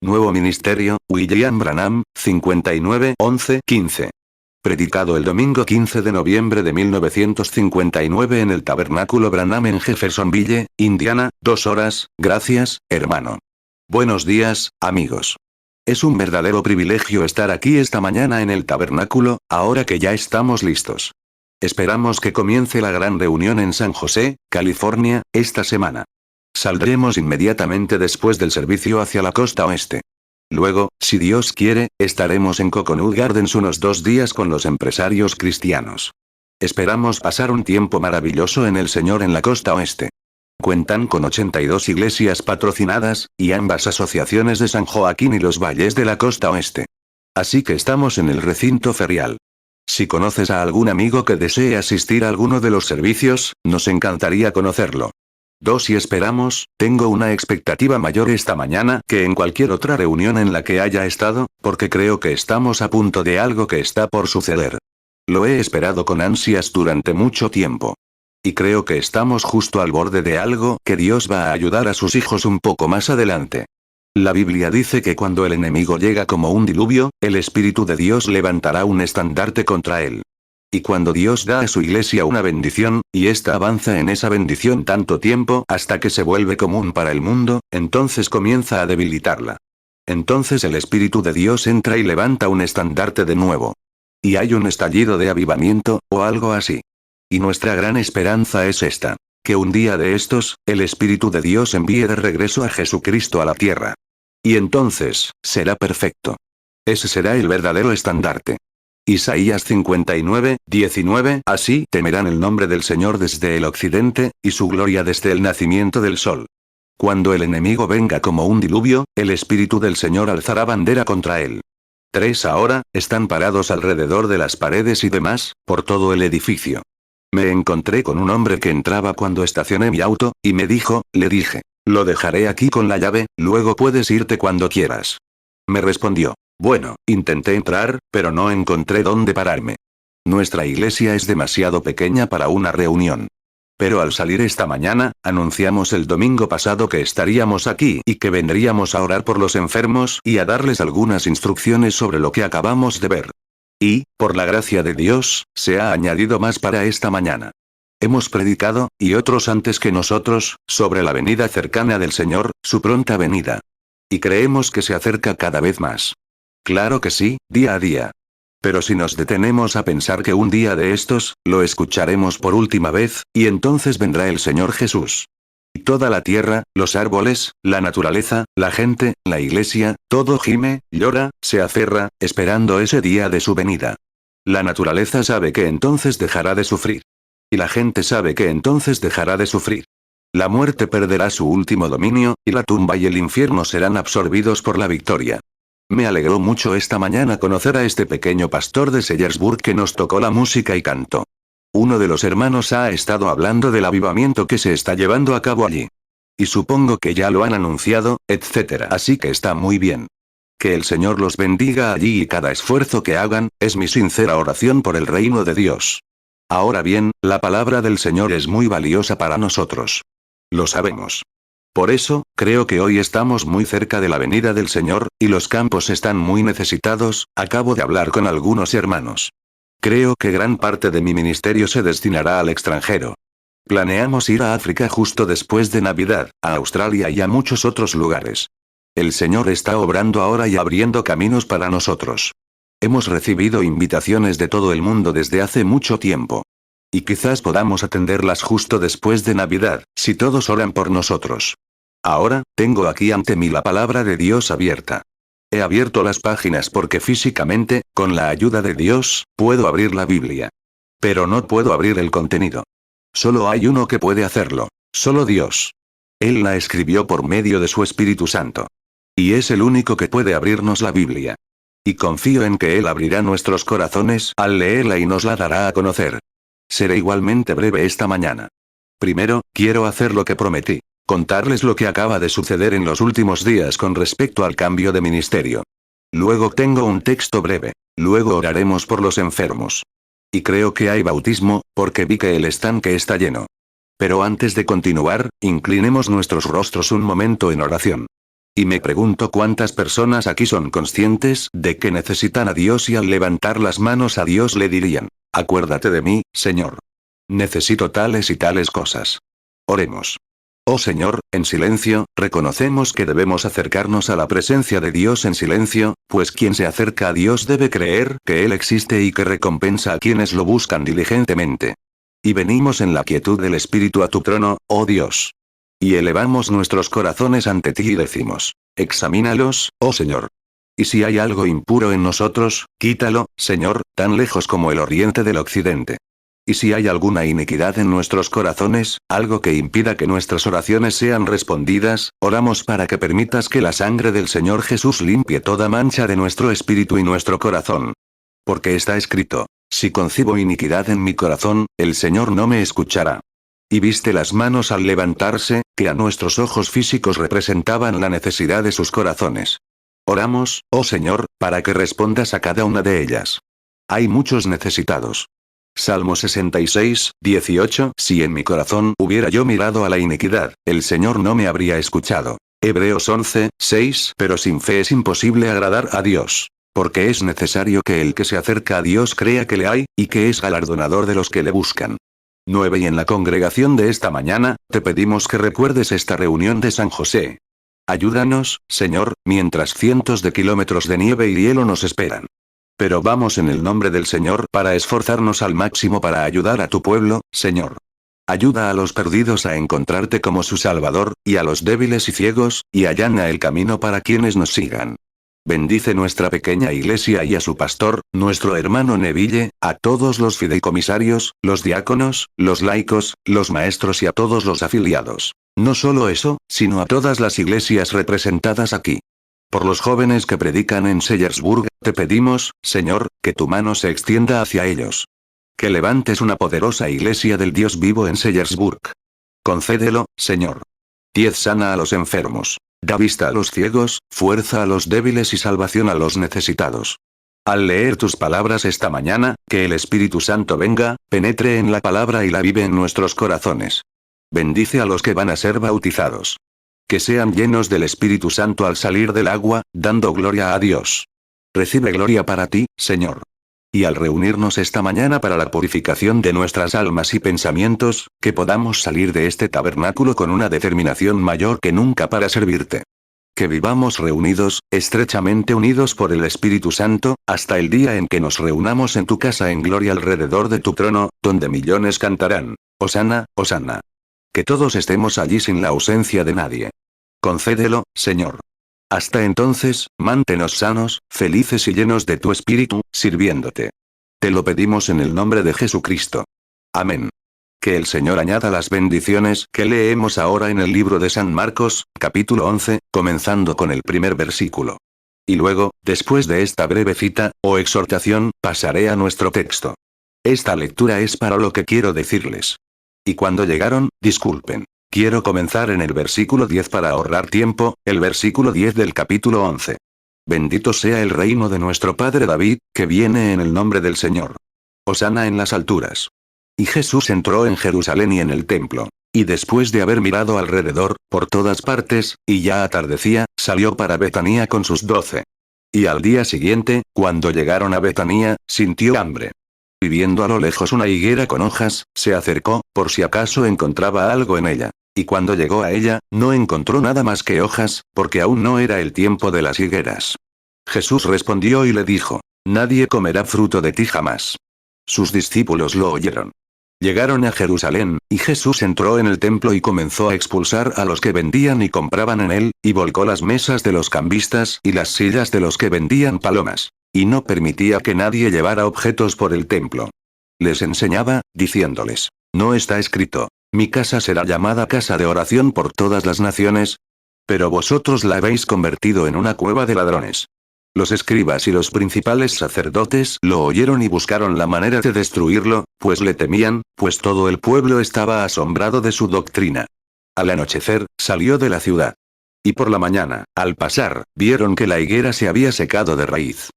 Nuevo ministerio, William Branham, 59-11-15. Predicado el domingo 15 de noviembre de 1959 en el Tabernáculo Branham en Jeffersonville, Indiana, 2 horas, gracias, hermano. Buenos días, amigos. Es un verdadero privilegio estar aquí esta mañana en el tabernáculo, ahora que ya estamos listos. Esperamos que comience la gran reunión en San José, California, esta semana. Saldremos inmediatamente después del servicio hacia la costa oeste. Luego, si Dios quiere, estaremos en Coconut Gardens unos 2 días con los empresarios cristianos. Esperamos pasar un tiempo maravilloso en el Señor en la costa oeste. Cuentan con 82 iglesias patrocinadas, y ambas asociaciones de San Joaquín y los valles de la costa oeste. Así que estamos en el recinto ferial. Si conoces a algún amigo que desee asistir a alguno de los servicios, nos encantaría conocerlo. 2. Y esperamos, tengo una expectativa mayor esta mañana que en cualquier otra reunión en la que haya estado, porque creo que estamos a punto de algo que está por suceder. Lo he esperado con ansias durante mucho tiempo. Y creo que estamos justo al borde de algo que Dios va a ayudar a sus hijos un poco más adelante. La Biblia dice que cuando el enemigo llega como un diluvio, el Espíritu de Dios levantará un estandarte contra él. Y cuando Dios da a su iglesia una bendición, y ésta avanza en esa bendición tanto tiempo hasta que se vuelve común para el mundo, entonces comienza a debilitarla. Entonces el Espíritu de Dios entra y levanta un estandarte de nuevo. Y hay un estallido de avivamiento, o algo así. Y nuestra gran esperanza es esta: que un día de estos, el Espíritu de Dios envíe de regreso a Jesucristo a la tierra. Y entonces, será perfecto. Ese será el verdadero estandarte. Isaías 59:19. Así temerán el nombre del Señor desde el occidente, y su gloria desde el nacimiento del sol. Cuando el enemigo venga como un diluvio, el Espíritu del Señor alzará bandera contra él. 3. Ahora, están parados alrededor de las paredes y demás, por todo el edificio. Me encontré con un hombre que entraba cuando estacioné mi auto, y me dijo, le dije, lo dejaré aquí con la llave, luego puedes irte cuando quieras. Me respondió. Bueno, intenté entrar, pero no encontré dónde pararme. Nuestra iglesia es demasiado pequeña para una reunión. Pero al salir esta mañana, anunciamos el domingo pasado que estaríamos aquí y que vendríamos a orar por los enfermos y a darles algunas instrucciones sobre lo que acabamos de ver. Y, por la gracia de Dios, se ha añadido más para esta mañana. Hemos predicado, y otros antes que nosotros, sobre la venida cercana del Señor, su pronta venida. Y creemos que se acerca cada vez más. Claro que sí, día a día. Pero si nos detenemos a pensar que un día de estos, lo escucharemos por última vez, y entonces vendrá el Señor Jesús. Y toda la tierra, los árboles, la naturaleza, la gente, la iglesia, todo gime, llora, se aferra, esperando ese día de su venida. La naturaleza sabe que entonces dejará de sufrir. Y la gente sabe que entonces dejará de sufrir. La muerte perderá su último dominio, y la tumba y el infierno serán absorbidos por la victoria. Me alegró mucho esta mañana conocer a este pequeño pastor de Sellersburg que nos tocó la música y cantó. Uno de los hermanos ha estado hablando del avivamiento que se está llevando a cabo allí. Y supongo que ya lo han anunciado, etc. Así que está muy bien. Que el Señor los bendiga allí y cada esfuerzo que hagan, es mi sincera oración por el reino de Dios. Ahora bien, la palabra del Señor es muy valiosa para nosotros. Lo sabemos. Por eso, creo que hoy estamos muy cerca de la venida del Señor, y los campos están muy necesitados. Acabo de hablar con algunos hermanos. Creo que gran parte de mi ministerio se destinará al extranjero. Planeamos ir a África justo después de Navidad, a Australia y a muchos otros lugares. El Señor está obrando ahora y abriendo caminos para nosotros. Hemos recibido invitaciones de todo el mundo desde hace mucho tiempo. Y quizás podamos atenderlas justo después de Navidad, si todos oran por nosotros. Ahora, tengo aquí ante mí la palabra de Dios abierta. He abierto las páginas porque físicamente, con la ayuda de Dios, puedo abrir la Biblia. Pero no puedo abrir el contenido. Solo hay uno que puede hacerlo. Solo Dios. Él la escribió por medio de su Espíritu Santo. Y es el único que puede abrirnos la Biblia. Y confío en que Él abrirá nuestros corazones al leerla y nos la dará a conocer. Seré igualmente breve esta mañana. Primero, quiero hacer lo que prometí. Contarles lo que acaba de suceder en los últimos días con respecto al cambio de ministerio. Luego tengo un texto breve. Luego oraremos por los enfermos. Y creo que hay bautismo, porque vi que el estanque está lleno. Pero antes de continuar, inclinemos nuestros rostros un momento en oración. Y me pregunto cuántas personas aquí son conscientes de que necesitan a Dios y al levantar las manos a Dios le dirían: acuérdate de mí, Señor. Necesito tales y tales cosas. Oremos. Oh Señor, en silencio, reconocemos que debemos acercarnos a la presencia de Dios en silencio, pues quien se acerca a Dios debe creer que Él existe y que recompensa a quienes lo buscan diligentemente. Y venimos en la quietud del Espíritu a tu trono, oh Dios. Y elevamos nuestros corazones ante ti y decimos: examínalos, oh Señor. Y si hay algo impuro en nosotros, quítalo, Señor, tan lejos como el oriente del occidente. Y si hay alguna iniquidad en nuestros corazones, algo que impida que nuestras oraciones sean respondidas, oramos para que permitas que la sangre del Señor Jesús limpie toda mancha de nuestro espíritu y nuestro corazón. Porque está escrito: si concibo iniquidad en mi corazón, el Señor no me escuchará. Y viste las manos al levantarse, que a nuestros ojos físicos representaban la necesidad de sus corazones. Oramos, oh Señor, para que respondas a cada una de ellas. Hay muchos necesitados. Salmo 66, 18. Si en mi corazón hubiera yo mirado a la iniquidad, el Señor no me habría escuchado. Hebreos 11, 6. Pero sin fe es imposible agradar a Dios. Porque es necesario que el que se acerca a Dios crea que le hay, y que es galardonador de los que le buscan. 9. Y en la congregación de esta mañana, te pedimos que recuerdes esta reunión de San José. Ayúdanos, Señor, mientras cientos de kilómetros de nieve y hielo nos esperan. Pero vamos en el nombre del Señor para esforzarnos al máximo para ayudar a tu pueblo, Señor. Ayuda a los perdidos a encontrarte como su Salvador, y a los débiles y ciegos, y allana el camino para quienes nos sigan. Bendice nuestra pequeña iglesia y a su pastor, nuestro hermano Neville, a todos los fideicomisarios, los diáconos, los laicos, los maestros y a todos los afiliados. No solo eso, sino a todas las iglesias representadas aquí. Por los jóvenes que predican en Sellersburg, te pedimos, Señor, que tu mano se extienda hacia ellos. Que levantes una poderosa iglesia del Dios vivo en Sellersburg. Concédelo, Señor. 10. Sana a los enfermos. Da vista a los ciegos, fuerza a los débiles y salvación a los necesitados. Al leer tus palabras esta mañana, que el Espíritu Santo venga, penetre en la palabra y la vive en nuestros corazones. Bendice a los que van a ser bautizados. Que sean llenos del Espíritu Santo al salir del agua, dando gloria a Dios. Recibe gloria para ti, Señor. Y al reunirnos esta mañana para la purificación de nuestras almas y pensamientos, que podamos salir de este tabernáculo con una determinación mayor que nunca para servirte. Que vivamos reunidos, estrechamente unidos por el Espíritu Santo, hasta el día en que nos reunamos en tu casa en gloria alrededor de tu trono, donde millones cantarán: Hosana, Hosana. Que todos estemos allí sin la ausencia de nadie. Concédelo, Señor. Hasta entonces, mántenos sanos, felices y llenos de tu espíritu, sirviéndote. Te lo pedimos en el nombre de Jesucristo. Amén. Que el Señor añada las bendiciones que leemos ahora en el libro de San Marcos, capítulo 11, comenzando con el primer versículo. Y luego, después de esta breve cita, o exhortación, pasaré a nuestro texto. Esta lectura es para lo que quiero decirles. Y cuando llegaron, disculpen. Quiero comenzar en el versículo 10 para ahorrar tiempo, el versículo 10 del capítulo 11. Bendito sea el reino de nuestro Padre David, que viene en el nombre del Señor. Hosana en las alturas. Y Jesús entró en Jerusalén y en el templo. Y después de haber mirado alrededor, por todas partes, y ya atardecía, salió para Betanía con sus 12. Y al día siguiente, cuando llegaron a Betanía, sintió hambre. Y viendo a lo lejos una higuera con hojas, se acercó, por si acaso encontraba algo en ella. Y cuando llegó a ella, no encontró nada más que hojas, porque aún no era el tiempo de las higueras. Jesús respondió y le dijo: Nadie comerá fruto de ti jamás. Sus discípulos lo oyeron. Llegaron a Jerusalén, y Jesús entró en el templo y comenzó a expulsar a los que vendían y compraban en él, y volcó las mesas de los cambistas y las sillas de los que vendían palomas. Y no permitía que nadie llevara objetos por el templo. Les enseñaba, diciéndoles: ¿No está escrito: mi casa será llamada casa de oración por todas las naciones? Pero vosotros la habéis convertido en una cueva de ladrones. Los escribas y los principales sacerdotes lo oyeron y buscaron la manera de destruirlo, pues le temían, pues todo el pueblo estaba asombrado de su doctrina. Al anochecer, salió de la ciudad. Y por la mañana, al pasar, vieron que la higuera se había secado de raíz.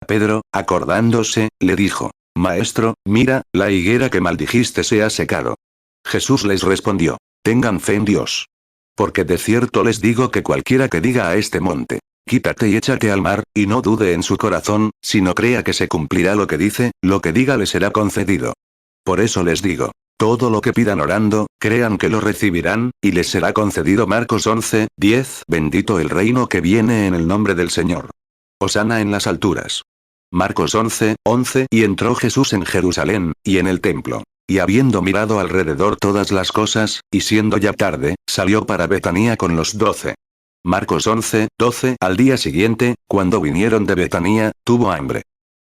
Pedro, acordándose, le dijo: Maestro, mira, la higuera que maldijiste se ha secado. Jesús les respondió: Tengan fe en Dios. Porque de cierto les digo que cualquiera que diga a este monte, quítate y échate al mar, y no dude en su corazón, sino crea que se cumplirá lo que dice, lo que diga le será concedido. Por eso les digo, todo lo que pidan orando, crean que lo recibirán, y les será concedido. Marcos 11:10. Bendito el reino que viene en el nombre del Señor. Hosana en las alturas. Marcos 11:11. Y entró Jesús en Jerusalén, y en el templo. Y habiendo mirado alrededor todas las cosas, y siendo ya tarde, salió para Betanía con los 12. Marcos 11:12. Al día siguiente, cuando vinieron de Betanía, tuvo hambre.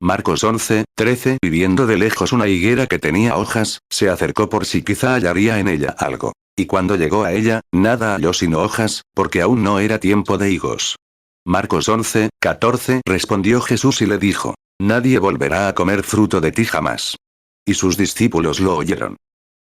Marcos 11:13. Y viendo de lejos una higuera que tenía hojas, se acercó por si quizá hallaría en ella algo. Y cuando llegó a ella, nada halló sino hojas, porque aún no era tiempo de higos. Marcos 11:14. Respondió Jesús y le dijo: Nadie volverá a comer fruto de ti jamás. Y sus discípulos lo oyeron.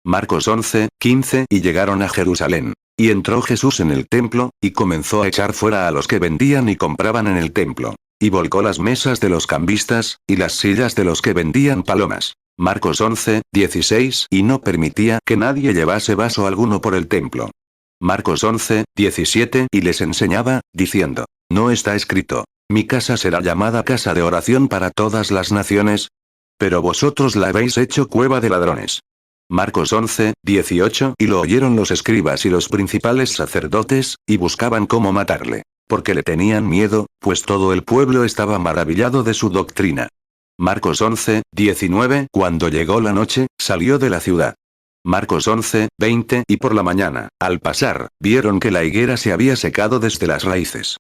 Marcos 11:15. Y llegaron a Jerusalén. Y entró Jesús en el templo, y comenzó a echar fuera a los que vendían y compraban en el templo. Y volcó las mesas de los cambistas, y las sillas de los que vendían palomas. Marcos 11:16. Y no permitía que nadie llevase vaso alguno por el templo. Marcos 11:17. Y les enseñaba, diciendo: ¿No está escrito: Mi casa será llamada casa de oración para todas las naciones? Pero vosotros la habéis hecho cueva de ladrones. Marcos 11:18. Y lo oyeron los escribas y los principales sacerdotes, y buscaban cómo matarle. Porque le tenían miedo, pues todo el pueblo estaba maravillado de su doctrina. Marcos 11:19. Cuando llegó la noche, salió de la ciudad. Marcos 11:20. Y por la mañana, al pasar, vieron que la higuera se había secado desde las raíces.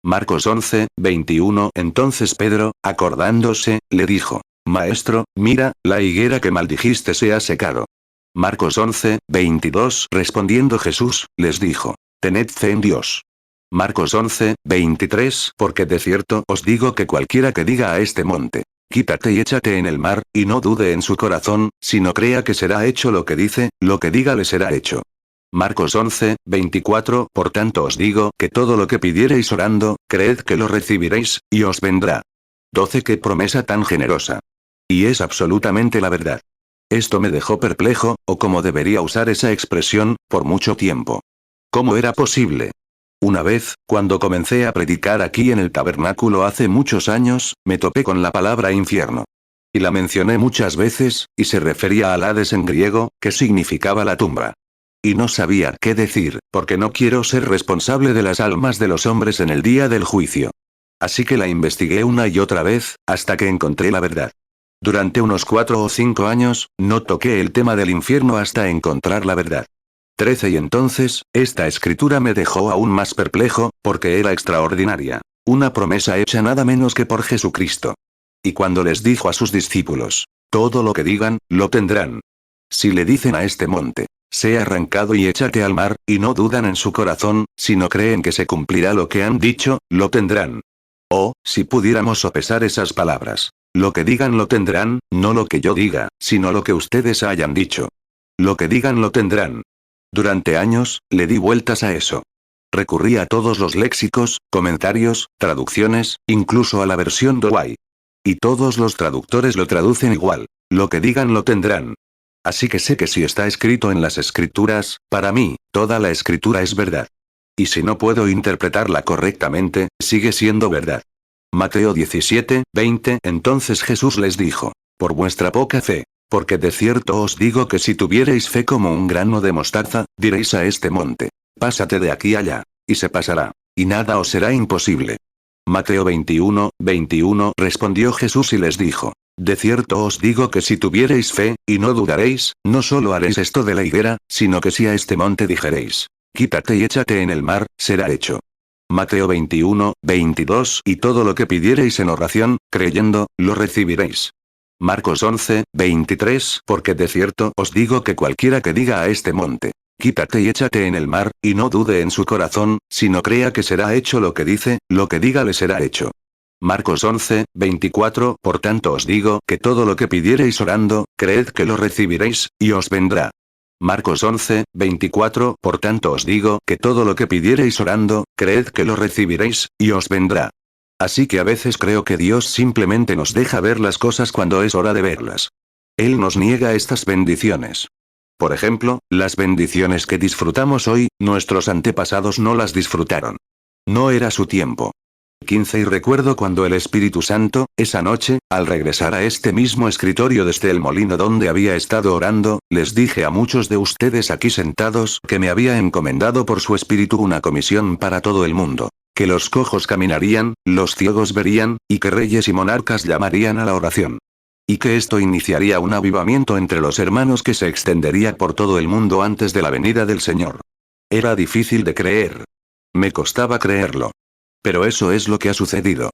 Marcos 11:21. Entonces Pedro, acordándose, le dijo: Maestro, mira, la higuera que maldijiste se ha secado. Marcos 11:22. Respondiendo Jesús, les dijo: Tened fe en Dios. Marcos 11:23. Porque de cierto os digo que cualquiera que diga a este monte, quítate y échate en el mar, y no dude en su corazón, sino crea que será hecho lo que dice, lo que diga le será hecho. Marcos 11:24. Por tanto os digo que todo lo que pidiereis orando, creed que lo recibiréis, y os vendrá. 12. Qué promesa tan generosa. Y es absolutamente la verdad. Esto me dejó perplejo, o como debería usar esa expresión, por mucho tiempo. ¿Cómo era posible? Una vez, cuando comencé a predicar aquí en el tabernáculo hace muchos años, me topé con la palabra infierno. Y la mencioné muchas veces, y se refería al Hades en griego, que significaba la tumba. Y no sabía qué decir, porque no quiero ser responsable de las almas de los hombres en el día del juicio. Así que la investigué una y otra vez, hasta que encontré la verdad. Durante unos 4 o 5 años, no toqué el tema del infierno hasta encontrar la verdad. 13. Y entonces, esta escritura me dejó aún más perplejo, porque era extraordinaria. Una promesa hecha nada menos que por Jesucristo. Y cuando les dijo a sus discípulos: Todo lo que digan, lo tendrán. Si le dicen a este monte: Sea arrancado y échate al mar, y no dudan en su corazón, sino creen que se cumplirá lo que han dicho, lo tendrán. Oh, si pudiéramos sopesar esas palabras. Lo que digan lo tendrán, no lo que yo diga, sino lo que ustedes hayan dicho. Lo que digan lo tendrán. Durante años, le di vueltas a eso. Recurrí a todos los léxicos, comentarios, traducciones, incluso a la versión Douay. Y todos los traductores lo traducen igual. Lo que digan lo tendrán. Así que sé que si está escrito en las escrituras, para mí, toda la escritura es verdad. Y si no puedo interpretarla correctamente, sigue siendo verdad. Mateo 17:20. Entonces Jesús les dijo: Por vuestra poca fe. Porque de cierto os digo que si tuviereis fe como un grano de mostaza, diréis a este monte: Pásate de aquí allá. Y se pasará. Y nada os será imposible. Mateo 21:21. Respondió Jesús y les dijo: De cierto os digo que si tuviereis fe, y no dudaréis, no solo haréis esto de la higuera, sino que si a este monte dijereis: Quítate y échate en el mar, será hecho. Mateo 21:22. Y todo lo que pidiereis en oración, creyendo, lo recibiréis. Marcos 11:23. Porque de cierto os digo que cualquiera que diga a este monte: Quítate y échate en el mar, y no dude en su corazón, sino crea que será hecho lo que dice, lo que diga le será hecho. Marcos 11:24. Por tanto os digo que todo lo que pidiereis orando, creed que lo recibiréis, y os vendrá. Marcos 11:24. Por tanto os digo que todo lo que pidiereis orando, creed que lo recibiréis, y os vendrá. Así que a veces creo que Dios simplemente nos deja ver las cosas cuando es hora de verlas. Él nos niega estas bendiciones. Por ejemplo, las bendiciones que disfrutamos hoy, nuestros antepasados no las disfrutaron. No era su tiempo. 15 Y recuerdo cuando el Espíritu Santo, esa noche, al regresar a este mismo escritorio desde el molino donde había estado orando, les dije a muchos de ustedes aquí sentados que me había encomendado por su Espíritu una comisión para todo el mundo. Que los cojos caminarían, los ciegos verían, y que reyes y monarcas llamarían a la oración. Y que esto iniciaría un avivamiento entre los hermanos que se extendería por todo el mundo antes de la venida del Señor. Era difícil de creer. Me costaba creerlo. Pero eso es lo que ha sucedido.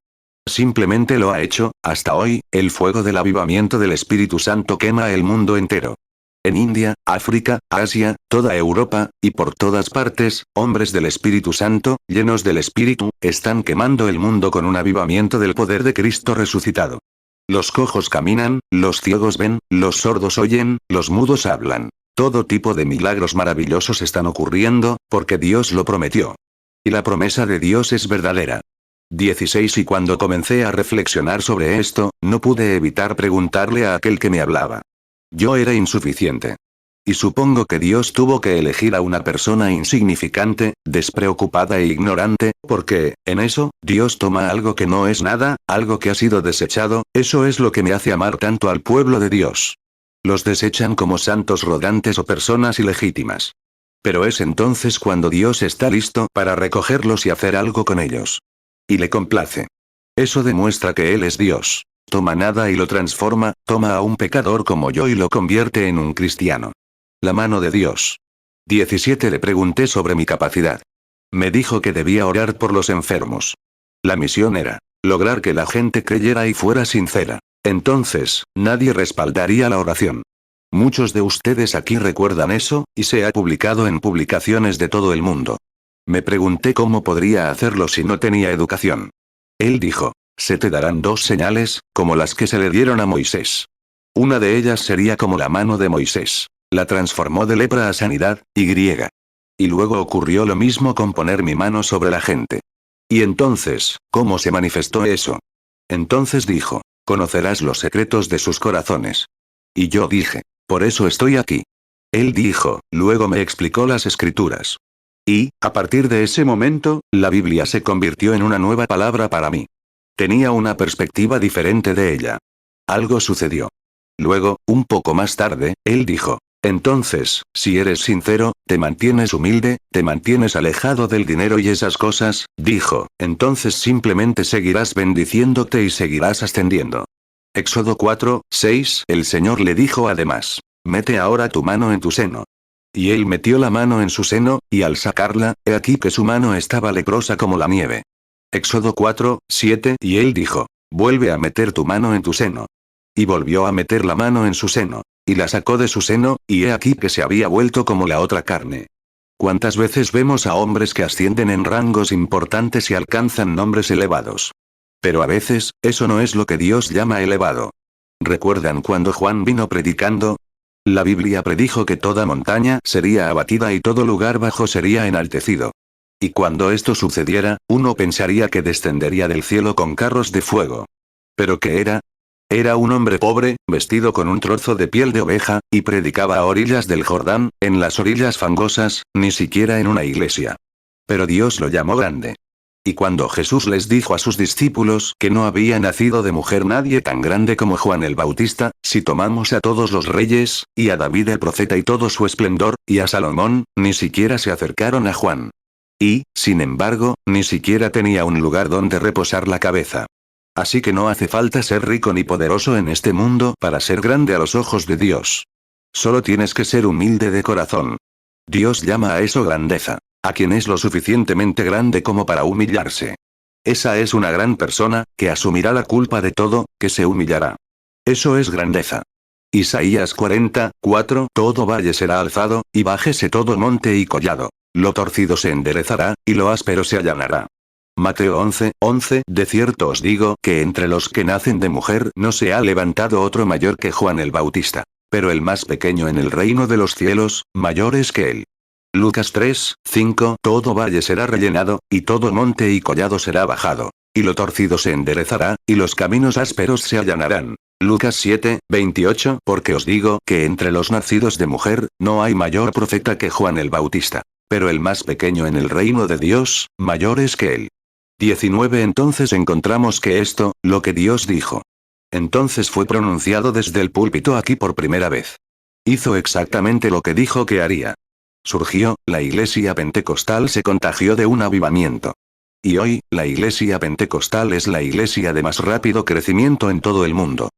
Simplemente lo ha hecho. Hasta hoy, el fuego del avivamiento del Espíritu Santo quema el mundo entero. En India, África, Asia, toda Europa, y por todas partes, hombres del Espíritu Santo, llenos del Espíritu, están quemando el mundo con un avivamiento del poder de Cristo resucitado. Los cojos caminan, los ciegos ven, los sordos oyen, los mudos hablan. Todo tipo de milagros maravillosos están ocurriendo, porque Dios lo prometió. Y la promesa de Dios es verdadera. 16 Y cuando comencé a reflexionar sobre esto, no pude evitar preguntarle a aquel que me hablaba. Yo era insuficiente. Y supongo que Dios tuvo que elegir a una persona insignificante, despreocupada e ignorante, porque, en eso, Dios toma algo que no es nada, algo que ha sido desechado. Eso es lo que me hace amar tanto al pueblo de Dios. Los desechan como santos rodantes o personas ilegítimas. Pero es entonces cuando Dios está listo para recogerlos y hacer algo con ellos. Y le complace. Eso demuestra que Él es Dios. Toma nada y lo transforma, toma a un pecador como yo y lo convierte en un cristiano. La mano de Dios. 17 Le pregunté sobre mi capacidad. Me dijo que debía orar por los enfermos. La misión era lograr que la gente creyera y fuera sincera. Entonces, nadie respaldaría la oración. Muchos de ustedes aquí recuerdan eso, y se ha publicado en publicaciones de todo el mundo. Me pregunté cómo podría hacerlo si no tenía educación. Él dijo, se te darán 2 señales, como las que se le dieron a Moisés. Una de ellas sería como la mano de Moisés. La transformó de lepra a sanidad, y griega. Y luego ocurrió lo mismo con poner mi mano sobre la gente. Y entonces, ¿cómo se manifestó eso? Entonces dijo, conocerás los secretos de sus corazones. Y yo dije, por eso estoy aquí. Él dijo, luego me explicó las escrituras. Y, a partir de ese momento, la Biblia se convirtió en una nueva palabra para mí. Tenía una perspectiva diferente de ella. Algo sucedió. Luego, un poco más tarde, él dijo, entonces, si eres sincero, te mantienes humilde, te mantienes alejado del dinero y esas cosas, dijo, entonces simplemente seguirás bendiciéndote y seguirás ascendiendo. Éxodo 4:6 El Señor le dijo además, mete ahora tu mano en tu seno. Y él metió la mano en su seno, y al sacarla, he aquí que su mano estaba leprosa como la nieve. Éxodo 4:7 Y él dijo, vuelve a meter tu mano en tu seno. Y volvió a meter la mano en su seno. Y la sacó de su seno, y he aquí que se había vuelto como la otra carne. ¿Cuántas veces vemos a hombres que ascienden en rangos importantes y alcanzan nombres elevados? Pero a veces, eso no es lo que Dios llama elevado. ¿Recuerdan cuando Juan vino predicando? La Biblia predijo que toda montaña sería abatida y todo lugar bajo sería enaltecido. Y cuando esto sucediera, uno pensaría que descendería del cielo con carros de fuego. ¿Pero qué era? Era un hombre pobre, vestido con un trozo de piel de oveja, y predicaba a orillas del Jordán, en las orillas fangosas, ni siquiera en una iglesia. Pero Dios lo llamó grande. Y cuando Jesús les dijo a sus discípulos que no había nacido de mujer nadie tan grande como Juan el Bautista, si tomamos a todos los reyes, y a David el profeta y todo su esplendor, y a Salomón, ni siquiera se acercaron a Juan. Y, sin embargo, ni siquiera tenía un lugar donde reposar la cabeza. Así que no hace falta ser rico ni poderoso en este mundo para ser grande a los ojos de Dios. Solo tienes que ser humilde de corazón. Dios llama a eso grandeza. A quien es lo suficientemente grande como para humillarse. Esa es una gran persona, que asumirá la culpa de todo, que se humillará. Eso es grandeza. Isaías 40:4 Todo valle será alzado, y bájese todo monte y collado. Lo torcido se enderezará, y lo áspero se allanará. Mateo 11:11 De cierto os digo que entre los que nacen de mujer no se ha levantado otro mayor que Juan el Bautista. Pero el más pequeño en el reino de los cielos, mayor es que él. Lucas 3:5 Todo valle será rellenado, y todo monte y collado será bajado. Y lo torcido se enderezará, y los caminos ásperos se allanarán. Lucas 7, 28. Porque os digo que entre los nacidos de mujer, no hay mayor profeta que Juan el Bautista. Pero el más pequeño en el reino de Dios, mayor es que él. 19. Entonces encontramos que esto, lo que Dios dijo. Entonces fue pronunciado desde el púlpito aquí por primera vez. Hizo exactamente lo que dijo que haría. Surgió, la iglesia pentecostal se contagió de un avivamiento. Y hoy, la iglesia pentecostal es la iglesia de más rápido crecimiento en todo el mundo.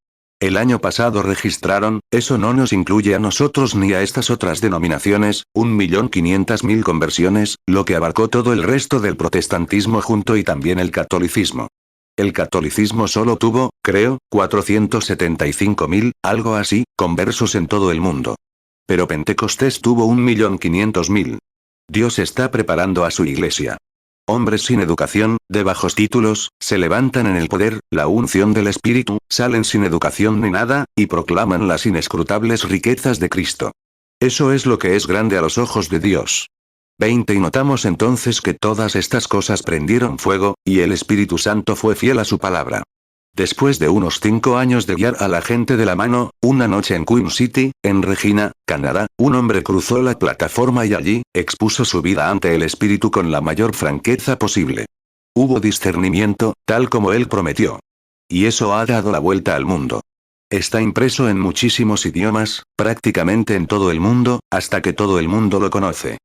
El año pasado registraron, eso no nos incluye a nosotros ni a estas otras denominaciones, 1.500.000 conversiones, lo que abarcó todo el resto del protestantismo junto y también el catolicismo. El catolicismo solo tuvo, creo, 475.000, algo así, conversos en todo el mundo. Pero Pentecostés tuvo 1.500.000. Dios está preparando a su iglesia. Hombres sin educación, de bajos títulos, se levantan en el poder, la unción del Espíritu, salen sin educación ni nada, y proclaman las inescrutables riquezas de Cristo. Eso es lo que es grande a los ojos de Dios. 20. Y notamos entonces que todas estas cosas prendieron fuego, y el Espíritu Santo fue fiel a su palabra. Después de unos 5 años de guiar a la gente de la mano, una noche en Queen City, en Regina, Canadá, un hombre cruzó la plataforma y allí, expuso su vida ante el Espíritu con la mayor franqueza posible. Hubo discernimiento, tal como él prometió. Y eso ha dado la vuelta al mundo. Está impreso en muchísimos idiomas, prácticamente en todo el mundo, hasta que todo el mundo lo conoce.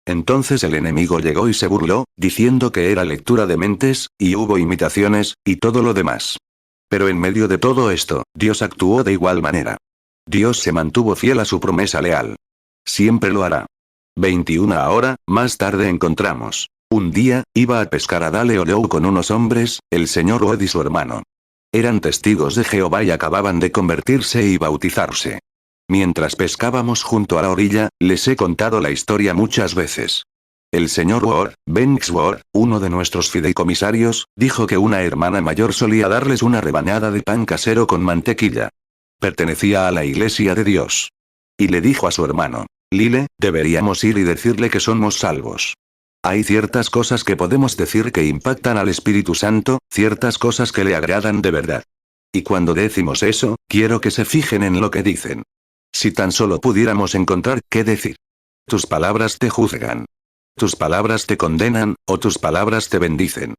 Entonces el enemigo llegó y se burló, diciendo que era lectura de mentes, y hubo imitaciones, y todo lo demás. Pero en medio de todo esto, Dios actuó de igual manera. Dios se mantuvo fiel a su promesa leal. Siempre lo hará. 21. Ahora, más tarde encontramos. Un día, iba a pescar a Dale Hollow con unos hombres, el señor Wood y su hermano. Eran testigos de Jehová y acababan de convertirse y bautizarse. Mientras pescábamos junto a la orilla, les he contado la historia muchas veces. El señor Ward, Banks Ward, uno de nuestros fideicomisarios, dijo que una hermana mayor solía darles una rebanada de pan casero con mantequilla. Pertenecía a la Iglesia de Dios. Y le dijo a su hermano, Lyle, deberíamos ir y decirle que somos salvos. Hay ciertas cosas que podemos decir que impactan al Espíritu Santo, ciertas cosas que le agradan de verdad. Y cuando decimos eso, quiero que se fijen en lo que dicen. Si tan solo pudiéramos encontrar qué decir. Tus palabras te juzgan. Tus palabras te condenan, o tus palabras te bendicen.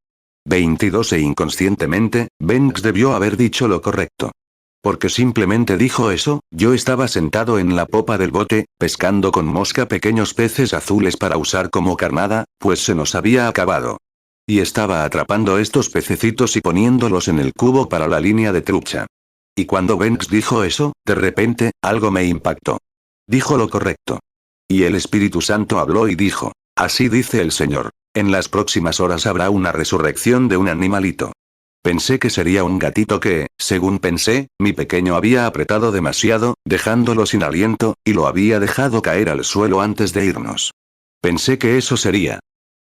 22. E inconscientemente, Banks debió haber dicho lo correcto. Porque simplemente dijo eso, yo estaba sentado en la popa del bote, pescando con mosca pequeños peces azules para usar como carnada, pues se nos había acabado. Y estaba atrapando estos pececitos y poniéndolos en el cubo para la línea de trucha. Y cuando Banks dijo eso, de repente, algo me impactó. Dijo lo correcto. Y el Espíritu Santo habló y dijo, así dice el Señor, en las próximas horas habrá una resurrección de un animalito. Pensé que sería un gatito que, según pensé, mi pequeño había apretado demasiado, dejándolo sin aliento, y lo había dejado caer al suelo antes de irnos. Pensé que eso sería.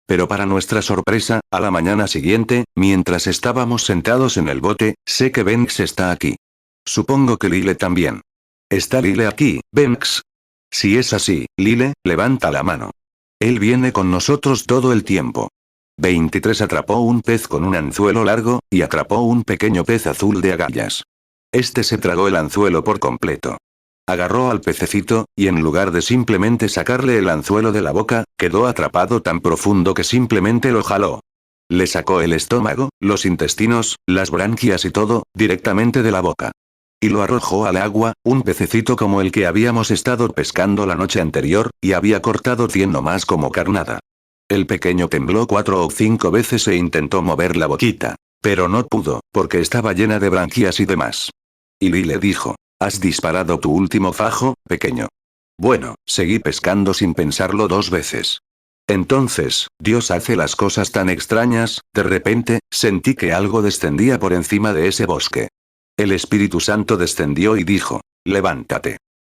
Pero para nuestra sorpresa, a la mañana siguiente, mientras estábamos sentados en el bote, sé que Banks está aquí. Supongo que Lyle también. ¿Está Lyle aquí, Banks? Si es así, Lyle, levanta la mano. Él viene con nosotros todo el tiempo. 23. Atrapó un pez con un anzuelo largo, y atrapó un pequeño pez azul de agallas. Este se tragó el anzuelo por completo. Agarró al pececito, y en lugar de simplemente sacarle el anzuelo de la boca, quedó atrapado tan profundo que simplemente lo jaló. Le sacó el estómago, los intestinos, las branquias y todo, directamente de la boca. Y lo arrojó al agua, un pececito como el que habíamos estado pescando la noche anterior, y había cortado 100 nomás como carnada. El pequeño tembló 4 o 5 veces e intentó mover la boquita. Pero no pudo, porque estaba llena de branquias y demás. Y Lyle dijo, ¿has disparado tu último fajo, pequeño? Bueno, seguí pescando sin pensarlo 2 veces. Entonces, Dios hace las cosas tan extrañas, de repente, sentí que algo descendía por encima de ese bosque. El Espíritu Santo descendió y dijo, levántate.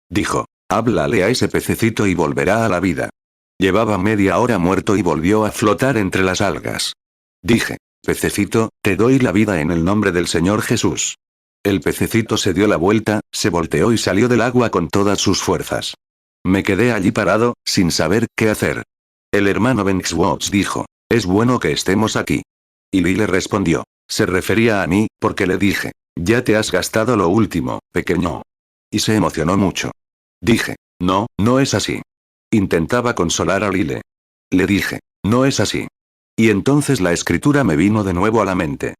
Dijo, háblale a ese pececito y volverá a la vida. Llevaba media hora muerto y volvió a flotar entre las algas. Dije, pececito, te doy la vida en el nombre del Señor Jesús. El pececito se dio la vuelta, se volteó y salió del agua con todas sus fuerzas. Me quedé allí parado, sin saber qué hacer. El hermano Banks Watts dijo, es bueno que estemos aquí. Y Lyle respondió, se refería a mí, porque le dije, Ya te has gastado lo último, pequeño. Y se emocionó mucho. Dije, no, no es así. Intentaba consolar a Lyle. Le dije, no es así. Y entonces la escritura me vino de nuevo a la mente.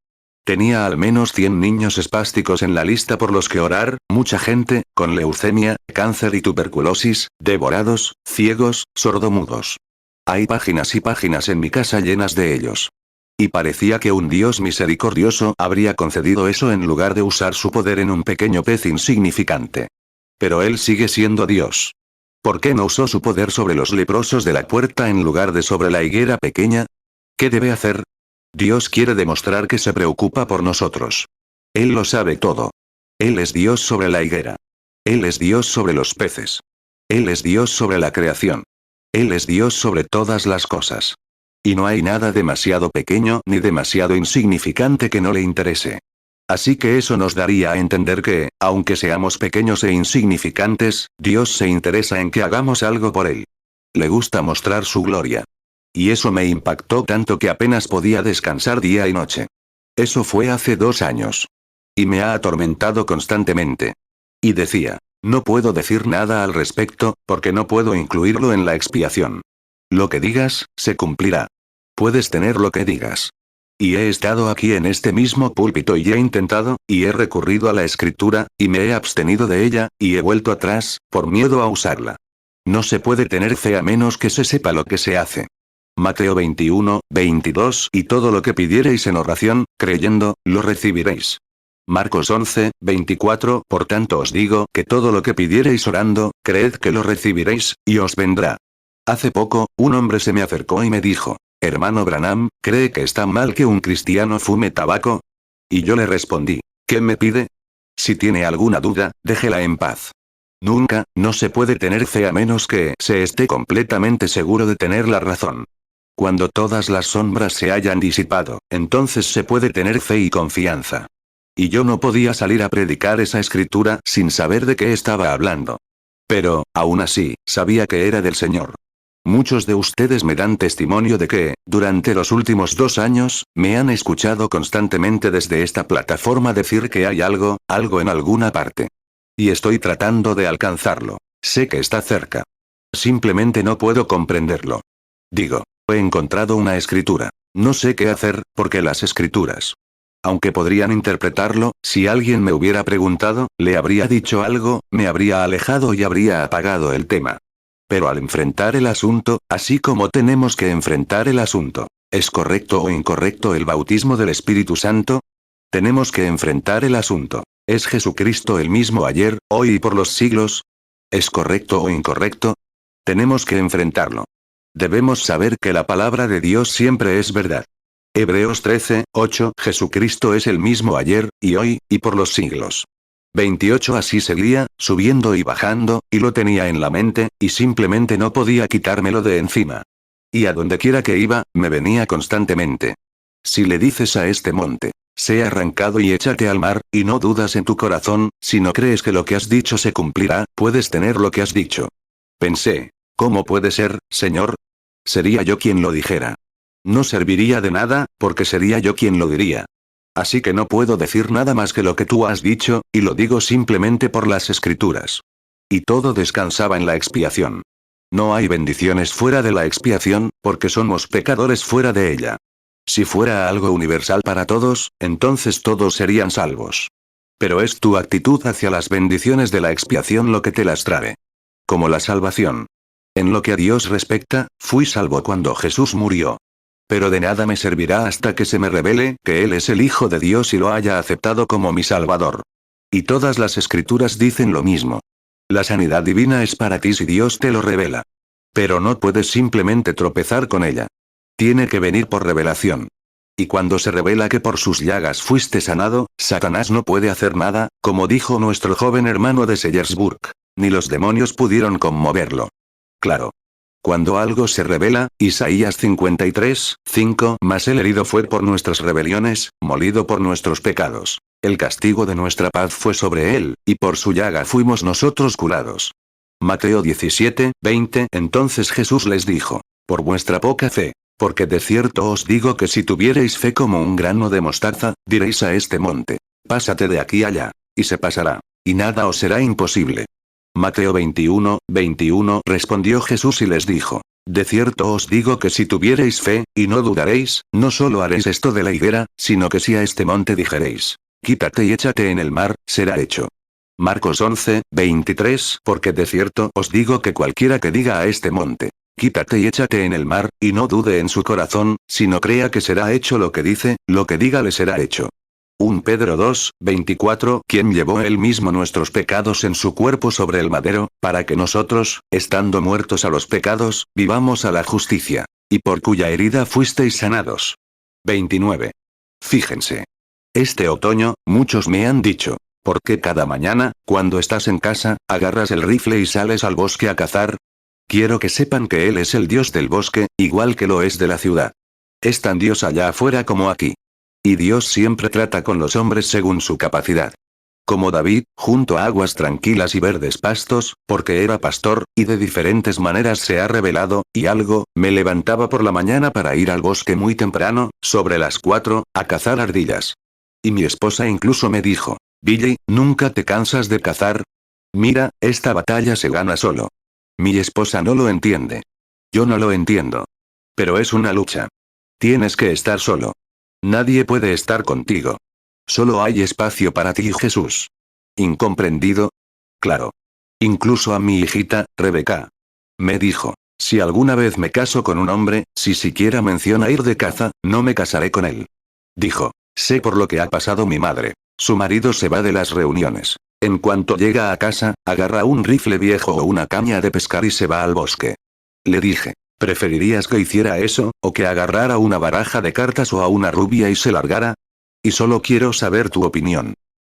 Tenía al menos 100 niños espásticos en la lista por los que orar, mucha gente, con leucemia, cáncer y tuberculosis, devorados, ciegos, sordomudos. Hay páginas y páginas en mi casa llenas de ellos. Y parecía que un Dios misericordioso habría concedido eso en lugar de usar su poder en un pequeño pez insignificante. Pero él sigue siendo Dios. ¿Por qué no usó su poder sobre los leprosos de la puerta en lugar de sobre la higuera pequeña? ¿Qué debe hacer? Dios quiere demostrar que se preocupa por nosotros. Él lo sabe todo. Él es Dios sobre la higuera. Él es Dios sobre los peces. Él es Dios sobre la creación. Él es Dios sobre todas las cosas. Y no hay nada demasiado pequeño ni demasiado insignificante que no le interese. Así que eso nos daría a entender que, aunque seamos pequeños e insignificantes, Dios se interesa en que hagamos algo por Él. Le gusta mostrar su gloria. Y eso me impactó tanto que apenas podía descansar día y noche. Eso fue hace 2 años. Y me ha atormentado constantemente. Y decía, no puedo decir nada al respecto, porque no puedo incluirlo en la expiación. Lo que digas, se cumplirá. Puedes tener lo que digas. Y he estado aquí en este mismo púlpito y he intentado, y he recurrido a la escritura, y me he abstenido de ella, y he vuelto atrás, por miedo a usarla. No se puede tener fe a menos que se sepa lo que se hace. Mateo 21, 22 y todo lo que pidiereis en oración, creyendo, lo recibiréis. Marcos 11, 24 Por tanto os digo que todo lo que pidiereis orando, creed que lo recibiréis, y os vendrá. Hace poco, un hombre se me acercó y me dijo, hermano Branham, ¿cree que está mal que un cristiano fume tabaco? Y yo le respondí, ¿qué me pide? Si tiene alguna duda, déjela en paz. Nunca, no se puede tener fe a menos que se esté completamente seguro de tener la razón. Cuando todas las sombras se hayan disipado, entonces se puede tener fe y confianza. Y yo no podía salir a predicar esa escritura sin saber de qué estaba hablando. Pero, aún así, sabía que era del Señor. Muchos de ustedes me dan testimonio de que, durante los últimos 2 años, me han escuchado constantemente desde esta plataforma decir que hay algo en alguna parte. Y estoy tratando de alcanzarlo. Sé que está cerca. Simplemente no puedo comprenderlo. Digo, he encontrado una escritura. No sé qué hacer, porque las escrituras. Aunque podrían interpretarlo, si alguien me hubiera preguntado, le habría dicho algo, me habría alejado y habría apagado el tema. Pero al enfrentar el asunto, así como tenemos que enfrentar el asunto, ¿es correcto o incorrecto el bautismo del Espíritu Santo? Tenemos que enfrentar el asunto. ¿Es Jesucristo el mismo ayer, hoy y por los siglos? ¿Es correcto o incorrecto? Tenemos que enfrentarlo. Debemos saber que la palabra de Dios siempre es verdad. Hebreos 13, 8 Jesucristo es el mismo ayer, y hoy, y por los siglos. 28 Así seguía, subiendo y bajando, y lo tenía en la mente, y simplemente no podía quitármelo de encima. Y a donde quiera que iba, me venía constantemente. Si le dices a este monte, sea arrancado y échate al mar, y no dudas en tu corazón, si no crees que lo que has dicho se cumplirá, puedes tener lo que has dicho. Pensé, ¿cómo puede ser, Señor? Sería yo quien lo dijera. No serviría de nada, porque sería yo quien lo diría. Así que no puedo decir nada más que lo que tú has dicho, y lo digo simplemente por las escrituras. Y todo descansaba en la expiación. No hay bendiciones fuera de la expiación, porque somos pecadores fuera de ella. Si fuera algo universal para todos, entonces todos serían salvos. Pero es tu actitud hacia las bendiciones de la expiación lo que te las trae. Como la salvación. En lo que a Dios respecta, fui salvo cuando Jesús murió. Pero de nada me servirá hasta que se me revele que Él es el Hijo de Dios y lo haya aceptado como mi Salvador. Y todas las escrituras dicen lo mismo. La sanidad divina es para ti si Dios te lo revela. Pero no puedes simplemente tropezar con ella. Tiene que venir por revelación. Y cuando se revela que por sus llagas fuiste sanado, Satanás no puede hacer nada, como dijo nuestro joven hermano de Sellersburg. Ni los demonios pudieron conmoverlo. Claro. Cuando algo se revela, Isaías 53, 5, mas el herido fue por nuestras rebeliones, molido por nuestros pecados. El castigo de nuestra paz fue sobre él, y por su llaga fuimos nosotros curados. Mateo 17, 20 Entonces Jesús les dijo, por vuestra poca fe, porque de cierto os digo que si tuviereis fe como un grano de mostaza, diréis a este monte, Pásate de aquí allá. Y se pasará. Y nada os será imposible. Mateo 21, 21 respondió Jesús y les dijo. De cierto os digo que si tuviereis fe, y no dudaréis, no solo haréis esto de la higuera, sino que si a este monte dijereis, quítate y échate en el mar, será hecho. Marcos 11, 23 porque de cierto os digo que cualquiera que diga a este monte, quítate y échate en el mar, y no dude en su corazón, sino crea que será hecho lo que dice, lo que diga le será hecho. 1 Pedro 2, 24 quien llevó él mismo nuestros pecados en su cuerpo sobre el madero, para que nosotros, estando muertos a los pecados, vivamos a la justicia. Y por cuya herida fuisteis sanados. 29. Fíjense. Este otoño, muchos me han dicho, ¿por qué cada mañana, cuando estás en casa, agarras el rifle y sales al bosque a cazar? Quiero que sepan que Él es el Dios del bosque, igual que lo es de la ciudad. Es tan Dios allá afuera como aquí. Y Dios siempre trata con los hombres según su capacidad. Como David, junto a aguas tranquilas y verdes pastos, porque era pastor, y de diferentes maneras se ha revelado, y algo, me levantaba por la mañana para ir al bosque muy temprano, sobre las 4, a cazar ardillas. Y mi esposa incluso me dijo, Billy, ¿nunca te cansas de cazar? Mira, esta batalla se gana solo. Mi esposa no lo entiende. Yo no lo entiendo. Pero es una lucha. Tienes que estar solo. Nadie puede estar contigo. Solo hay espacio para ti, Jesús. ¿Incomprendido? Claro. Incluso a mi hijita, Rebeca. Me dijo, si alguna vez me caso con un hombre, si siquiera menciona ir de caza, no me casaré con él. Dijo, sé por lo que ha pasado mi madre. Su marido se va de las reuniones. En cuanto llega a casa, agarra un rifle viejo o una caña de pescar y se va al bosque. Le dije, ¿preferirías que hiciera eso, o que agarrara una baraja de cartas o a una rubia y se largara? Y solo quiero saber tu opinión.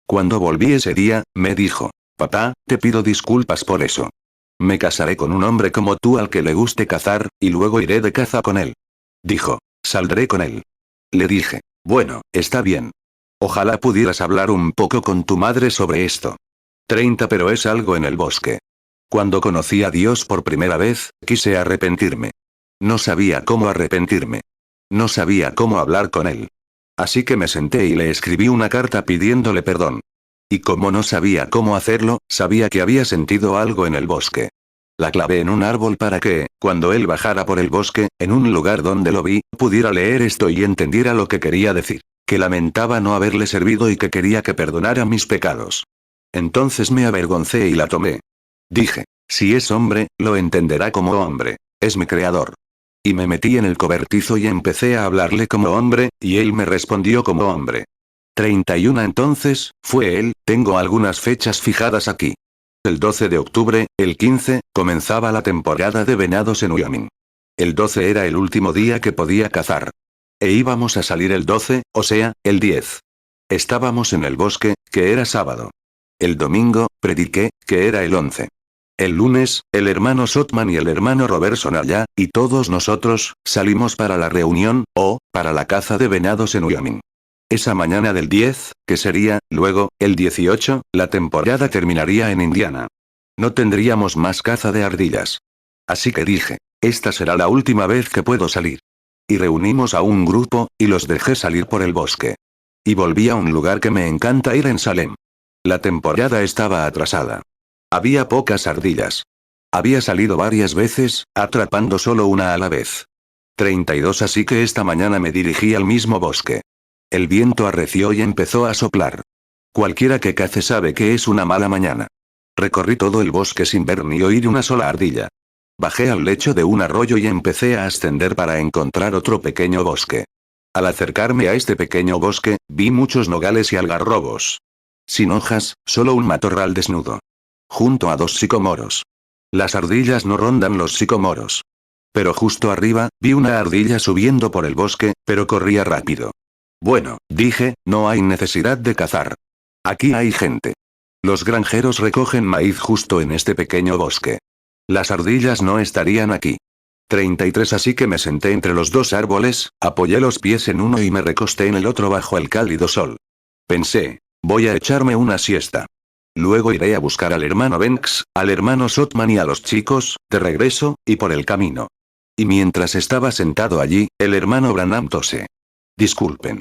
Cuando volví ese día, me dijo, papá, te pido disculpas por eso. Me casaré con un hombre como tú al que le guste cazar, y luego iré de caza con él. Dijo, saldré con él. Le dije, bueno, está bien. Ojalá pudieras hablar un poco con tu madre sobre esto. 30 Pero es algo en el bosque. Cuando conocí a Dios por primera vez, quise arrepentirme. No sabía cómo arrepentirme. No sabía cómo hablar con él. Así que me senté y le escribí una carta pidiéndole perdón. Y como no sabía cómo hacerlo, sabía que había sentido algo en el bosque. La clavé en un árbol para que, cuando él bajara por el bosque, en un lugar donde lo vi, pudiera leer esto y entendiera lo que quería decir. Que lamentaba no haberle servido y que quería que perdonara mis pecados. Entonces me avergoncé y la tomé. Dije, si es hombre, lo entenderá como hombre. Es mi creador. Y me metí en el cobertizo y empecé a hablarle como hombre, y él me respondió como hombre. 31 Entonces, fue él, tengo algunas fechas fijadas aquí. El 12 de octubre, el 15, comenzaba la temporada de venados en Wyoming. El 12 era el último día que podía cazar. E íbamos a salir el 12, o sea, el 10. Estábamos en el bosque, que era sábado. El domingo, prediqué, que era el 11. El lunes, el hermano Sotman y el hermano Robertson allá, y todos nosotros, salimos para la reunión, o, para la caza de venados en Wyoming. Esa mañana del 10, que sería, luego, el 18, la temporada terminaría en Indiana. No tendríamos más caza de ardillas. Así que dije, esta será la última vez que puedo salir. Y reunimos a un grupo, y los dejé salir por el bosque. Y volví a un lugar que me encanta ir en Salem. La temporada estaba atrasada. Había pocas ardillas. Había salido varias veces, atrapando solo una a la vez. 32 Así que esta mañana me dirigí al mismo bosque. El viento arreció y empezó a soplar. Cualquiera que cace sabe que es una mala mañana. Recorrí todo el bosque sin ver ni oír una sola ardilla. Bajé al lecho de un arroyo y empecé a ascender para encontrar otro pequeño bosque. Al acercarme a este pequeño bosque, vi muchos nogales y algarrobos. Sin hojas, solo un matorral desnudo. Junto a 2 sicomoros. Las ardillas no rondan los sicomoros. Pero justo arriba, vi una ardilla subiendo por el bosque, pero corría rápido. Bueno, dije, no hay necesidad de cazar. Aquí hay gente. Los granjeros recogen maíz justo en este pequeño bosque. Las ardillas no estarían aquí. 33 Así que me senté entre los 2 árboles, apoyé los pies en uno y me recosté en el otro bajo el cálido sol. Pensé, voy a echarme una siesta. Luego iré a buscar al hermano Banks, al hermano Sotman y a los chicos, de regreso, y por el camino. Y mientras estaba sentado allí, el hermano Branham tose. Disculpen.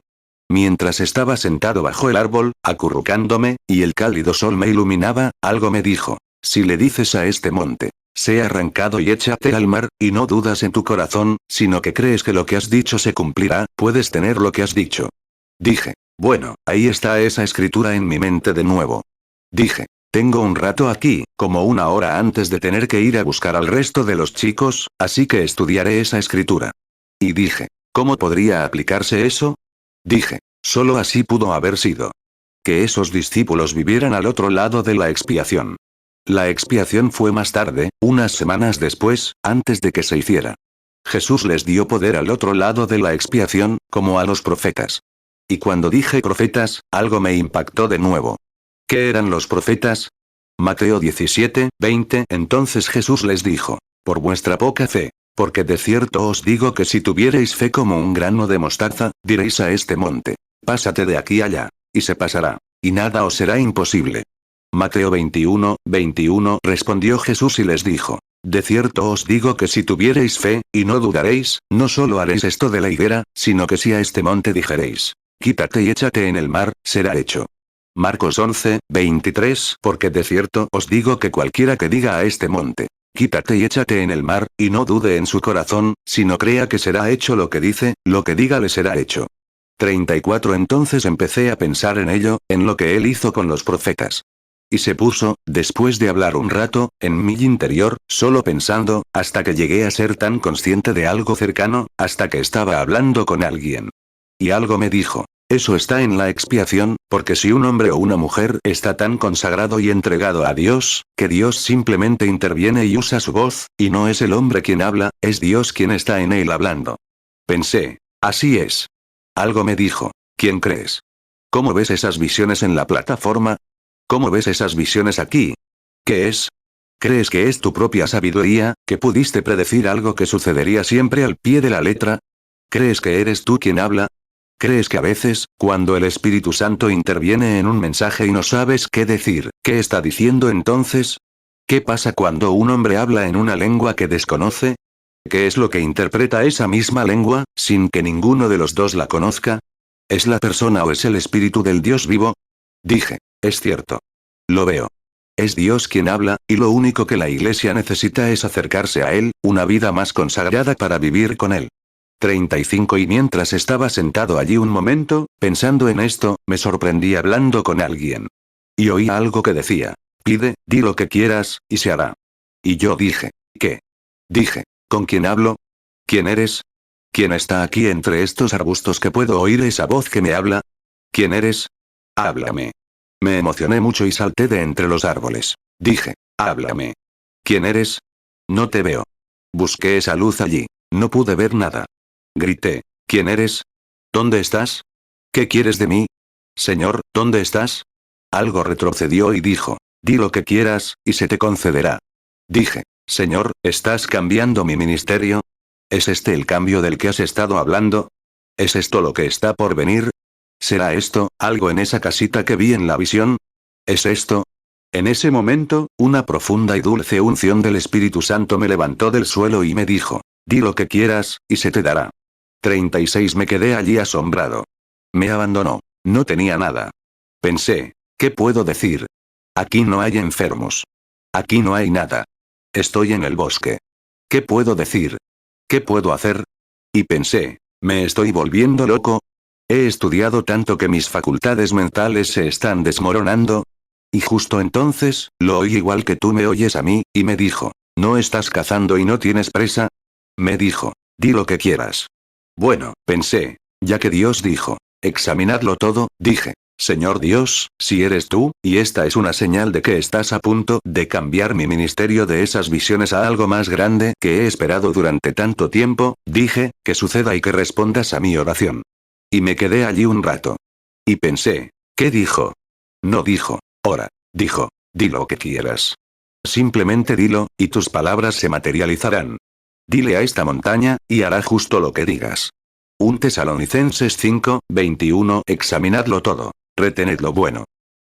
Mientras estaba sentado bajo el árbol, acurrucándome, y el cálido sol me iluminaba, algo me dijo. Si le dices a este monte, sea arrancado y échate al mar, y no dudas en tu corazón, sino que crees que lo que has dicho se cumplirá, puedes tener lo que has dicho. Dije, bueno, ahí está esa escritura en mi mente de nuevo. Dije, tengo un rato aquí, como una hora antes de tener que ir a buscar al resto de los chicos, así que estudiaré esa escritura. Y dije, ¿cómo podría aplicarse eso? Dije, solo así pudo haber sido. Que esos discípulos vivieran al otro lado de la expiación. La expiación fue más tarde, unas semanas después, antes de que se hiciera. Jesús les dio poder al otro lado de la expiación, como a los profetas. Y cuando dije profetas, algo me impactó de nuevo. ¿Qué eran los profetas? Mateo 17, 20. Entonces Jesús les dijo, por vuestra poca fe. Porque de cierto os digo que si tuviereis fe como un grano de mostaza, diréis a este monte, pásate de aquí allá, y se pasará, y nada os será imposible. Mateo 21, 21. Respondió Jesús y les dijo, de cierto os digo que si tuviereis fe, y no dudaréis, no solo haréis esto de la higuera, sino que si a este monte dijereis, quítate y échate en el mar, será hecho. Marcos 11, 23. Porque de cierto os digo que cualquiera que diga a este monte, quítate y échate en el mar, y no dude en su corazón, sino crea que será hecho lo que dice, lo que diga le será hecho. 34. Entonces empecé a pensar en ello, en lo que él hizo con los profetas. Y se puso, después de hablar un rato, en mi interior, solo pensando, hasta que llegué a ser tan consciente de algo cercano, hasta que estaba hablando con alguien. Y algo me dijo. Eso está en la expiación, porque si un hombre o una mujer está tan consagrado y entregado a Dios, que Dios simplemente interviene y usa su voz, y no es el hombre quien habla, es Dios quien está en él hablando. Pensé, así es. Algo me dijo, ¿quién crees? ¿Cómo ves esas visiones en la plataforma? ¿Cómo ves esas visiones aquí? ¿Qué es? ¿Crees que es tu propia sabiduría, que pudiste predecir algo que sucedería siempre al pie de la letra? ¿Crees que eres tú quien habla? ¿Crees que a veces, cuando el Espíritu Santo interviene en un mensaje y no sabes qué decir, qué está diciendo entonces? ¿Qué pasa cuando un hombre habla en una lengua que desconoce? ¿Qué es lo que interpreta esa misma lengua, sin que ninguno de los dos la conozca? ¿Es la persona o es el Espíritu del Dios vivo? Dije, es cierto. Lo veo. Es Dios quien habla, y lo único que la Iglesia necesita es acercarse a Él, una vida más consagrada para vivir con Él. 35. Y mientras estaba sentado allí un momento, pensando en esto, me sorprendí hablando con alguien. Y oí algo que decía, pide, di lo que quieras, y se hará. Y yo dije, ¿qué? Dije, ¿con quién hablo? ¿Quién eres? ¿Quién está aquí entre estos arbustos que puedo oír esa voz que me habla? ¿Quién eres? Háblame. Me emocioné mucho y salté de entre los árboles. Dije, háblame. ¿Quién eres? No te veo. Busqué esa luz allí. No pude ver nada. Grité, ¿quién eres? ¿Dónde estás? ¿Qué quieres de mí? Señor, ¿dónde estás? Algo retrocedió y dijo, di lo que quieras, y se te concederá. Dije, Señor, ¿estás cambiando mi ministerio? ¿Es este el cambio del que has estado hablando? ¿Es esto lo que está por venir? ¿Será esto, algo en esa casita que vi en la visión? ¿Es esto? En ese momento, una profunda y dulce unción del Espíritu Santo me levantó del suelo y me dijo, di lo que quieras, y se te dará. 36. Me quedé allí asombrado. Me abandonó. No tenía nada. Pensé, ¿qué puedo decir? Aquí no hay enfermos. Aquí no hay nada. Estoy en el bosque. ¿Qué puedo decir? ¿Qué puedo hacer? Y pensé, ¿me estoy volviendo loco? He estudiado tanto que mis facultades mentales se están desmoronando. Y justo entonces, lo oí igual que tú me oyes a mí, y me dijo, ¿no estás cazando y no tienes presa? Me dijo, di lo que quieras. Bueno, pensé, ya que Dios dijo, examinadlo todo, dije, Señor Dios, si eres tú, y esta es una señal de que estás a punto de cambiar mi ministerio de esas visiones a algo más grande que he esperado durante tanto tiempo, dije, que suceda y que respondas a mi oración. Y me quedé allí un rato. Y pensé, ¿qué dijo? No dijo, ora, dijo, di lo que quieras. Simplemente dilo, y tus palabras se materializarán. Dile a esta montaña, y hará justo lo que digas. 1 Tesalonicenses 5, 21. Examinadlo todo. Retened lo bueno.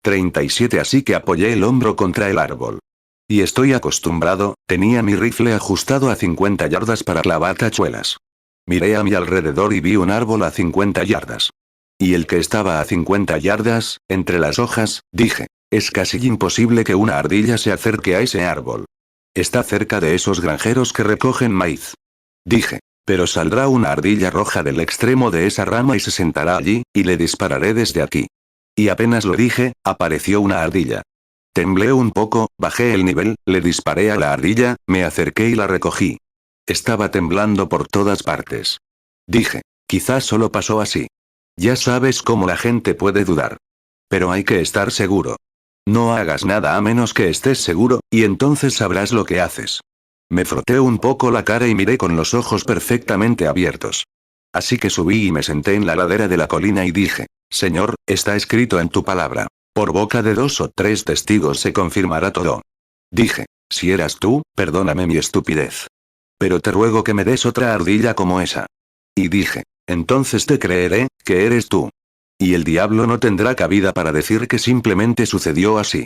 37. Así que apoyé el hombro contra el árbol. Y estoy acostumbrado, tenía mi rifle ajustado a 50 yardas para clavar tachuelas. Miré a mi alrededor y vi un árbol a 50 yardas. Y el que estaba a 50 yardas, entre las hojas, dije. Es casi imposible que una ardilla se acerque a ese árbol. Está cerca de esos granjeros que recogen maíz. Dije. Pero saldrá una ardilla roja del extremo de esa rama y se sentará allí, y le dispararé desde aquí. Y apenas lo dije, apareció una ardilla. Temblé un poco, bajé el nivel, le disparé a la ardilla, me acerqué y la recogí. Estaba temblando por todas partes. Dije. Quizás solo pasó así. Ya sabes cómo la gente puede dudar. Pero hay que estar seguro. No hagas nada a menos que estés seguro, y entonces sabrás lo que haces. Me froté un poco la cara y miré con los ojos perfectamente abiertos. Así que subí y me senté en la ladera de la colina y dije, Señor, está escrito en tu palabra. Por boca de 2 o 3 testigos se confirmará todo. Dije, si eras tú, perdóname mi estupidez. Pero te ruego que me des otra ardilla como esa. Y dije, entonces te creeré, que eres tú. Y el diablo no tendrá cabida para decir que simplemente sucedió así.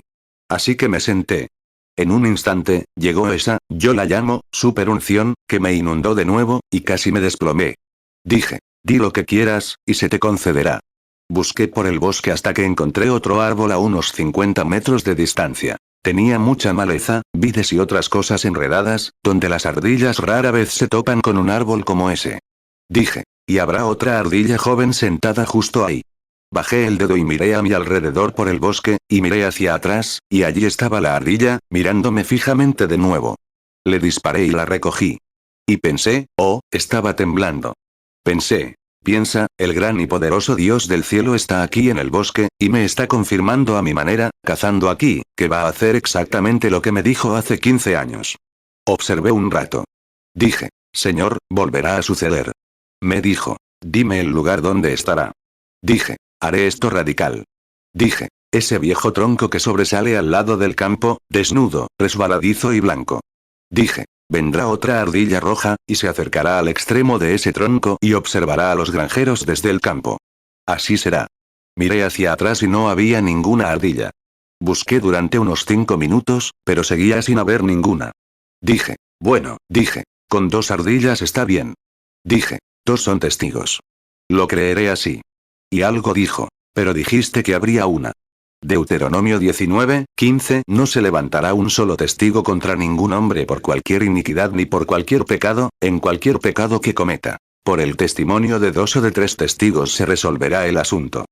Así que me senté. En un instante, llegó esa, yo la llamo, superunción, que me inundó de nuevo, y casi me desplomé. Dije, di lo que quieras, y se te concederá. Busqué por el bosque hasta que encontré otro árbol a unos 50 metros de distancia. Tenía mucha maleza, vides y otras cosas enredadas, donde las ardillas rara vez se topan con un árbol como ese. Dije, y habrá otra ardilla joven sentada justo ahí. Bajé el dedo y miré a mi alrededor por el bosque, y miré hacia atrás, y allí estaba la ardilla, mirándome fijamente de nuevo. Le disparé y la recogí. Y pensé, oh, estaba temblando. Piensa, el gran y poderoso Dios del cielo está aquí en el bosque, y me está confirmando a mi manera, cazando aquí, que va a hacer exactamente lo que me dijo hace 15 años. Observé un rato. Dije, Señor, volverá a suceder. Me dijo, dime el lugar donde estará. Dije, haré esto radical. Dije, ese viejo tronco que sobresale al lado del campo, desnudo, resbaladizo y blanco. Dije, vendrá otra ardilla roja, y se acercará al extremo de ese tronco y observará a los granjeros desde el campo. Así será. Miré hacia atrás y no había ninguna ardilla. Busqué durante unos 5 minutos, pero seguía sin haber ninguna. Dije, con 2 ardillas está bien. Dije, 2 son testigos. Lo creeré así. Y algo dijo, pero dijiste que habría una. Deuteronomio 19:15 No se levantará un solo testigo contra ningún hombre por cualquier iniquidad ni por cualquier pecado, en cualquier pecado que cometa. Por el testimonio de 2 o de 3 testigos se resolverá el asunto.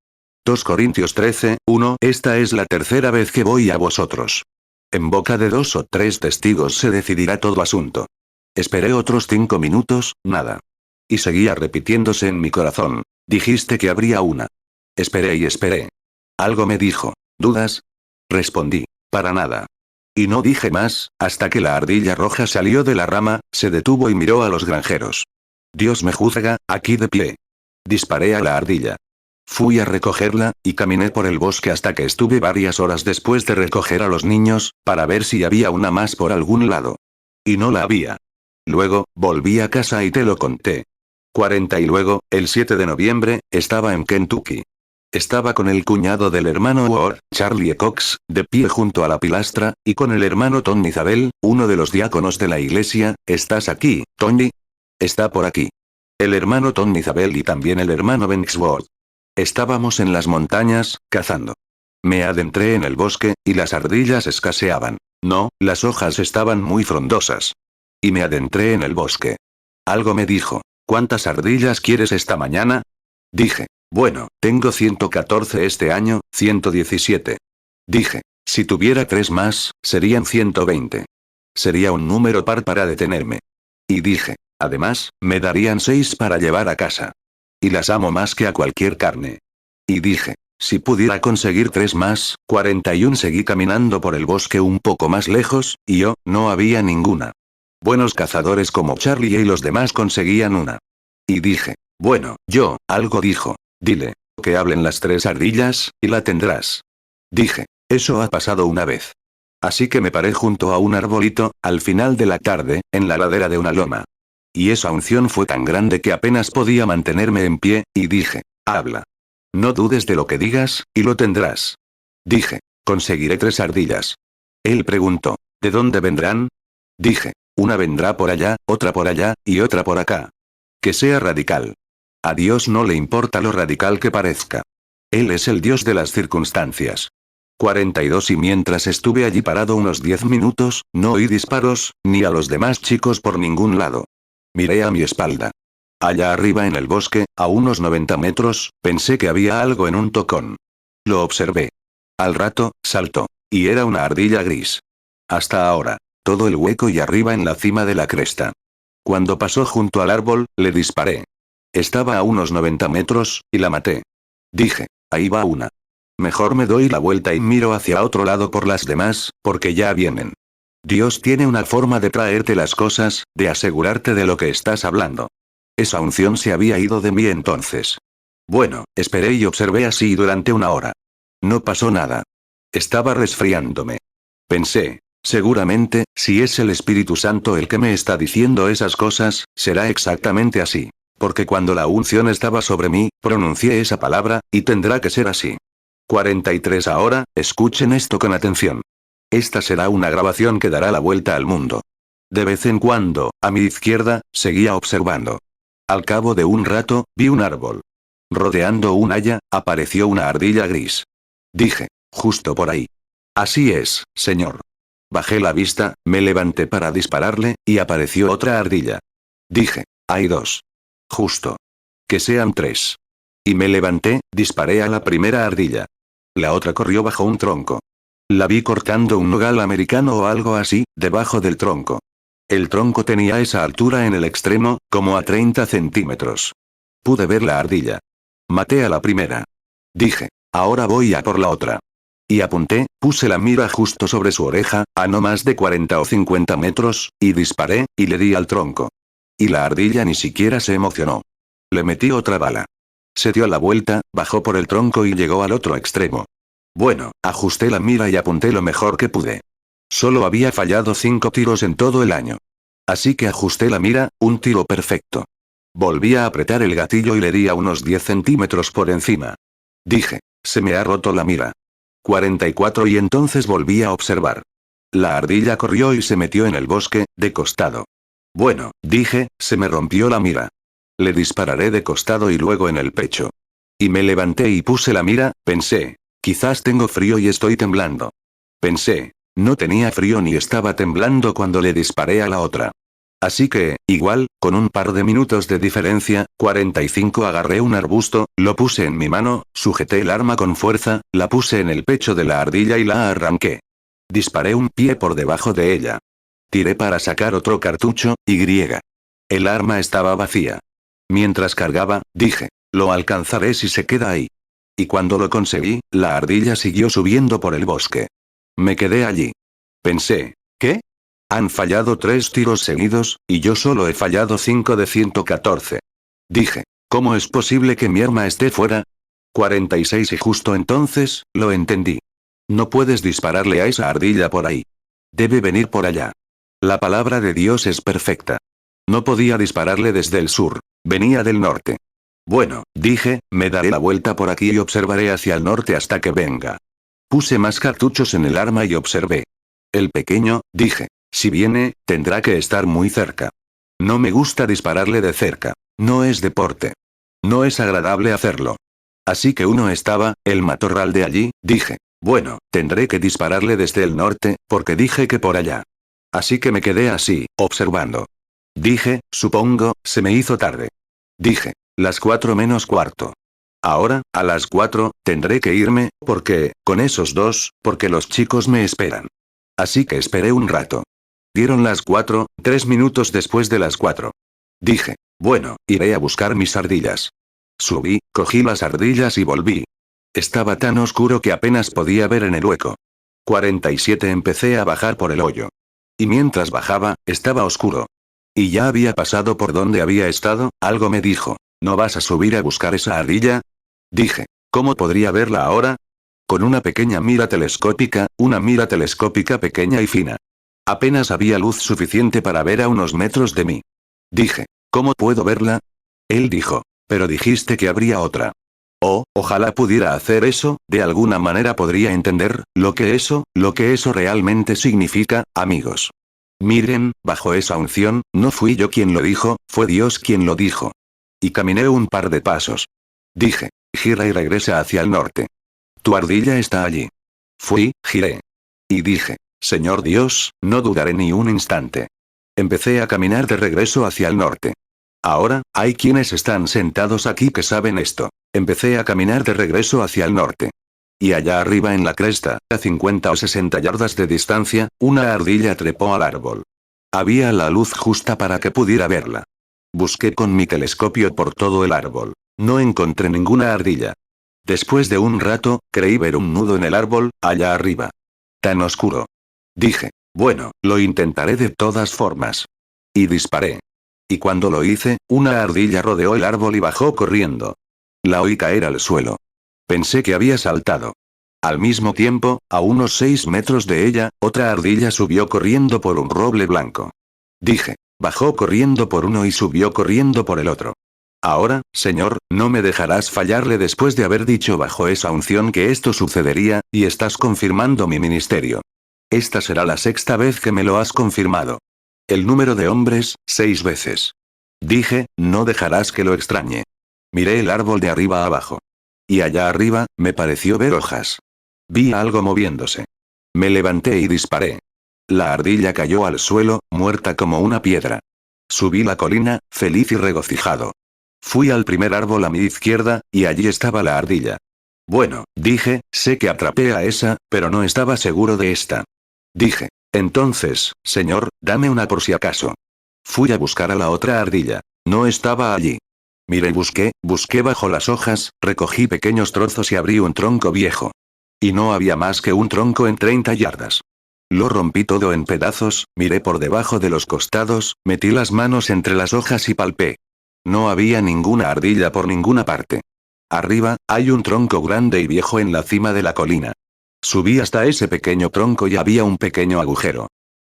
2 Corintios 13:1 Esta es la tercera vez que voy a vosotros. En boca de 2 o 3 testigos se decidirá todo asunto. Esperé otros 5 minutos, nada. Y seguía repitiéndose en mi corazón. Dijiste que habría una. Esperé y esperé. Algo me dijo, ¿dudas? Respondí, para nada. Y no dije más, hasta que la ardilla roja salió de la rama, se detuvo y miró a los granjeros. Dios me juzga, aquí de pie. Disparé a la ardilla. Fui a recogerla, y caminé por el bosque hasta que estuve varias horas después de recoger a los niños, para ver si había una más por algún lado. Y no la había. Luego, volví a casa y te lo conté. 40 Y luego, el 7 de noviembre, estaba en Kentucky. Estaba con el cuñado del hermano Ward, Charlie Cox, de pie junto a la pilastra, y con el hermano Tony Zabel, uno de los diáconos de la iglesia. ¿Estás aquí, Tony? Está por aquí. El hermano Tony Zabel y también el hermano Banks Ward. Estábamos en las montañas, cazando. Me adentré en el bosque, y las ardillas escaseaban. No, las hojas estaban muy frondosas. Y me adentré en el bosque. Algo me dijo, ¿cuántas ardillas quieres esta mañana? Dije, bueno, tengo 114 este año, 117. Dije, si tuviera 3 más, serían 120. Sería un número par para detenerme. Y dije, además, me darían 6 para llevar a casa. Y las amo más que a cualquier carne. Y dije, si pudiera conseguir 3 más, 41. Seguí caminando por el bosque un poco más lejos, y no había ninguna. Buenos cazadores como Charlie y los demás conseguían una. Y dije, bueno, algo dijo, dile, que hablen las 3 ardillas, y la tendrás. Dije, eso ha pasado una vez. Así que me paré junto a un arbolito, al final de la tarde, en la ladera de una loma. Y esa unción fue tan grande que apenas podía mantenerme en pie, y dije, habla. No dudes de lo que digas, y lo tendrás. Dije, conseguiré 3 ardillas. Él preguntó, ¿de dónde vendrán? Dije, una vendrá por allá, otra por allá, y otra por acá. Que sea radical. A Dios no le importa lo radical que parezca. Él es el Dios de las circunstancias. 42 Y mientras estuve allí parado unos 10 minutos, no oí disparos, ni a los demás chicos por ningún lado. Miré a mi espalda. Allá arriba en el bosque, a unos 90 metros, pensé que había algo en un tocón. Lo observé. Al rato, saltó. Y era una ardilla gris. Hasta ahora. Todo el hueco y arriba en la cima de la cresta. Cuando pasó junto al árbol, le disparé. Estaba a unos 90 metros, y la maté. Dije, ahí va una. Mejor me doy la vuelta y miro hacia otro lado por las demás, porque ya vienen. Dios tiene una forma de traerte las cosas, de asegurarte de lo que estás hablando. Esa unción se había ido de mí entonces. Bueno, esperé y observé así durante una hora. No pasó nada. Estaba resfriándome. Pensé, seguramente, si es el Espíritu Santo el que me está diciendo esas cosas, será exactamente así. Porque cuando la unción estaba sobre mí, pronuncié esa palabra, y tendrá que ser así. 43 Ahora, escuchen esto con atención. Esta será una grabación que dará la vuelta al mundo. De vez en cuando, a mi izquierda, seguía observando. Al cabo de un rato, vi un árbol. Rodeando un haya, apareció una ardilla gris. Dije, justo por ahí. Así es, señor. Bajé la vista, me levanté para dispararle, y apareció otra ardilla. Dije, hay dos. Justo. Que sean tres. Y me levanté, disparé a la primera ardilla. La otra corrió bajo un tronco. La vi cortando un nogal americano o algo así, debajo del tronco. El tronco tenía esa altura en el extremo, como a 30 centímetros. Pude ver la ardilla. Maté a la primera. Dije, ahora voy a por la otra. Y apunté, puse la mira justo sobre su oreja, a no más de 40 o 50 metros, y disparé, y le di al tronco. Y la ardilla ni siquiera se emocionó. Le metí otra bala. Se dio la vuelta, bajó por el tronco y llegó al otro extremo. Bueno, ajusté la mira y apunté lo mejor que pude. Solo había fallado 5 tiros en todo el año. Así que ajusté la mira, un tiro perfecto. Volví a apretar el gatillo y le di a unos 10 centímetros por encima. Dije, se me ha roto la mira. 44 Y entonces volví a observar. La ardilla corrió y se metió en el bosque, de costado. Bueno, dije, se me rompió la mira. Le dispararé de costado y luego en el pecho. Y me levanté y puse la mira, pensé, quizás tengo frío y estoy temblando. Pensé, no tenía frío ni estaba temblando cuando le disparé a la otra. Así que, igual, con un par de minutos de diferencia, 45 agarré un arbusto, lo puse en mi mano, sujeté el arma con fuerza, la puse en el pecho de la ardilla y la arranqué. Disparé un pie por debajo de ella. Tiré para sacar otro cartucho, y el arma estaba vacía. Mientras cargaba, dije, lo alcanzaré si se queda ahí. Y cuando lo conseguí, la ardilla siguió subiendo por el bosque. Me quedé allí. Pensé, ¿qué? Han fallado 3 tiros seguidos, y yo solo he fallado 5 de 114. Dije, ¿cómo es posible que mi arma esté fuera? 46 Y justo entonces, lo entendí. No puedes dispararle a esa ardilla por ahí. Debe venir por allá. La palabra de Dios es perfecta. No podía dispararle desde el sur. Venía del norte. Bueno, dije, me daré la vuelta por aquí y observaré hacia el norte hasta que venga. Puse más cartuchos en el arma y observé. El pequeño, dije, si viene, tendrá que estar muy cerca. No me gusta dispararle de cerca. No es deporte. No es agradable hacerlo. Así que uno estaba, el matorral de allí, dije, bueno, tendré que dispararle desde el norte, porque dije que por allá. Así que me quedé así, observando. Dije, supongo, se me hizo tarde. Dije, las 4 menos cuarto. Ahora, a las 4, tendré que irme, porque, con esos dos, porque los chicos me esperan. Así que esperé un rato. Dieron las 4, 3 minutos después de las 4. Dije, bueno, iré a buscar mis ardillas. Subí, cogí las ardillas y volví. Estaba tan oscuro que apenas podía ver en el hueco. 47 Empecé a bajar por el hoyo. Y mientras bajaba, estaba oscuro. Y ya había pasado por donde había estado, algo me dijo, ¿no vas a subir a buscar esa ardilla? Dije, ¿cómo podría verla ahora? Con una pequeña mira telescópica, una mira telescópica pequeña y fina. Apenas había luz suficiente para ver a unos metros de mí. Dije, ¿cómo puedo verla? Él dijo, pero dijiste que habría otra. Oh, ojalá pudiera hacer eso, de alguna manera podría entender, lo que eso realmente significa, amigos. Miren, bajo esa unción, no fui yo quien lo dijo, fue Dios quien lo dijo. Y caminé un par de pasos. Dije, gira y regresa hacia el norte. Tu ardilla está allí. Fui, giré. Y dije, Señor Dios, no dudaré ni un instante. Empecé a caminar de regreso hacia el norte. Ahora, hay quienes están sentados aquí que saben esto. Empecé a caminar de regreso hacia el norte. Y allá arriba en la cresta, a 50 o 60 yardas de distancia, una ardilla trepó al árbol. Había la luz justa para que pudiera verla. Busqué con mi telescopio por todo el árbol. No encontré ninguna ardilla. Después de un rato, creí ver un nudo en el árbol, allá arriba. Tan oscuro. Dije, bueno, lo intentaré de todas formas. Y disparé. Y cuando lo hice, una ardilla rodeó el árbol y bajó corriendo. La oí caer al suelo. Pensé que había saltado. Al mismo tiempo, a unos 6 metros de ella, otra ardilla subió corriendo por un roble blanco. Dije, bajó corriendo por uno y subió corriendo por el otro. Ahora, Señor, no me dejarás fallarle después de haber dicho bajo esa unción que esto sucedería, y estás confirmando mi ministerio. Esta será la 6ª vez que me lo has confirmado. El número de hombres, 6 veces. Dije, no dejarás que lo extrañe. Miré el árbol de arriba a abajo. Y allá arriba, me pareció ver hojas. Vi algo moviéndose. Me levanté y disparé. La ardilla cayó al suelo, muerta como una piedra. Subí la colina, feliz y regocijado. Fui al primer árbol a mi izquierda, y allí estaba la ardilla. Bueno, dije, sé que atrapé a esa, pero no estaba seguro de esta. Dije, entonces, Señor, dame una por si acaso. Fui a buscar a la otra ardilla. No estaba allí. Miré y busqué bajo las hojas, recogí pequeños trozos y abrí un tronco viejo. Y no había más que un tronco en 30 yardas. Lo rompí todo en pedazos, miré por debajo de los costados, metí las manos entre las hojas y palpé. No había ninguna ardilla por ninguna parte. Arriba, hay un tronco grande y viejo en la cima de la colina. Subí hasta ese pequeño tronco y había un pequeño agujero.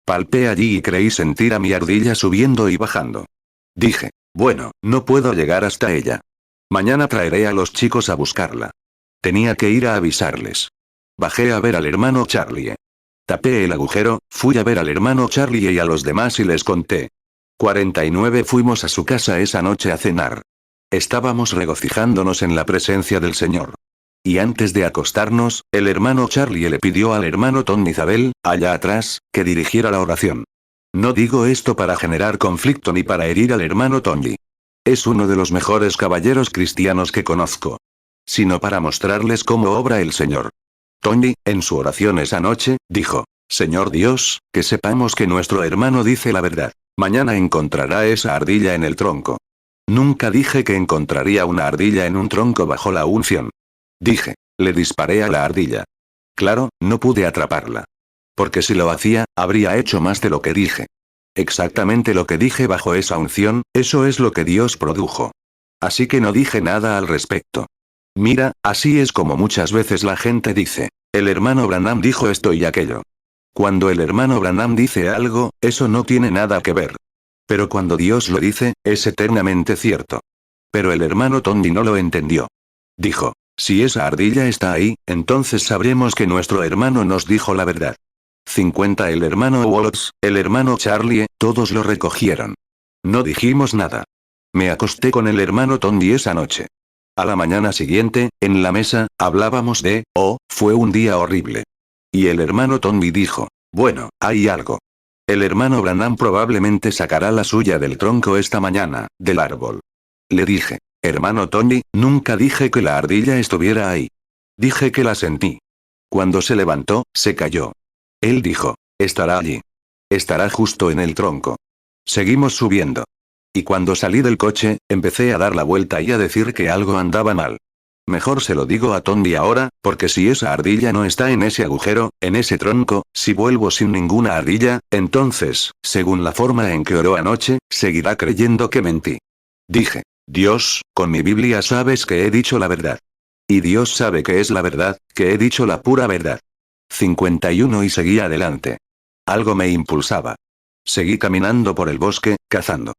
Palpé allí y creí sentir a mi ardilla subiendo y bajando. Dije, bueno, no puedo llegar hasta ella. Mañana traeré a los chicos a buscarla. Tenía que ir a avisarles. Bajé a ver al hermano Charlie. Tapé el agujero, fui a ver al hermano Charlie y a los demás y les conté. 49 fuimos a su casa esa noche a cenar. Estábamos regocijándonos en la presencia del Señor. Y antes de acostarnos, el hermano Charlie le pidió al hermano Tom Isabel, allá atrás, que dirigiera la oración. No digo esto para generar conflicto ni para herir al hermano Tony. Es uno de los mejores caballeros cristianos que conozco. Sino para mostrarles cómo obra el Señor. Tony, en su oración esa noche, dijo, Señor Dios, que sepamos que nuestro hermano dice la verdad. Mañana encontrará esa ardilla en el tronco. Nunca dije que encontraría una ardilla en un tronco bajo la unción. Dije, le disparé a la ardilla. Claro, no pude atraparla. Porque si lo hacía, habría hecho más de lo que dije. Exactamente lo que dije bajo esa unción, eso es lo que Dios produjo. Así que no dije nada al respecto. Mira, así es como muchas veces la gente dice, el hermano Branham dijo esto y aquello. Cuando el hermano Branham dice algo, eso no tiene nada que ver. Pero cuando Dios lo dice, es eternamente cierto. Pero el hermano Tony no lo entendió. Dijo, si esa ardilla está ahí, entonces sabremos que nuestro hermano nos dijo la verdad. 50 El hermano Waltz, el hermano Charlie, todos lo recogieron. No dijimos nada. Me acosté con el hermano Tony esa noche. A la mañana siguiente, en la mesa, hablábamos de, fue un día horrible. Y el hermano Tony dijo, bueno, hay algo. El hermano Branham probablemente sacará la suya del tronco esta mañana, del árbol. Le dije, hermano Tony, nunca dije que la ardilla estuviera ahí. Dije que la sentí. Cuando se levantó, se cayó. Él dijo, estará allí. Estará justo en el tronco. Seguimos subiendo. Y cuando salí del coche, empecé a dar la vuelta y a decir que algo andaba mal. Mejor se lo digo a Tony ahora, porque si esa ardilla no está en ese agujero, en ese tronco, si vuelvo sin ninguna ardilla, entonces, según la forma en que oró anoche, seguirá creyendo que mentí. Dije, Dios, con mi Biblia sabes que he dicho la verdad. Y Dios sabe que es la verdad, que he dicho la pura verdad. 51 Y seguí adelante. Algo me impulsaba. Seguí caminando por el bosque, cazando.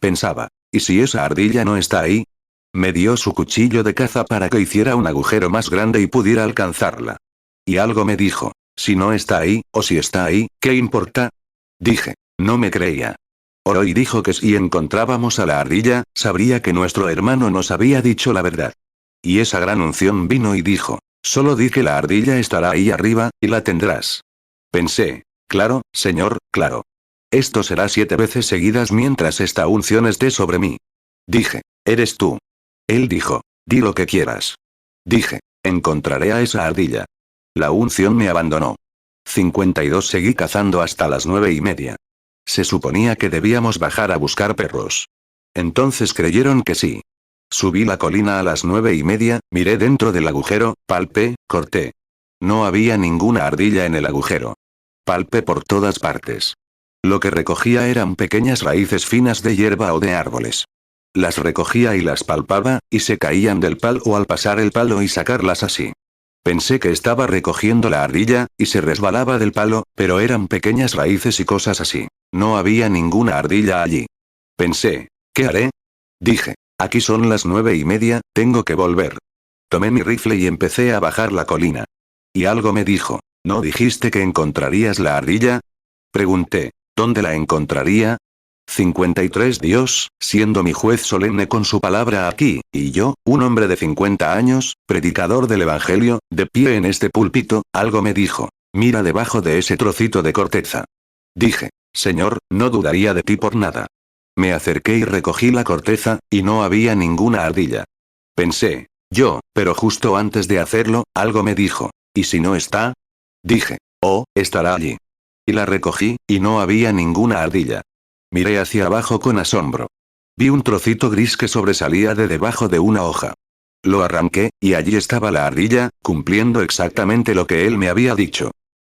Pensaba, ¿y si esa ardilla no está ahí? Me dio su cuchillo de caza para que hiciera un agujero más grande y pudiera alcanzarla. Y algo me dijo, si no está ahí, o si está ahí, ¿qué importa? Dije, no me creía. Oró y dijo que si encontrábamos a la ardilla, sabría que nuestro hermano nos había dicho la verdad. Y esa gran unción vino y dijo, solo di que la ardilla estará ahí arriba, y la tendrás. Pensé, claro, Señor, claro. Esto será 7 veces seguidas mientras esta unción esté sobre mí. Dije, eres tú. Él dijo, di lo que quieras. Dije, encontraré a esa ardilla. La unción me abandonó. 52 Seguí cazando hasta las 9:30. Se suponía que debíamos bajar a buscar perros. Entonces creyeron que sí. Subí la colina a las 9:30, miré dentro del agujero, palpé, corté. No había ninguna ardilla en el agujero. Palpé por todas partes. Lo que recogía eran pequeñas raíces finas de hierba o de árboles. Las recogía y las palpaba, y se caían del palo al pasar el palo y sacarlas así. Pensé que estaba recogiendo la ardilla, y se resbalaba del palo, pero eran pequeñas raíces y cosas así. No había ninguna ardilla allí. Pensé, ¿qué haré? Dije, aquí son las 9:30, tengo que volver. Tomé mi rifle y empecé a bajar la colina. Y algo me dijo, ¿no dijiste que encontrarías la ardilla? Pregunté, ¿dónde la encontraría? 53 Dios, siendo mi juez solemne con su palabra aquí, y yo, un hombre de 50 años, predicador del Evangelio, de pie en este púlpito, algo me dijo, mira debajo de ese trocito de corteza. Dije, Señor, no dudaría de ti por nada. Me acerqué y recogí la corteza, y no había ninguna ardilla. Pensé, pero justo antes de hacerlo, algo me dijo, ¿y si no está? Dije, oh, estará allí. Y la recogí, y no había ninguna ardilla. Miré hacia abajo con asombro. Vi un trocito gris que sobresalía de debajo de una hoja. Lo arranqué, y allí estaba la ardilla, cumpliendo exactamente lo que él me había dicho.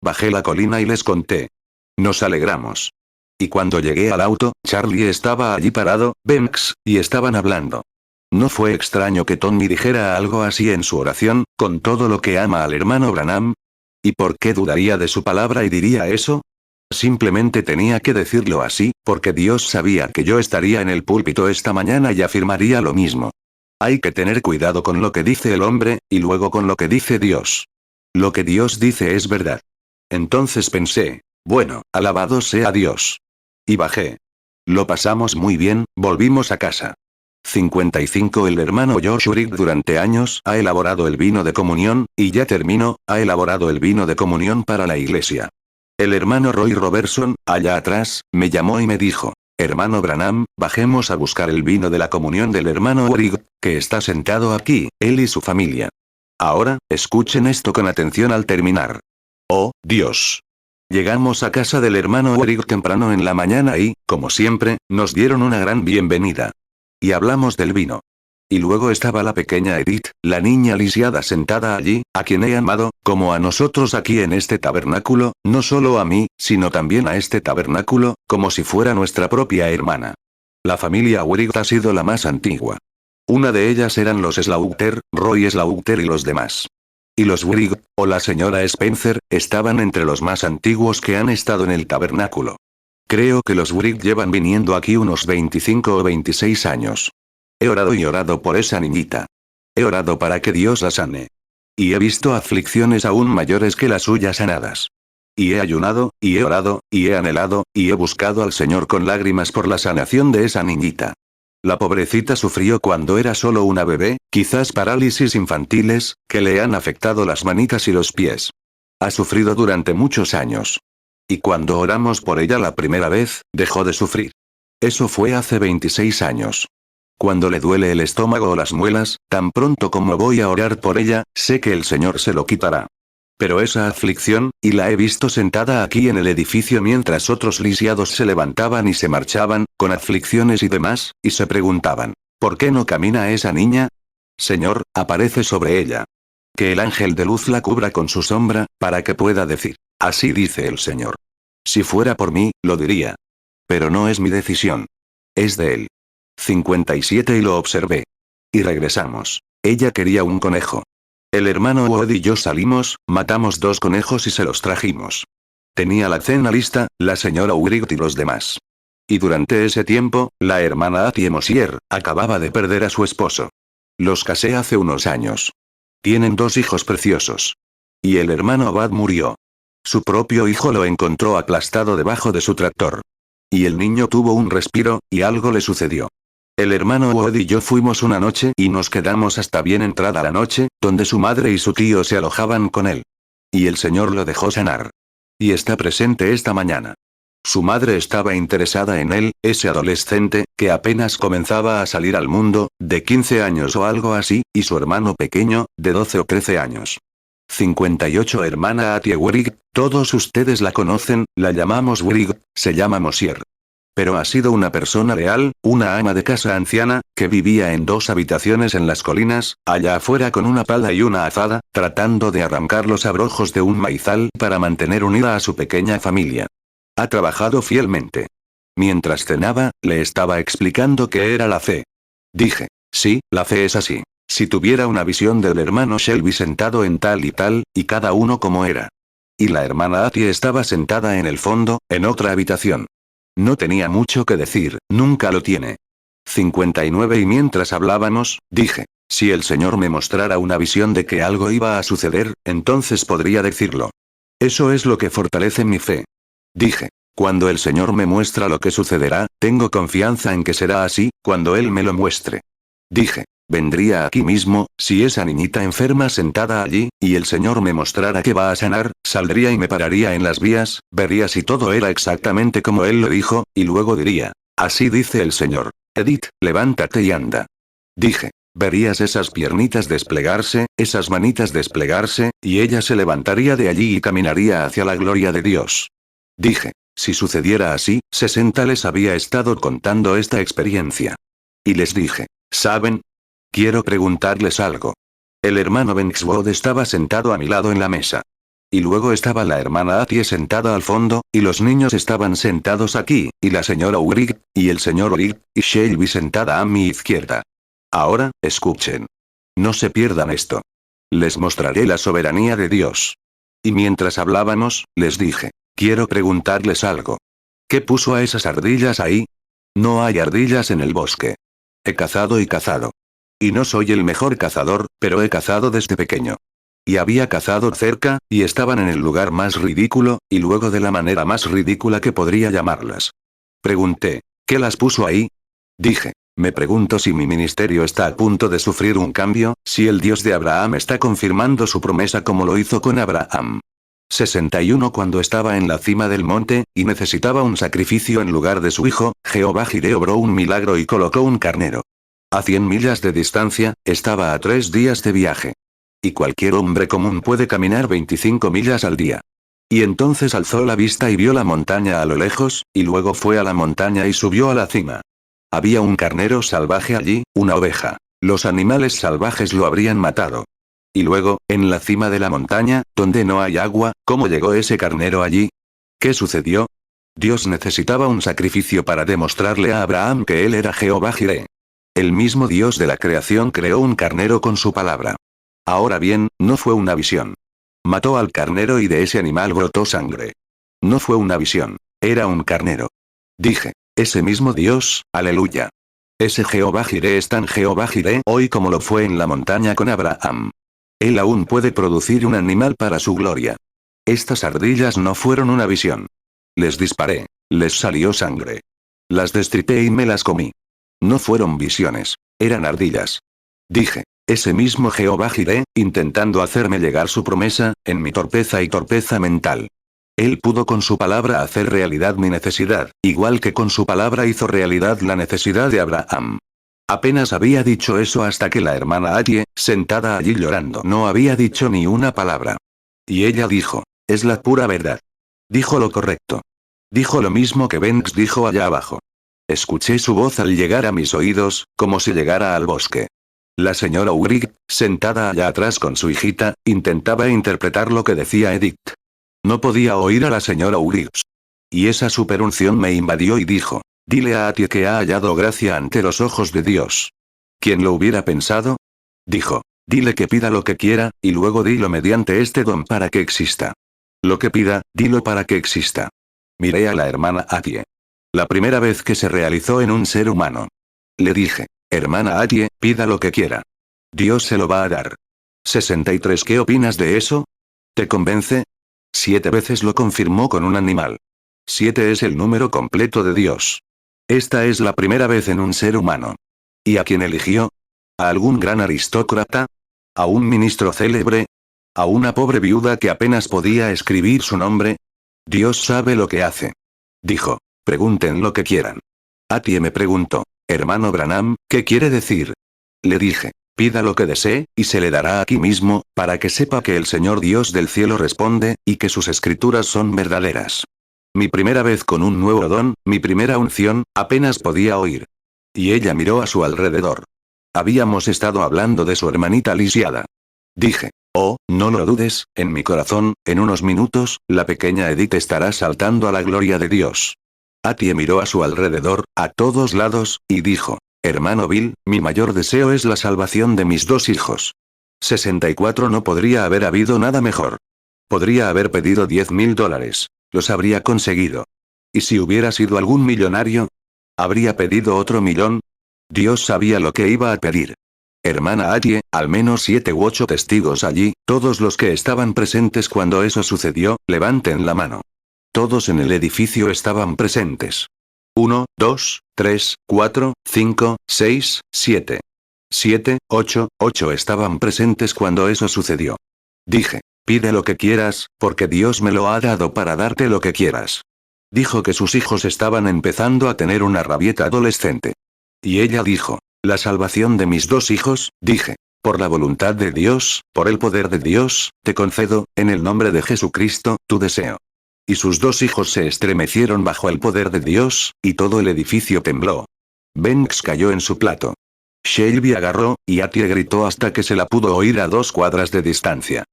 Bajé la colina y les conté. Nos alegramos. Y cuando llegué al auto, Charlie estaba allí parado, Banks, y estaban hablando. No fue extraño que Tommy dijera algo así en su oración, con todo lo que ama al hermano Branham. ¿Y por qué dudaría de su palabra y diría eso? Simplemente tenía que decirlo así, porque Dios sabía que yo estaría en el púlpito esta mañana y afirmaría lo mismo. Hay que tener cuidado con lo que dice el hombre, y luego con lo que dice Dios. Lo que Dios dice es verdad. Entonces pensé, bueno, alabado sea Dios. Y bajé. Lo pasamos muy bien, volvimos a casa. 55 El hermano Josh Urich durante años ha elaborado el vino de comunión, y ya terminó, ha elaborado el vino de comunión para la iglesia. El hermano Roy Robertson, allá atrás, me llamó y me dijo, hermano Branham, bajemos a buscar el vino de la comunión del hermano Urich, que está sentado aquí, él y su familia. Ahora, escuchen esto con atención al terminar. Oh, Dios. Llegamos a casa del hermano Urich temprano en la mañana y, como siempre, nos dieron una gran bienvenida. Y hablamos del vino. Y luego estaba la pequeña Edith, la niña lisiada sentada allí, a quien he amado, como a nosotros aquí en este tabernáculo, no solo a mí, sino también a este tabernáculo, como si fuera nuestra propia hermana. La familia Urich ha sido la más antigua. Una de ellas eran los Slaughter, Roy Slaughter y los demás. Y los Urich, o la señora Spencer, estaban entre los más antiguos que han estado en el tabernáculo. Creo que los Urich llevan viniendo aquí unos 25 o 26 años. He orado y orado por esa niñita. He orado para que Dios la sane. Y he visto aflicciones aún mayores que las suyas sanadas. Y he ayunado, y he orado, y he anhelado, y he buscado al Señor con lágrimas por la sanación de esa niñita. La pobrecita sufrió cuando era solo una bebé, quizás parálisis infantiles, que le han afectado las manitas y los pies. Ha sufrido durante muchos años. Y cuando oramos por ella la primera vez, dejó de sufrir. Eso fue hace 26 años. Cuando le duele el estómago o las muelas, tan pronto como voy a orar por ella, sé que el Señor se lo quitará. Pero esa aflicción, y la he visto sentada aquí en el edificio mientras otros lisiados se levantaban y se marchaban, con aflicciones y demás, y se preguntaban, ¿por qué no camina esa niña? Señor, aparece sobre ella. Que el ángel de luz la cubra con su sombra, para que pueda decir, así dice el Señor. Si fuera por mí, lo diría. Pero no es mi decisión. Es de él. 57 Y lo observé. Y regresamos. Ella quería un conejo. El hermano Wood y yo salimos, matamos 2 conejos y se los trajimos. Tenía la cena lista, la señora Urich y los demás. Y durante ese tiempo, la hermana Atie Mosier, acababa de perder a su esposo. Los casé hace unos años. Tienen 2 hijos preciosos. Y el hermano Abad murió. Su propio hijo lo encontró aplastado debajo de su tractor. Y el niño tuvo un respiro, y algo le sucedió. El hermano Wood y yo fuimos una noche y nos quedamos hasta bien entrada la noche, donde su madre y su tío se alojaban con él. Y el Señor lo dejó sanar. Y está presente esta mañana. Su madre estaba interesada en él, ese adolescente, que apenas comenzaba a salir al mundo, de 15 años o algo así, y su hermano pequeño, de 12 o 13 años. 58 Hermana Atie Wrig, todos ustedes la conocen, la llamamos Wrig, se llama Mosier. Pero ha sido una persona real, una ama de casa anciana, que vivía en 2 habitaciones en las colinas, allá afuera con una pala y una azada, tratando de arrancar los abrojos de un maizal para mantener unida a su pequeña familia. Ha trabajado fielmente. Mientras cenaba, le estaba explicando qué era la fe. Dije, sí, la fe es así. Si tuviera una visión del hermano Shelby sentado en tal, y cada uno como era. Y la hermana Atie estaba sentada en el fondo, en otra habitación. No tenía mucho que decir, nunca lo tiene. 59 Y mientras hablábamos, dije, si el Señor me mostrara una visión de que algo iba a suceder, entonces podría decirlo. Eso es lo que fortalece mi fe. Dije, cuando el Señor me muestra lo que sucederá, tengo confianza en que será así, cuando Él me lo muestre. Dije, vendría aquí mismo, si esa niñita enferma sentada allí, y el Señor me mostrara que va a sanar, saldría y me pararía en las vías, vería si todo era exactamente como Él lo dijo, y luego diría, así dice el Señor. Edith, levántate y anda. Dije, verías esas piernitas desplegarse, esas manitas desplegarse, y ella se levantaría de allí y caminaría hacia la gloria de Dios. Dije, si sucediera así, 60 les había estado contando esta experiencia. Y les dije, ¿saben? Quiero preguntarles algo. El hermano Bankswood estaba sentado a mi lado en la mesa. Y luego estaba la hermana Atie sentada al fondo, y los niños estaban sentados aquí, y la señora Wrig, y el señor Wrig, y Shelby sentada a mi izquierda. Ahora, escuchen. No se pierdan esto. Les mostraré la soberanía de Dios. Y mientras hablábamos, les dije, quiero preguntarles algo. ¿Qué puso a esas ardillas ahí? No hay ardillas en el bosque. He cazado y cazado. Y no soy el mejor cazador, pero he cazado desde pequeño. Y había cazado cerca, y estaban en el lugar más ridículo, y luego de la manera más ridícula que podría llamarlas. Pregunté, ¿qué las puso ahí? Dije, me pregunto si mi ministerio está a punto de sufrir un cambio, si el Dios de Abraham está confirmando su promesa como lo hizo con Abraham. 61 Cuando estaba en la cima del monte, y necesitaba un sacrificio en lugar de su hijo, Jehová Jireh obró un milagro y colocó un carnero. A 100 millas de distancia, estaba a 3 días de viaje. Y cualquier hombre común puede caminar 25 millas al día. Y entonces alzó la vista y vio la montaña a lo lejos, y luego fue a la montaña y subió a la cima. Había un carnero salvaje allí, una oveja. Los animales salvajes lo habrían matado. Y luego, en la cima de la montaña, donde no hay agua, ¿cómo llegó ese carnero allí? ¿Qué sucedió? Dios necesitaba un sacrificio para demostrarle a Abraham que él era Jehová Jireh. El mismo Dios de la creación creó un carnero con su palabra. Ahora bien, no fue una visión. Mató al carnero y de ese animal brotó sangre. No fue una visión. Era un carnero. Dije, ese mismo Dios, aleluya. Ese Jehová Jireh es tan Jehová Jireh hoy como lo fue en la montaña con Abraham. Él aún puede producir un animal para su gloria. Estas ardillas no fueron una visión. Les disparé. Les salió sangre. Las destripé y me las comí. No fueron visiones. Eran ardillas. Dije, ese mismo Jehová Jireh, intentando hacerme llegar su promesa, en mi torpeza y torpeza mental. Él pudo con su palabra hacer realidad mi necesidad, igual que con su palabra hizo realidad la necesidad de Abraham. Apenas había dicho eso hasta que la hermana Atie, sentada allí llorando, no había dicho ni una palabra. Y ella dijo, es la pura verdad. Dijo lo correcto. Dijo lo mismo que Banks dijo allá abajo. Escuché su voz al llegar a mis oídos, como si llegara al bosque. La señora Wrig, sentada allá atrás con su hijita, intentaba interpretar lo que decía Edith. No podía oír a la señora Wrig. Y esa superunción me invadió y dijo, dile a Atie que ha hallado gracia ante los ojos de Dios. ¿Quién lo hubiera pensado? Dijo, dile que pida lo que quiera, y luego dilo mediante este don para que exista. Lo que pida, dilo para que exista. Miré a la hermana Atie. La primera vez que se realizó en un ser humano. Le dije, hermana Atie, pida lo que quiera. Dios se lo va a dar. 63 ¿Qué opinas de eso? ¿Te convence? 7 veces lo confirmó con un animal. 7 es el número completo de Dios. Esta es la primera vez en un ser humano. ¿Y a quién eligió? ¿A algún gran aristócrata? ¿A un ministro célebre? ¿A una pobre viuda que apenas podía escribir su nombre? Dios sabe lo que hace. Dijo, pregunten lo que quieran. Atie me preguntó, hermano Branham, ¿qué quiere decir? Le dije, pida lo que desee, y se le dará aquí mismo, para que sepa que el Señor Dios del cielo responde, y que sus escrituras son verdaderas. Mi primera vez con un nuevo don, mi primera unción, apenas podía oír. Y ella miró a su alrededor. Habíamos estado hablando de su hermanita lisiada. Dije, oh, no lo dudes, en mi corazón, en unos minutos, la pequeña Edith estará saltando a la gloria de Dios. Atie miró a su alrededor, a todos lados, y dijo, hermano Bill, mi mayor deseo es la salvación de mis 2 hijos. 64 no podría haber habido nada mejor. Podría haber pedido $10,000. Los habría conseguido. ¿Y si hubiera sido algún millonario? ¿Habría pedido otro millón? Dios sabía lo que iba a pedir. Hermana Atie, al menos 7 u 8 testigos allí, todos los que estaban presentes cuando eso sucedió, levanten la mano. Todos en el edificio estaban presentes. 1, 2, 3, 4, 5, 6, 7. 7, 8 estaban presentes cuando eso sucedió. Dije, pide lo que quieras, porque Dios me lo ha dado para darte lo que quieras. Dijo que sus hijos estaban empezando a tener una rabieta adolescente. Y ella dijo, la salvación de mis 2 hijos, dije, por la voluntad de Dios, por el poder de Dios, te concedo, en el nombre de Jesucristo, tu deseo. Y sus 2 hijos se estremecieron bajo el poder de Dios, y todo el edificio tembló. Banks cayó en su plato. Shelby agarró, y Atie gritó hasta que se la pudo oír a 2 cuadras de distancia.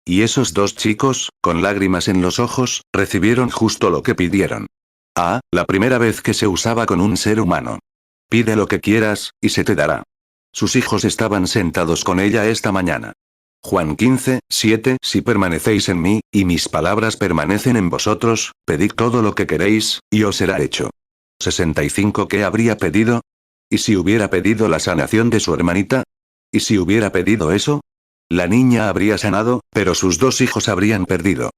Y esos 2 chicos, con lágrimas en los ojos, recibieron justo lo que pidieron. Ah, la primera vez que se usaba con un ser humano. Pide lo que quieras, y se te dará. Sus hijos estaban sentados con ella esta mañana. Juan 15, 7 Si permanecéis en mí, y mis palabras permanecen en vosotros, pedid todo lo que queréis, y os será hecho. 65 ¿Qué habría pedido? ¿Y si hubiera pedido la sanación de su hermanita? ¿Y si hubiera pedido eso? La niña habría sanado, pero sus 2 hijos habrían perdido.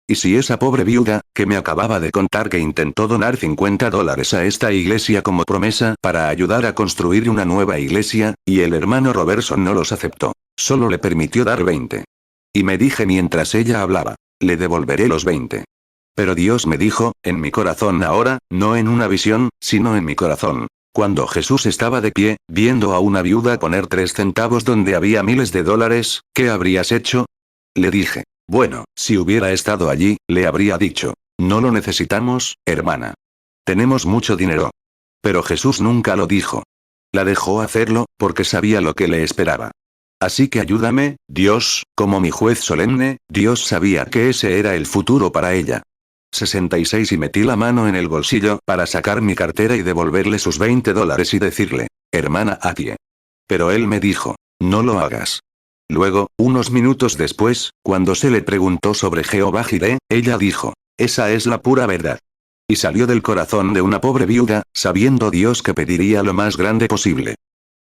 ¿Y si esa pobre viuda, que me acababa de contar que intentó donar $50 a esta iglesia como promesa para ayudar a construir una nueva iglesia, y el hermano Robertson no los aceptó, solo le permitió dar 20? Y me dije mientras ella hablaba, le devolveré los 20. Pero Dios me dijo, en mi corazón ahora, no en una visión, sino en mi corazón. Cuando Jesús estaba de pie, viendo a una viuda poner 3 centavos donde había miles de dólares, ¿qué habrías hecho? Le dije. Bueno, si hubiera estado allí, le habría dicho, no lo necesitamos, hermana. Tenemos mucho dinero. Pero Jesús nunca lo dijo. La dejó hacerlo, porque sabía lo que le esperaba. Así que ayúdame, Dios, como mi juez solemne, Dios sabía que ese era el futuro para ella. 66 Y metí la mano en el bolsillo para sacar mi cartera y devolverle sus $20 y decirle, hermana Atie. Pero él me dijo, no lo hagas. Luego, unos minutos después, cuando se le preguntó sobre Jehová Jireh, ella dijo, esa es la pura verdad. Y salió del corazón de una pobre viuda, sabiendo Dios que pediría lo más grande posible.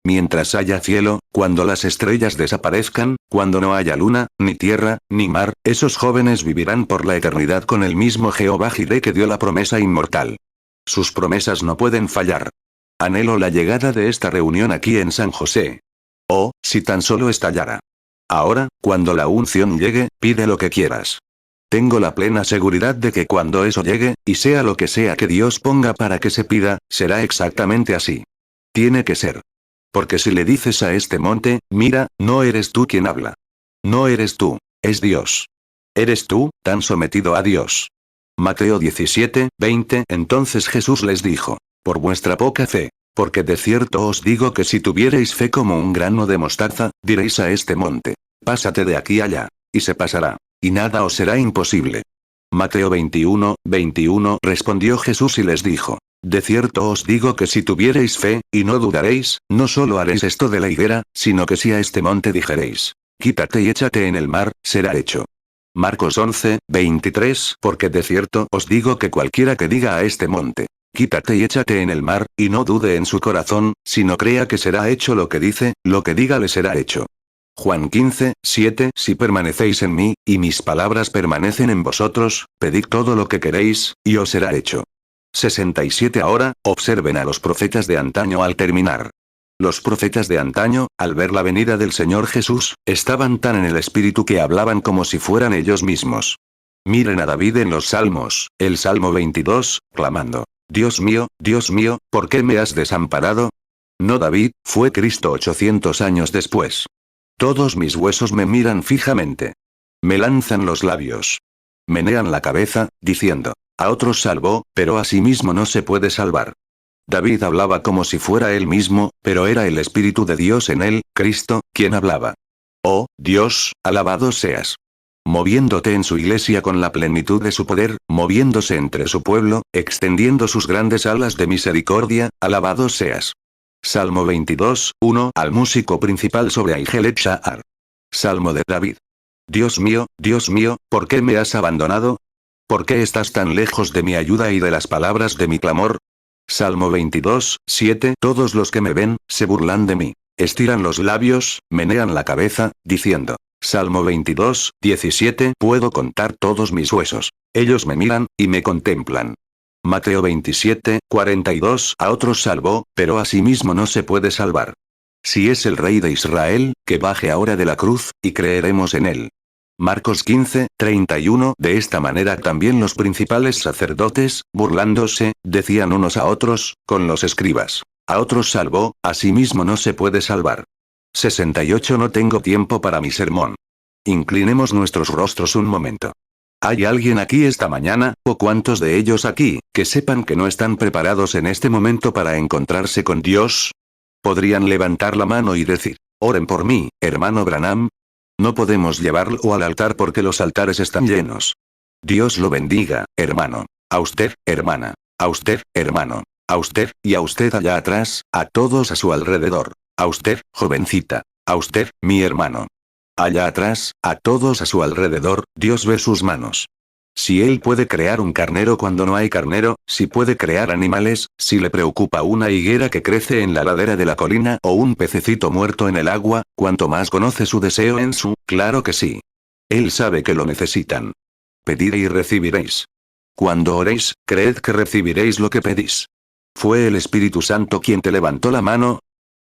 Mientras haya cielo, cuando las estrellas desaparezcan, cuando no haya luna, ni tierra, ni mar, esos jóvenes vivirán por la eternidad con el mismo Jehová Jireh que dio la promesa inmortal. Sus promesas no pueden fallar. Anhelo la llegada de esta reunión aquí en San José. Oh, si tan solo estallara. Ahora, cuando la unción llegue, pide lo que quieras. Tengo la plena seguridad de que cuando eso llegue, y sea lo que sea que Dios ponga para que se pida, será exactamente así. Tiene que ser. Porque si le dices a este monte, mira, no eres tú quien habla. No eres tú, es Dios. Eres tú, tan sometido a Dios. Mateo 17, 20 Entonces Jesús les dijo, por vuestra poca fe. Porque de cierto os digo que si tuviereis fe como un grano de mostaza, diréis a este monte, pásate de aquí allá, y se pasará, y nada os será imposible. Mateo 21, 21 Respondió Jesús y les dijo, de cierto os digo que si tuviereis fe, y no dudaréis, no solo haréis esto de la higuera, sino que si a este monte dijereis, quítate y échate en el mar, será hecho. Marcos 11, 23 Porque de cierto os digo que cualquiera que diga a este monte, quítate y échate en el mar, y no dude en su corazón, sino crea que será hecho lo que dice, lo que diga le será hecho. Juan 15, 7. Si permanecéis en mí, y mis palabras permanecen en vosotros, pedid todo lo que queréis, y os será hecho. 67. Ahora, observen a los profetas de antaño al terminar. Los profetas de antaño, al ver la venida del Señor Jesús, estaban tan en el espíritu que hablaban como si fueran ellos mismos. Miren a David en los Salmos, el Salmo 22, clamando: Dios mío, ¿por qué me has desamparado? No David, fue Cristo 800 años después. Todos mis huesos me miran fijamente. Me lanzan los labios. Menean la cabeza, diciendo: a otros salvó, pero a sí mismo no se puede salvar. David hablaba como si fuera él mismo, pero era el Espíritu de Dios en él, Cristo, quien hablaba. Oh, Dios, alabado seas. Moviéndote en su iglesia con la plenitud de su poder, moviéndose entre su pueblo, extendiendo sus grandes alas de misericordia, alabado seas. Salmo 22, 1. Al músico principal sobre Ahigelet Shahar. Salmo de David. Dios mío, ¿por qué me has abandonado? ¿Por qué estás tan lejos de mi ayuda y de las palabras de mi clamor? Salmo 22, 7. Todos los que me ven, se burlan de mí. Estiran los labios, menean la cabeza, diciendo. Salmo 22, 17. Puedo contar todos mis huesos. Ellos me miran, y me contemplan. Mateo 27, 42. A otros salvó, pero a sí mismo no se puede salvar. Si es el Rey de Israel, que baje ahora de la cruz, y creeremos en él. Marcos 15, 31. De esta manera también los principales sacerdotes, burlándose, decían unos a otros, con los escribas: a otros salvó, a sí mismo no se puede salvar. 68. No tengo tiempo para mi sermón. Inclinemos nuestros rostros un momento. ¿Hay alguien aquí esta mañana, o cuántos de ellos aquí, que sepan que no están preparados en este momento para encontrarse con Dios? ¿Podrían levantar la mano y decir: oren por mí, hermano Branham? No podemos llevarlo al altar porque los altares están llenos. Dios lo bendiga, hermano. A usted, hermana. A usted, hermano. A usted, y a usted allá atrás, a todos a su alrededor. A usted, jovencita. A usted, mi hermano. Allá atrás, a todos a su alrededor, Dios ve sus manos. Si Él puede crear un carnero cuando no hay carnero, si puede crear animales, si le preocupa una higuera que crece en la ladera de la colina o un pececito muerto en el agua, cuanto más conoce su deseo en su, claro que sí. Él sabe que lo necesitan. Pedid y recibiréis. Cuando oréis, creed que recibiréis lo que pedís. ¿Fue el Espíritu Santo quien te levantó la mano?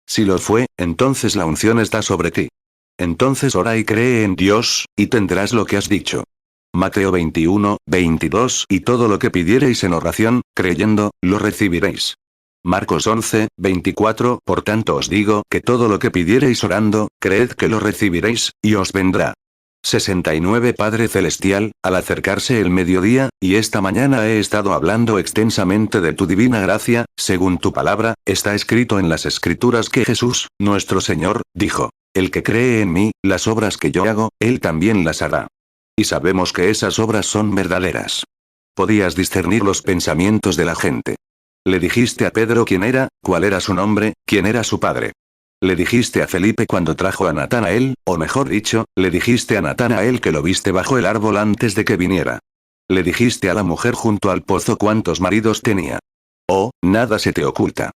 Si lo fue, entonces la unción está sobre ti. Entonces ora y cree en Dios, y tendrás lo que has dicho. Mateo 21, 22. Y todo lo que pidiereis en oración, creyendo, lo recibiréis. Marcos 11, 24. Por tanto os digo que todo lo que pidiereis orando, creed que lo recibiréis, y os vendrá. 69. Padre Celestial, al acercarse el mediodía, y esta mañana he estado hablando extensamente de tu divina gracia, según tu palabra, está escrito en las Escrituras que Jesús, nuestro Señor, dijo: el que cree en mí, las obras que yo hago, él también las hará. Y sabemos que esas obras son verdaderas. Podías discernir los pensamientos de la gente. Le dijiste a Pedro quién era, cuál era su nombre, quién era su padre. Le dijiste a Felipe cuando trajo a Natanael, o mejor dicho, le dijiste a Natanael que lo viste bajo el árbol antes de que viniera. Le dijiste a la mujer junto al pozo cuántos maridos tenía. Oh, nada se te oculta.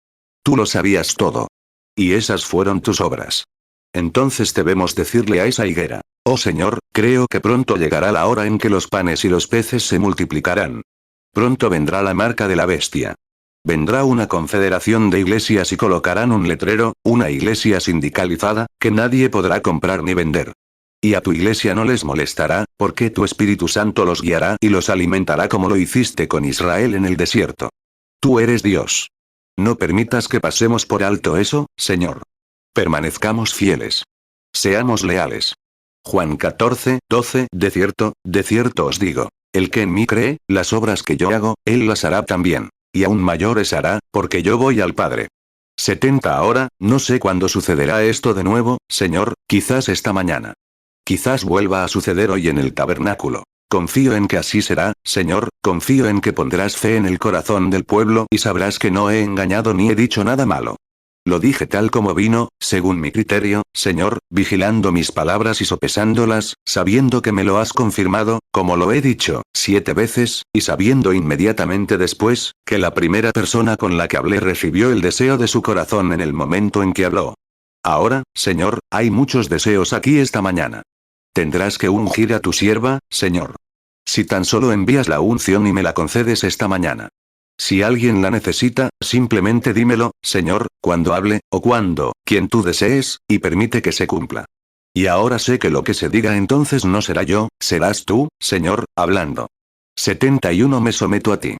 Tú lo sabías todo. Y esas fueron tus obras. Entonces debemos decirle a esa higuera: oh Señor, creo que pronto llegará la hora en que los panes y los peces se multiplicarán. Pronto vendrá la marca de la bestia. Vendrá una confederación de iglesias y colocarán un letrero, una iglesia sindicalizada, que nadie podrá comprar ni vender. Y a tu iglesia no les molestará, porque tu Espíritu Santo los guiará y los alimentará como lo hiciste con Israel en el desierto. Tú eres Dios. No permitas que pasemos por alto eso, Señor. Permanezcamos fieles. Seamos leales. Juan 14, 12. De cierto os digo, el que en mí cree, las obras que yo hago, él las hará también. Y aún mayores hará, porque yo voy al Padre. 70. Ahora, no sé cuándo sucederá esto de nuevo, Señor, quizás esta mañana. Quizás vuelva a suceder hoy en el tabernáculo. Confío en que así será, Señor, confío en que pondrás fe en el corazón del pueblo y sabrás que no he engañado ni he dicho nada malo. Lo dije tal como vino, según mi criterio, Señor, vigilando mis palabras y sopesándolas, sabiendo que me lo has confirmado, como lo he dicho, 7 veces, y sabiendo inmediatamente después, que la primera persona con la que hablé recibió el deseo de su corazón en el momento en que habló. Ahora, Señor, hay muchos deseos aquí esta mañana. Tendrás que ungir a tu sierva, Señor. Si tan solo envías la unción y me la concedes esta mañana. Si alguien la necesita, simplemente dímelo, Señor, cuando hable, o cuando, quien tú desees, y permite que se cumpla. Y ahora sé que lo que se diga entonces no será yo, serás tú, Señor, hablando. 71 Me someto a ti.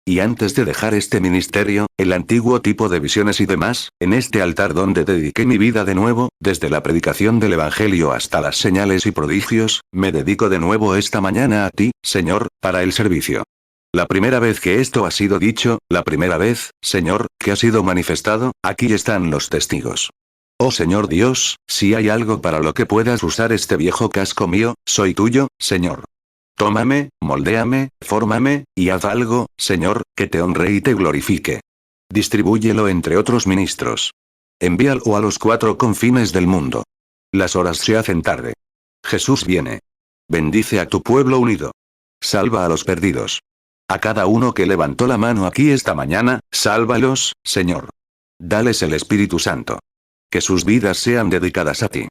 Y antes de dejar este ministerio, el antiguo tipo de visiones y demás, en este altar donde dediqué mi vida de nuevo, desde la predicación del Evangelio hasta las señales y prodigios, me dedico de nuevo esta mañana a ti, Señor, para el servicio. La primera vez que esto ha sido dicho, la primera vez, Señor, que ha sido manifestado, aquí están los testigos. Oh Señor Dios, si hay algo para lo que puedas usar este viejo casco mío, soy tuyo, Señor. Tómame, moldéame, fórmame, y haz algo, Señor, que te honre y te glorifique. Distribúyelo entre otros ministros. Envíalo a los 4 confines del mundo. Las horas se hacen tarde. Jesús viene. Bendice a tu pueblo unido. Salva a los perdidos. A cada uno que levantó la mano aquí esta mañana, sálvalos, Señor. Dales el Espíritu Santo. Que sus vidas sean dedicadas a ti.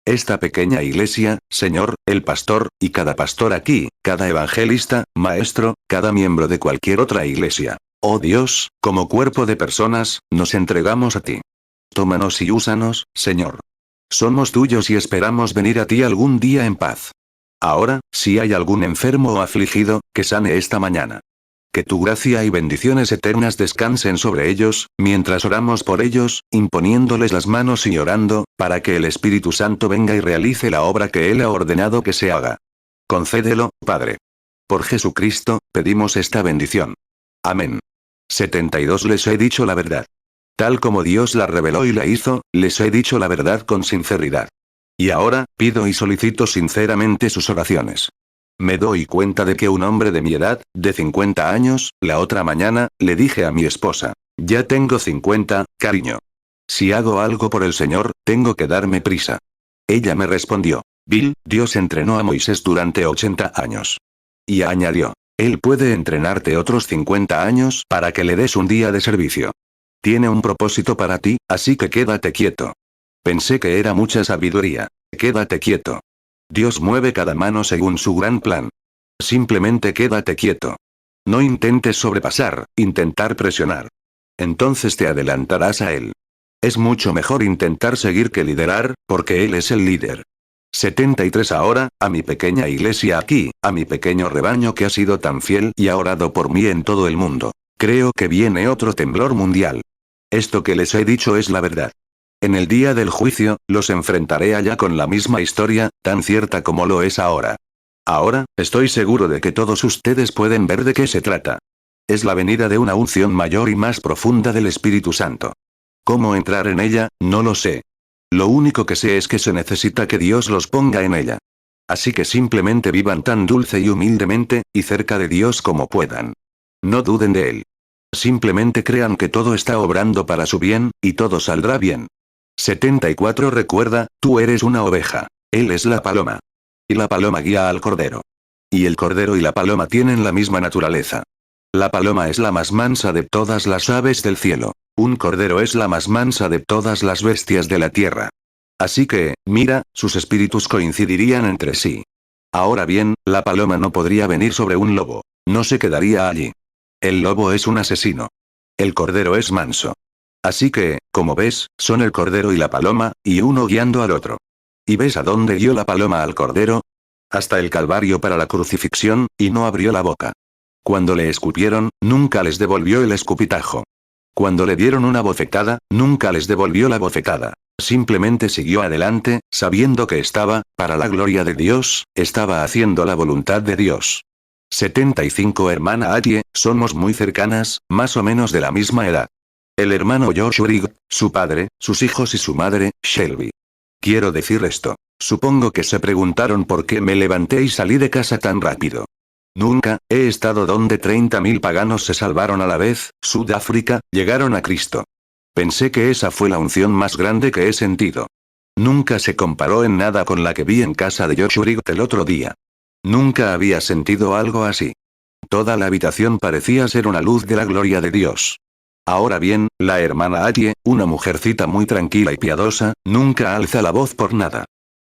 Esta pequeña iglesia, Señor, el pastor, y cada pastor aquí, cada evangelista, maestro, cada miembro de cualquier otra iglesia. Oh Dios, como cuerpo de personas, nos entregamos a ti. Tómanos y úsanos, Señor. Somos tuyos y esperamos venir a ti algún día en paz. Ahora, si hay algún enfermo o afligido, que sane esta mañana. Que tu gracia y bendiciones eternas descansen sobre ellos, mientras oramos por ellos, imponiéndoles las manos y orando, para que el Espíritu Santo venga y realice la obra que Él ha ordenado que se haga. Concédelo, Padre. Por Jesucristo, pedimos esta bendición. Amén. 72 Les he dicho la verdad. Tal como Dios la reveló y la hizo, les he dicho la verdad con sinceridad. Y ahora, pido y solicito sinceramente sus oraciones. Me doy cuenta de que un hombre de mi edad, de 50 años, la otra mañana, le dije a mi esposa, ya tengo 50, cariño. Si hago algo por el Señor, tengo que darme prisa. Ella me respondió, Bill, Dios entrenó a Moisés durante 80 años. Y añadió, Él puede entrenarte otros 50 años para que le des un día de servicio. Tiene un propósito para ti, así que quédate quieto. Pensé que era mucha sabiduría. Quédate quieto. Dios mueve cada mano según su gran plan. Simplemente quédate quieto. No intentes sobrepasar, intentar presionar. Entonces te adelantarás a Él. Es mucho mejor intentar seguir que liderar, porque Él es el líder. 73 Ahora, a mi pequeña iglesia aquí, a mi pequeño rebaño que ha sido tan fiel y ha orado por mí en todo el mundo. Creo que viene otro temblor mundial. Esto que les he dicho es la verdad. En el día del juicio, los enfrentaré allá con la misma historia, tan cierta como lo es ahora. Ahora, estoy seguro de que todos ustedes pueden ver de qué se trata. Es la venida de una unción mayor y más profunda del Espíritu Santo. ¿Cómo entrar en ella? No lo sé. Lo único que sé es que se necesita que Dios los ponga en ella. Así que simplemente vivan tan dulce y humildemente, y cerca de Dios como puedan. No duden de Él. Simplemente crean que todo está obrando para su bien, y todo saldrá bien. 74 Recuerda, tú eres una oveja. Él es la paloma. Y la paloma guía al cordero. Y el cordero y la paloma tienen la misma naturaleza. La paloma es la más mansa de todas las aves del cielo. Un cordero es la más mansa de todas las bestias de la tierra. Así que, mira, sus espíritus coincidirían entre sí. Ahora bien, la paloma no podría venir sobre un lobo. No se quedaría allí. El lobo es un asesino. El cordero es manso. Así que, como ves, son el cordero y la paloma, y uno guiando al otro. ¿Y ves a dónde guió la paloma al cordero? Hasta el Calvario para la crucifixión, y no abrió la boca. Cuando le escupieron, nunca les devolvió el escupitajo. Cuando le dieron una bofetada, nunca les devolvió la bofetada. Simplemente siguió adelante, sabiendo que estaba, para la gloria de Dios, estaba haciendo la voluntad de Dios. 75 Hermana Adie, somos muy cercanas, más o menos de la misma edad. El hermano Joshua Rigg, su padre, sus hijos y su madre, Shelby. Quiero decir esto. Supongo que se preguntaron por qué me levanté y salí de casa tan rápido. Nunca he estado donde 30.000 paganos se salvaron a la vez, Sudáfrica, llegaron a Cristo. Pensé que esa fue la unción más grande que he sentido. Nunca se comparó en nada con la que vi en casa de Joshua Rigg el otro día. Nunca había sentido algo así. Toda la habitación parecía ser una luz de la gloria de Dios. Ahora bien, la hermana Aye, una mujercita muy tranquila y piadosa, nunca alza la voz por nada.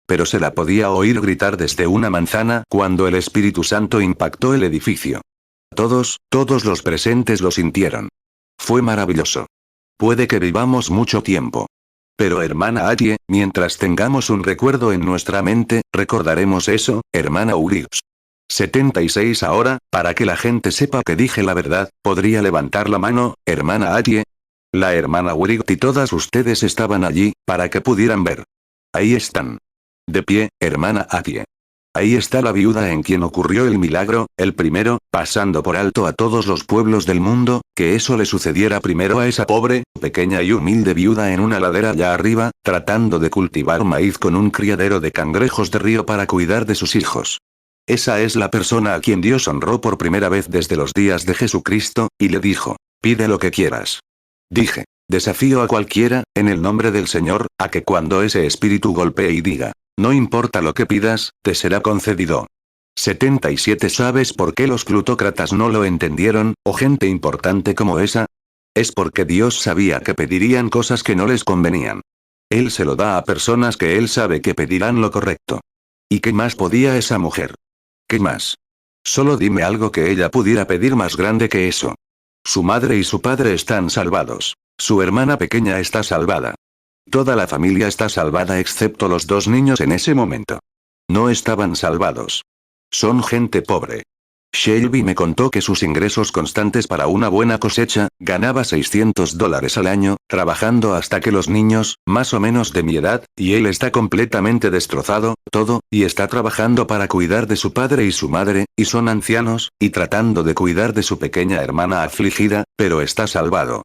Pero se la podía oír gritar desde una manzana cuando el Espíritu Santo impactó el edificio. Todos los presentes lo sintieron. Fue maravilloso. Puede que vivamos mucho tiempo. Pero hermana Aye, mientras tengamos un recuerdo en nuestra mente, recordaremos eso, hermana Urix. 76 ahora, para que la gente sepa que dije la verdad, ¿podría levantar la mano, hermana Aye? La hermana Urix y todas ustedes estaban allí, para que pudieran ver. Ahí están. De pie, hermana Aye. Ahí está la viuda en quien ocurrió el milagro, el primero, pasando por alto a todos los pueblos del mundo, que eso le sucediera primero a esa pobre, pequeña y humilde viuda en una ladera allá arriba, tratando de cultivar maíz con un criadero de cangrejos de río para cuidar de sus hijos. Esa es la persona a quien Dios honró por primera vez desde los días de Jesucristo, y le dijo, pide lo que quieras. Dije, desafío a cualquiera, en el nombre del Señor, a que cuando ese espíritu golpee y diga, no importa lo que pidas, te será concedido. 77 ¿Sabes por qué los plutócratas no lo entendieron, o gente importante como esa? Es porque Dios sabía que pedirían cosas que no les convenían. Él se lo da a personas que él sabe que pedirán lo correcto. ¿Y qué más podía esa mujer? ¿Qué más? Solo dime algo que ella pudiera pedir más grande que eso. Su madre y su padre están salvados. Su hermana pequeña está salvada. Toda la familia está salvada excepto los dos niños en ese momento. No estaban salvados. Son gente pobre. Shelby me contó que sus ingresos constantes para una buena cosecha, ganaba $600 al año, trabajando hasta que los niños, más o menos de mi edad, y él está completamente destrozado, todo, y está trabajando para cuidar de su padre y su madre, y son ancianos, y tratando de cuidar de su pequeña hermana afligida, pero está salvado.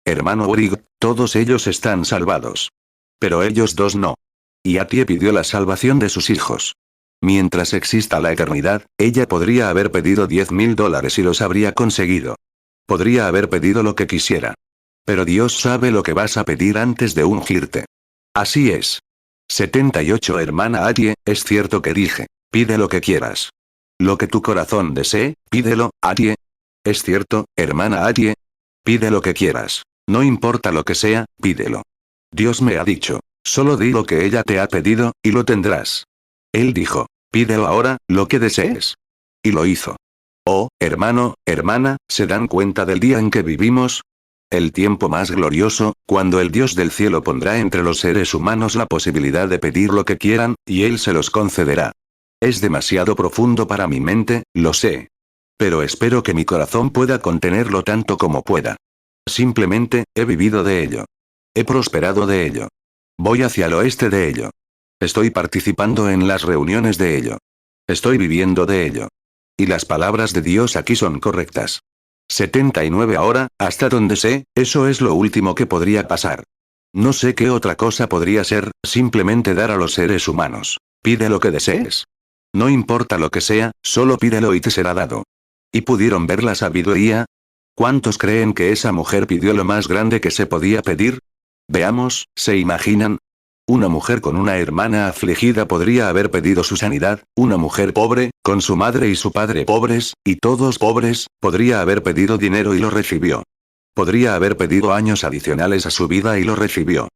Hermano Urig, todos ellos están salvados. Pero ellos dos no. Y Atie pidió la salvación de sus hijos. Mientras exista la eternidad, ella podría haber pedido $10,000 y los habría conseguido. Podría haber pedido lo que quisiera. Pero Dios sabe lo que vas a pedir antes de ungirte. Así es. 78 Hermana Atie, es cierto que dije, pide lo que quieras. Lo que tu corazón desee, pídelo, Atie. Es cierto, hermana Atie. Pide lo que quieras. No importa lo que sea, pídelo. Dios me ha dicho, solo di lo que ella te ha pedido, y lo tendrás. Él dijo, pídelo ahora, lo que desees. Y lo hizo. Oh, hermano, hermana, ¿se dan cuenta del día en que vivimos? El tiempo más glorioso, cuando el Dios del cielo pondrá entre los seres humanos la posibilidad de pedir lo que quieran, y Él se los concederá. Es demasiado profundo para mi mente, lo sé. Pero espero que mi corazón pueda contenerlo tanto como pueda. Simplemente, he vivido de ello. He prosperado de ello. Voy hacia el oeste de ello. Estoy participando en las reuniones de ello. Estoy viviendo de ello. Y las palabras de Dios aquí son correctas. 79 Ahora, hasta donde sé, eso es lo último que podría pasar. No sé qué otra cosa podría ser, simplemente dar a los seres humanos. Pide lo que desees. No importa lo que sea, solo pídelo y te será dado. ¿Y pudieron ver la sabiduría? ¿Cuántos creen que esa mujer pidió lo más grande que se podía pedir? Veamos, ¿se imaginan? Una mujer con una hermana afligida podría haber pedido su sanidad, una mujer pobre, con su madre y su padre pobres, y todos pobres, podría haber pedido dinero y lo recibió. Podría haber pedido años adicionales a su vida y lo recibió.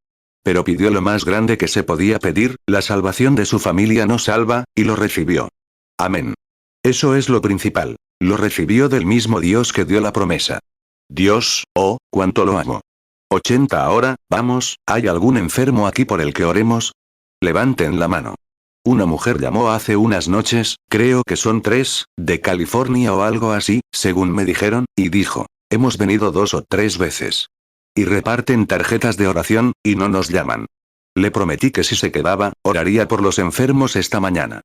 Pero pidió lo más grande que se podía pedir, la salvación de su familia no salva, y lo recibió. Amén. Eso es lo principal. Lo recibió del mismo Dios que dio la promesa. Dios, oh, cuánto lo amo. 80 Ahora, vamos, ¿hay algún enfermo aquí por el que oremos? Levanten la mano. Una mujer llamó hace unas noches, creo que son 3, de California o algo así, según me dijeron, y dijo, hemos venido 2 o 3 veces. Y reparten tarjetas de oración, y no nos llaman. Le prometí que si se quedaba, oraría por los enfermos esta mañana.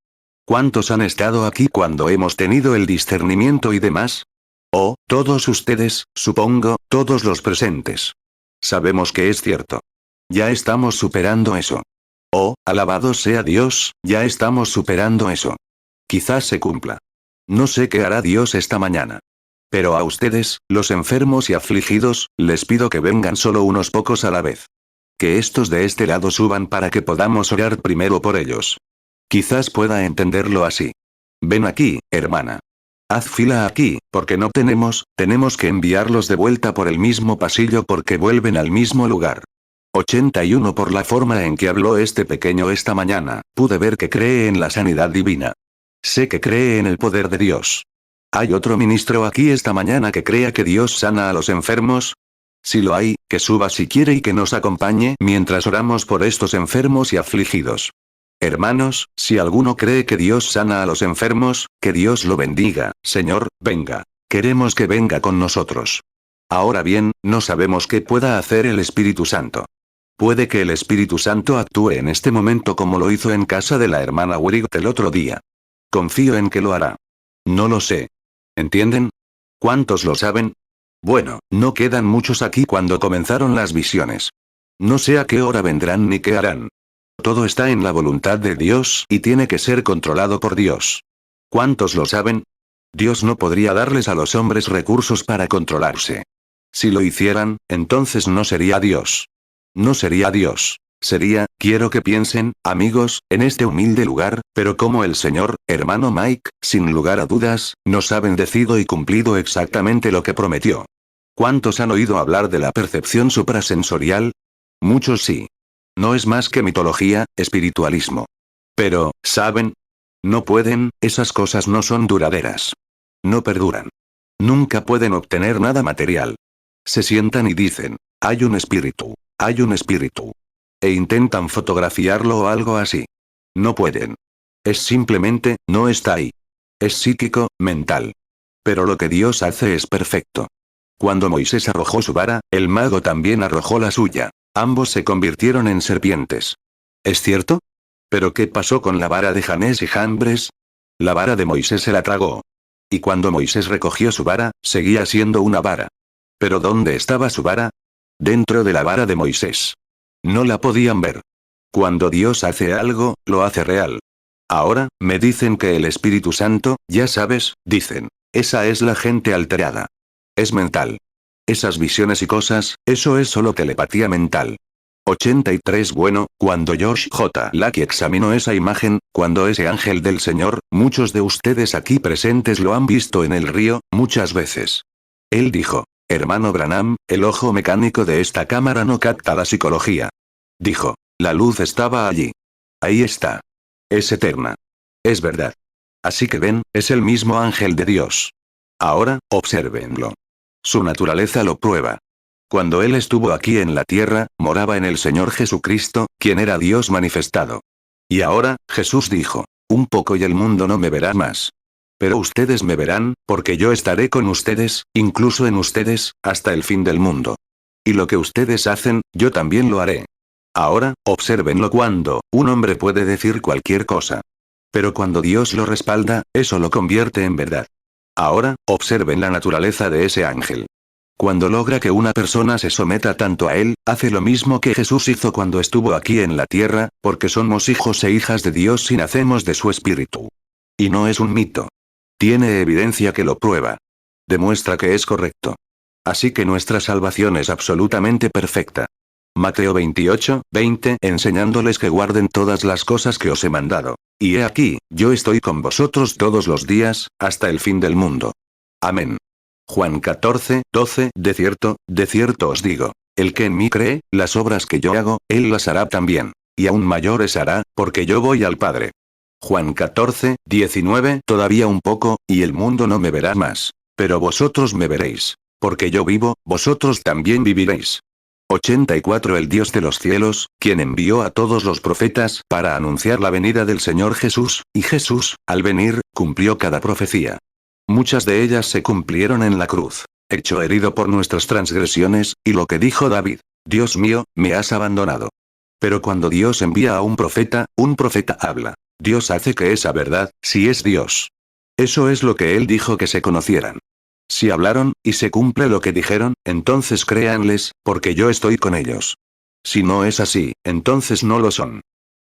¿Cuántos han estado aquí cuando hemos tenido el discernimiento y demás? Oh, todos ustedes, supongo, todos los presentes. Sabemos que es cierto. Ya estamos superando eso. Oh, alabado sea Dios, ya estamos superando eso. Quizás se cumpla. No sé qué hará Dios esta mañana. Pero a ustedes, los enfermos y afligidos, les pido que vengan solo unos pocos a la vez. Que estos de este lado suban para que podamos orar primero por ellos. Quizás pueda entenderlo así. Ven aquí, hermana. Haz fila aquí, porque no tenemos que enviarlos de vuelta por el mismo pasillo porque vuelven al mismo lugar. 81 Por la forma en que habló este pequeño esta mañana, pude ver que cree en la sanidad divina. Sé que cree en el poder de Dios. ¿Hay otro ministro aquí esta mañana que crea que Dios sana a los enfermos? Si lo hay, que suba si quiere y que nos acompañe mientras oramos por estos enfermos y afligidos. Hermanos, si alguno cree que Dios sana a los enfermos, que Dios lo bendiga. Señor, venga. Queremos que venga con nosotros. Ahora bien, no sabemos qué pueda hacer el Espíritu Santo. Puede que el Espíritu Santo actúe en este momento como lo hizo en casa de la hermana Wright el otro día. Confío en que lo hará. No lo sé. ¿Entienden? ¿Cuántos lo saben? Bueno, no quedan muchos aquí cuando comenzaron las visiones. No sé a qué hora vendrán ni qué harán. Todo está en la voluntad de Dios y tiene que ser controlado por Dios. ¿Cuántos lo saben? Dios no podría darles a los hombres recursos para controlarse. Si lo hicieran, entonces no sería Dios. No sería Dios. Sería, quiero que piensen, amigos, en este humilde lugar, pero como el Señor, hermano Mike, sin lugar a dudas, nos ha bendecido y cumplido exactamente lo que prometió. ¿Cuántos han oído hablar de la percepción suprasensorial? Muchos sí. No es más que mitología, espiritualismo. Pero, ¿saben? No pueden, esas cosas no son duraderas. No perduran. Nunca pueden obtener nada material. Se sientan y dicen, hay un espíritu, hay un espíritu. E intentan fotografiarlo o algo así. No pueden. Es simplemente, no está ahí. Es psíquico, mental. Pero lo que Dios hace es perfecto. Cuando Moisés arrojó su vara, el mago también arrojó la suya. Ambos se convirtieron en serpientes. ¿Es cierto? ¿Pero qué pasó con la vara de Janés y Jambres? La vara de Moisés se la tragó. Y cuando Moisés recogió su vara, seguía siendo una vara. ¿Pero dónde estaba su vara? Dentro de la vara de Moisés. No la podían ver. Cuando Dios hace algo, lo hace real. Ahora, me dicen que el Espíritu Santo, ya sabes, dicen. Esa es la gente alterada. Es mental. Esas visiones y cosas, eso es solo telepatía mental. 83 Bueno, cuando Josh J. Lucky examinó esa imagen, cuando ese ángel del Señor, muchos de ustedes aquí presentes lo han visto en el río, muchas veces. Él dijo, hermano Branham, el ojo mecánico de esta cámara no capta la psicología. Dijo, la luz estaba allí. Ahí está. Es eterna. Es verdad. Así que ven, es el mismo ángel de Dios. Ahora, obsérvenlo. Su naturaleza lo prueba. Cuando Él estuvo aquí en la tierra, moraba en el Señor Jesucristo, quien era Dios manifestado. Y ahora, Jesús dijo, un poco y el mundo no me verá más. Pero ustedes me verán, porque yo estaré con ustedes, incluso en ustedes, hasta el fin del mundo. Y lo que ustedes hacen, yo también lo haré. Ahora, obsérvenlo cuando, un hombre puede decir cualquier cosa. Pero cuando Dios lo respalda, eso lo convierte en verdad. Ahora, observen la naturaleza de ese ángel. Cuando logra que una persona se someta tanto a él, hace lo mismo que Jesús hizo cuando estuvo aquí en la tierra, porque somos hijos e hijas de Dios si nacemos de su espíritu. Y no es un mito. Tiene evidencia que lo prueba. Demuestra que es correcto. Así que nuestra salvación es absolutamente perfecta. Mateo 28, 20, enseñándoles que guarden todas las cosas que os he mandado. Y he aquí, yo estoy con vosotros todos los días, hasta el fin del mundo. Amén. Juan 14, 12, de cierto os digo, el que en mí cree, las obras que yo hago, él las hará también. Y aún mayores hará, porque yo voy al Padre. Juan 14, 19, todavía un poco, y el mundo no me verá más. Pero vosotros me veréis. Porque yo vivo, vosotros también viviréis. 84 El Dios de los cielos, quien envió a todos los profetas para anunciar la venida del Señor Jesús, y Jesús, al venir, cumplió cada profecía. Muchas de ellas se cumplieron en la cruz. Hecho herido por nuestras transgresiones, y lo que dijo David, Dios mío, me has abandonado. Pero cuando Dios envía a un profeta habla. Dios hace que esa verdad, si es Dios. Eso es lo que él dijo que se conocieran. Si hablaron, y se cumple lo que dijeron, entonces créanles, porque yo estoy con ellos. Si no es así, entonces no lo son.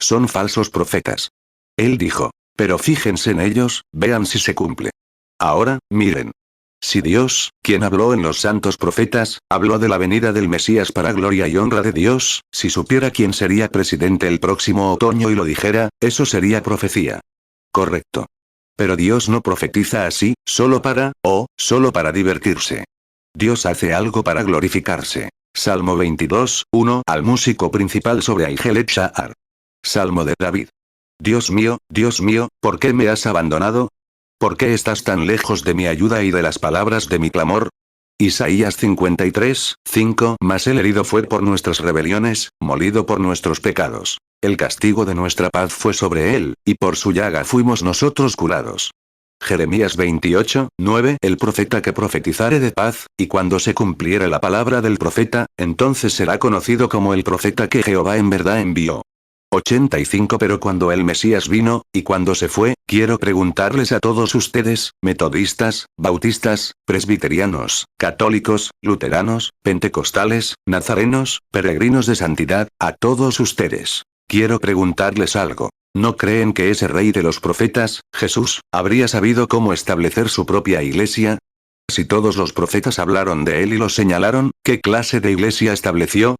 Son falsos profetas. Él dijo, pero fíjense en ellos, vean si se cumple. Ahora, miren. Si Dios, quien habló en los santos profetas, habló de la venida del Mesías para gloria y honra de Dios, si supiera quién sería presidente el próximo otoño y lo dijera, eso sería profecía. Correcto. Pero Dios no profetiza así, solo para divertirse. Dios hace algo para glorificarse. Salmo 22, 1 al músico principal sobre Aigelet Shahar. Salmo de David. Dios mío, ¿por qué me has abandonado? ¿Por qué estás tan lejos de mi ayuda y de las palabras de mi clamor? Isaías 53, 5. Mas el herido fue por nuestras rebeliones, molido por nuestros pecados. El castigo de nuestra paz fue sobre él, y por su llaga fuimos nosotros curados. Jeremías 28, 9. El profeta que profetizare de paz, y cuando se cumpliere la palabra del profeta, entonces será conocido como el profeta que Jehová en verdad envió. 85. Pero cuando el Mesías vino, y cuando se fue, quiero preguntarles a todos ustedes, metodistas, bautistas, presbiterianos, católicos, luteranos, pentecostales, nazarenos, peregrinos de santidad, a todos ustedes. Quiero preguntarles algo. ¿No creen que ese rey de los profetas, Jesús, habría sabido cómo establecer su propia iglesia? Si todos los profetas hablaron de él y lo señalaron, ¿qué clase de iglesia estableció?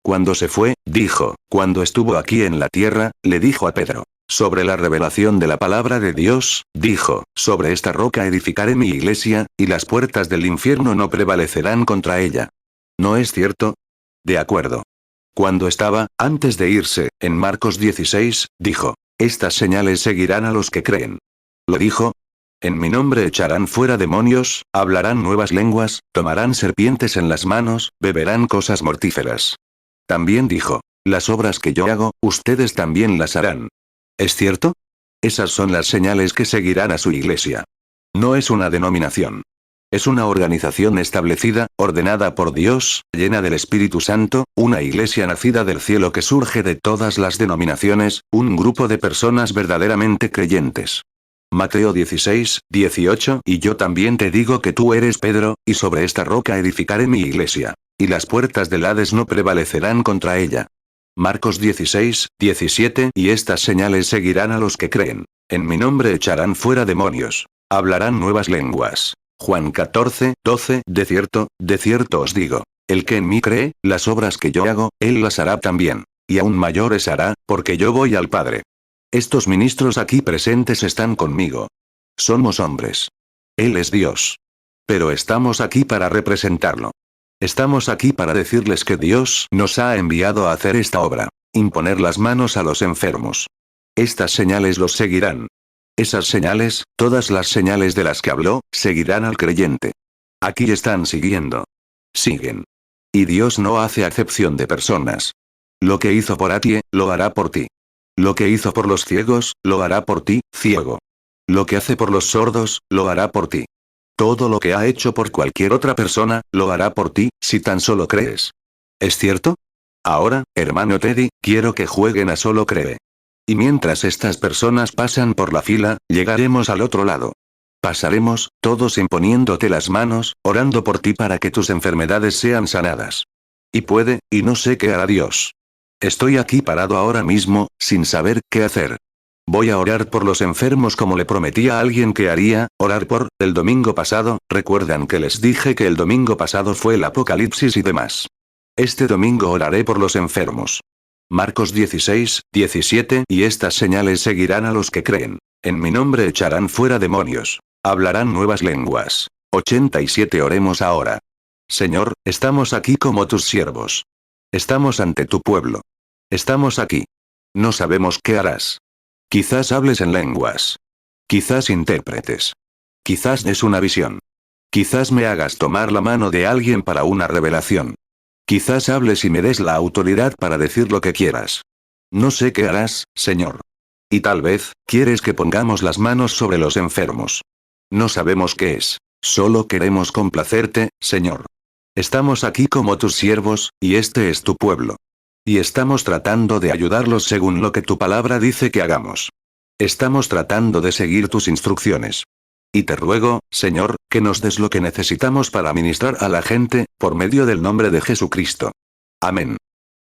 Cuando se fue, dijo, cuando estuvo aquí en la tierra, le dijo a Pedro. Sobre la revelación de la palabra de Dios, dijo, sobre esta roca edificaré mi iglesia, y las puertas del infierno no prevalecerán contra ella. ¿No es cierto? De acuerdo. Cuando estaba, antes de irse, en Marcos 16, dijo, estas señales seguirán a los que creen. Lo dijo. En mi nombre echarán fuera demonios, hablarán nuevas lenguas, tomarán serpientes en las manos, beberán cosas mortíferas. También dijo, las obras que yo hago, ustedes también las harán. ¿Es cierto? Esas son las señales que seguirán a su iglesia. No es una denominación. Es una organización establecida, ordenada por Dios, llena del Espíritu Santo, una iglesia nacida del cielo que surge de todas las denominaciones, un grupo de personas verdaderamente creyentes. Mateo 16, 18. Y yo también te digo que tú eres Pedro, y sobre esta roca edificaré mi iglesia. Y las puertas del Hades no prevalecerán contra ella. Marcos 16, 17. Y estas señales seguirán a los que creen. En mi nombre echarán fuera demonios. Hablarán nuevas lenguas. Juan 14, 12. De cierto os digo. El que en mí cree, las obras que yo hago, él las hará también. Y aún mayores hará, porque yo voy al Padre. Estos ministros aquí presentes están conmigo. Somos hombres. Él es Dios. Pero estamos aquí para representarlo. Estamos aquí para decirles que Dios nos ha enviado a hacer esta obra. Imponer las manos a los enfermos. Estas señales los seguirán. Esas señales, todas las señales de las que habló, seguirán al creyente. Aquí están siguiendo. Siguen. Y Dios no hace acepción de personas. Lo que hizo por Atie, lo hará por ti. Lo que hizo por los ciegos, lo hará por ti, ciego. Lo que hace por los sordos, lo hará por ti. Todo lo que ha hecho por cualquier otra persona, lo hará por ti, si tan solo crees. ¿Es cierto? Ahora, hermano Teddy, quiero que jueguen a solo cree. Y mientras estas personas pasan por la fila, llegaremos al otro lado. Pasaremos, todos imponiéndote las manos, orando por ti para que tus enfermedades sean sanadas. Y puede, y no sé qué hará Dios. Estoy aquí parado ahora mismo, sin saber qué hacer. Voy a orar por los enfermos como le prometí a alguien que haría, orar por, el domingo pasado, recuerdan que les dije que el domingo pasado fue el Apocalipsis y demás. Este domingo oraré por los enfermos. Marcos 16, 17. Y estas señales seguirán a los que creen. En mi nombre echarán fuera demonios. Hablarán nuevas lenguas. 87. Oremos ahora. Señor, estamos aquí como tus siervos. Estamos ante tu pueblo. Estamos aquí. No sabemos qué harás. Quizás hables en lenguas. Quizás intérpretes. Quizás des una visión. Quizás me hagas tomar la mano de alguien para una revelación. Quizás hables y me des la autoridad para decir lo que quieras. No sé qué harás, Señor. Y tal vez, quieres que pongamos las manos sobre los enfermos. No sabemos qué es. Solo queremos complacerte, Señor. Estamos aquí como tus siervos, y este es tu pueblo. Y estamos tratando de ayudarlos según lo que tu palabra dice que hagamos. Estamos tratando de seguir tus instrucciones. Y te ruego, Señor, que nos des lo que necesitamos para ministrar a la gente, por medio del nombre de Jesucristo. Amén.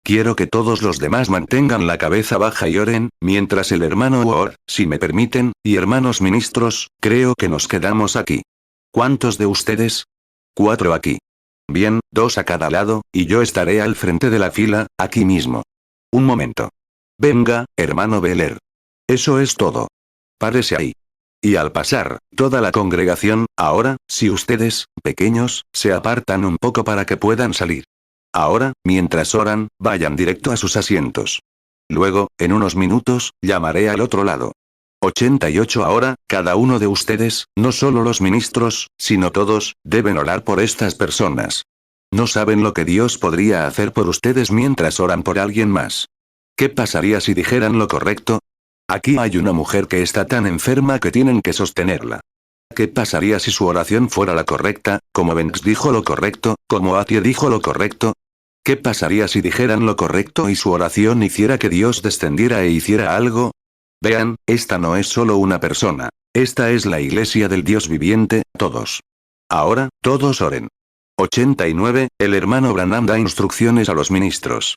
Quiero que todos los demás mantengan la cabeza baja y oren, mientras el hermano Ward, si me permiten, y hermanos ministros, creo que nos quedamos aquí. ¿Cuántos de ustedes? 4 aquí. Bien, 2 a cada lado, y yo estaré al frente de la fila, aquí mismo. Un momento. Venga, hermano Beller. Eso es todo. Párese ahí. Y al pasar, toda la congregación, ahora, si ustedes, pequeños, se apartan un poco para que puedan salir. Ahora, mientras oran, vayan directo a sus asientos. Luego, en unos minutos, llamaré al otro lado. 88 ahora, cada uno de ustedes, no solo los ministros, sino todos, deben orar por estas personas. No saben lo que Dios podría hacer por ustedes mientras oran por alguien más. ¿Qué pasaría si dijeran lo correcto? Aquí hay una mujer que está tan enferma que tienen que sostenerla. ¿Qué pasaría si su oración fuera la correcta, como Banks dijo lo correcto, como Atie dijo lo correcto? ¿Qué pasaría si dijeran lo correcto y su oración hiciera que Dios descendiera e hiciera algo? Vean, esta no es solo una persona. Esta es la iglesia del Dios viviente, todos. Ahora, todos oren. 89, el hermano Branham da instrucciones a los ministros.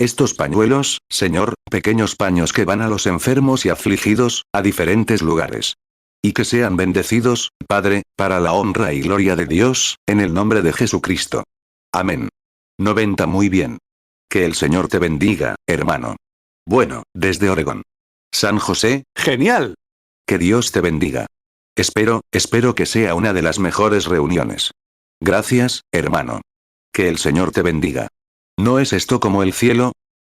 Estos pañuelos, Señor, pequeños paños que van a los enfermos y afligidos, a diferentes lugares. Y que sean bendecidos, Padre, para la honra y gloria de Dios, en el nombre de Jesucristo. Amén. 90 Muy bien. Que el Señor te bendiga, hermano. Bueno, desde Oregón. San José, genial. Que Dios te bendiga. Espero que sea una de las mejores reuniones. Gracias, hermano. Que el Señor te bendiga. ¿No es esto como el cielo?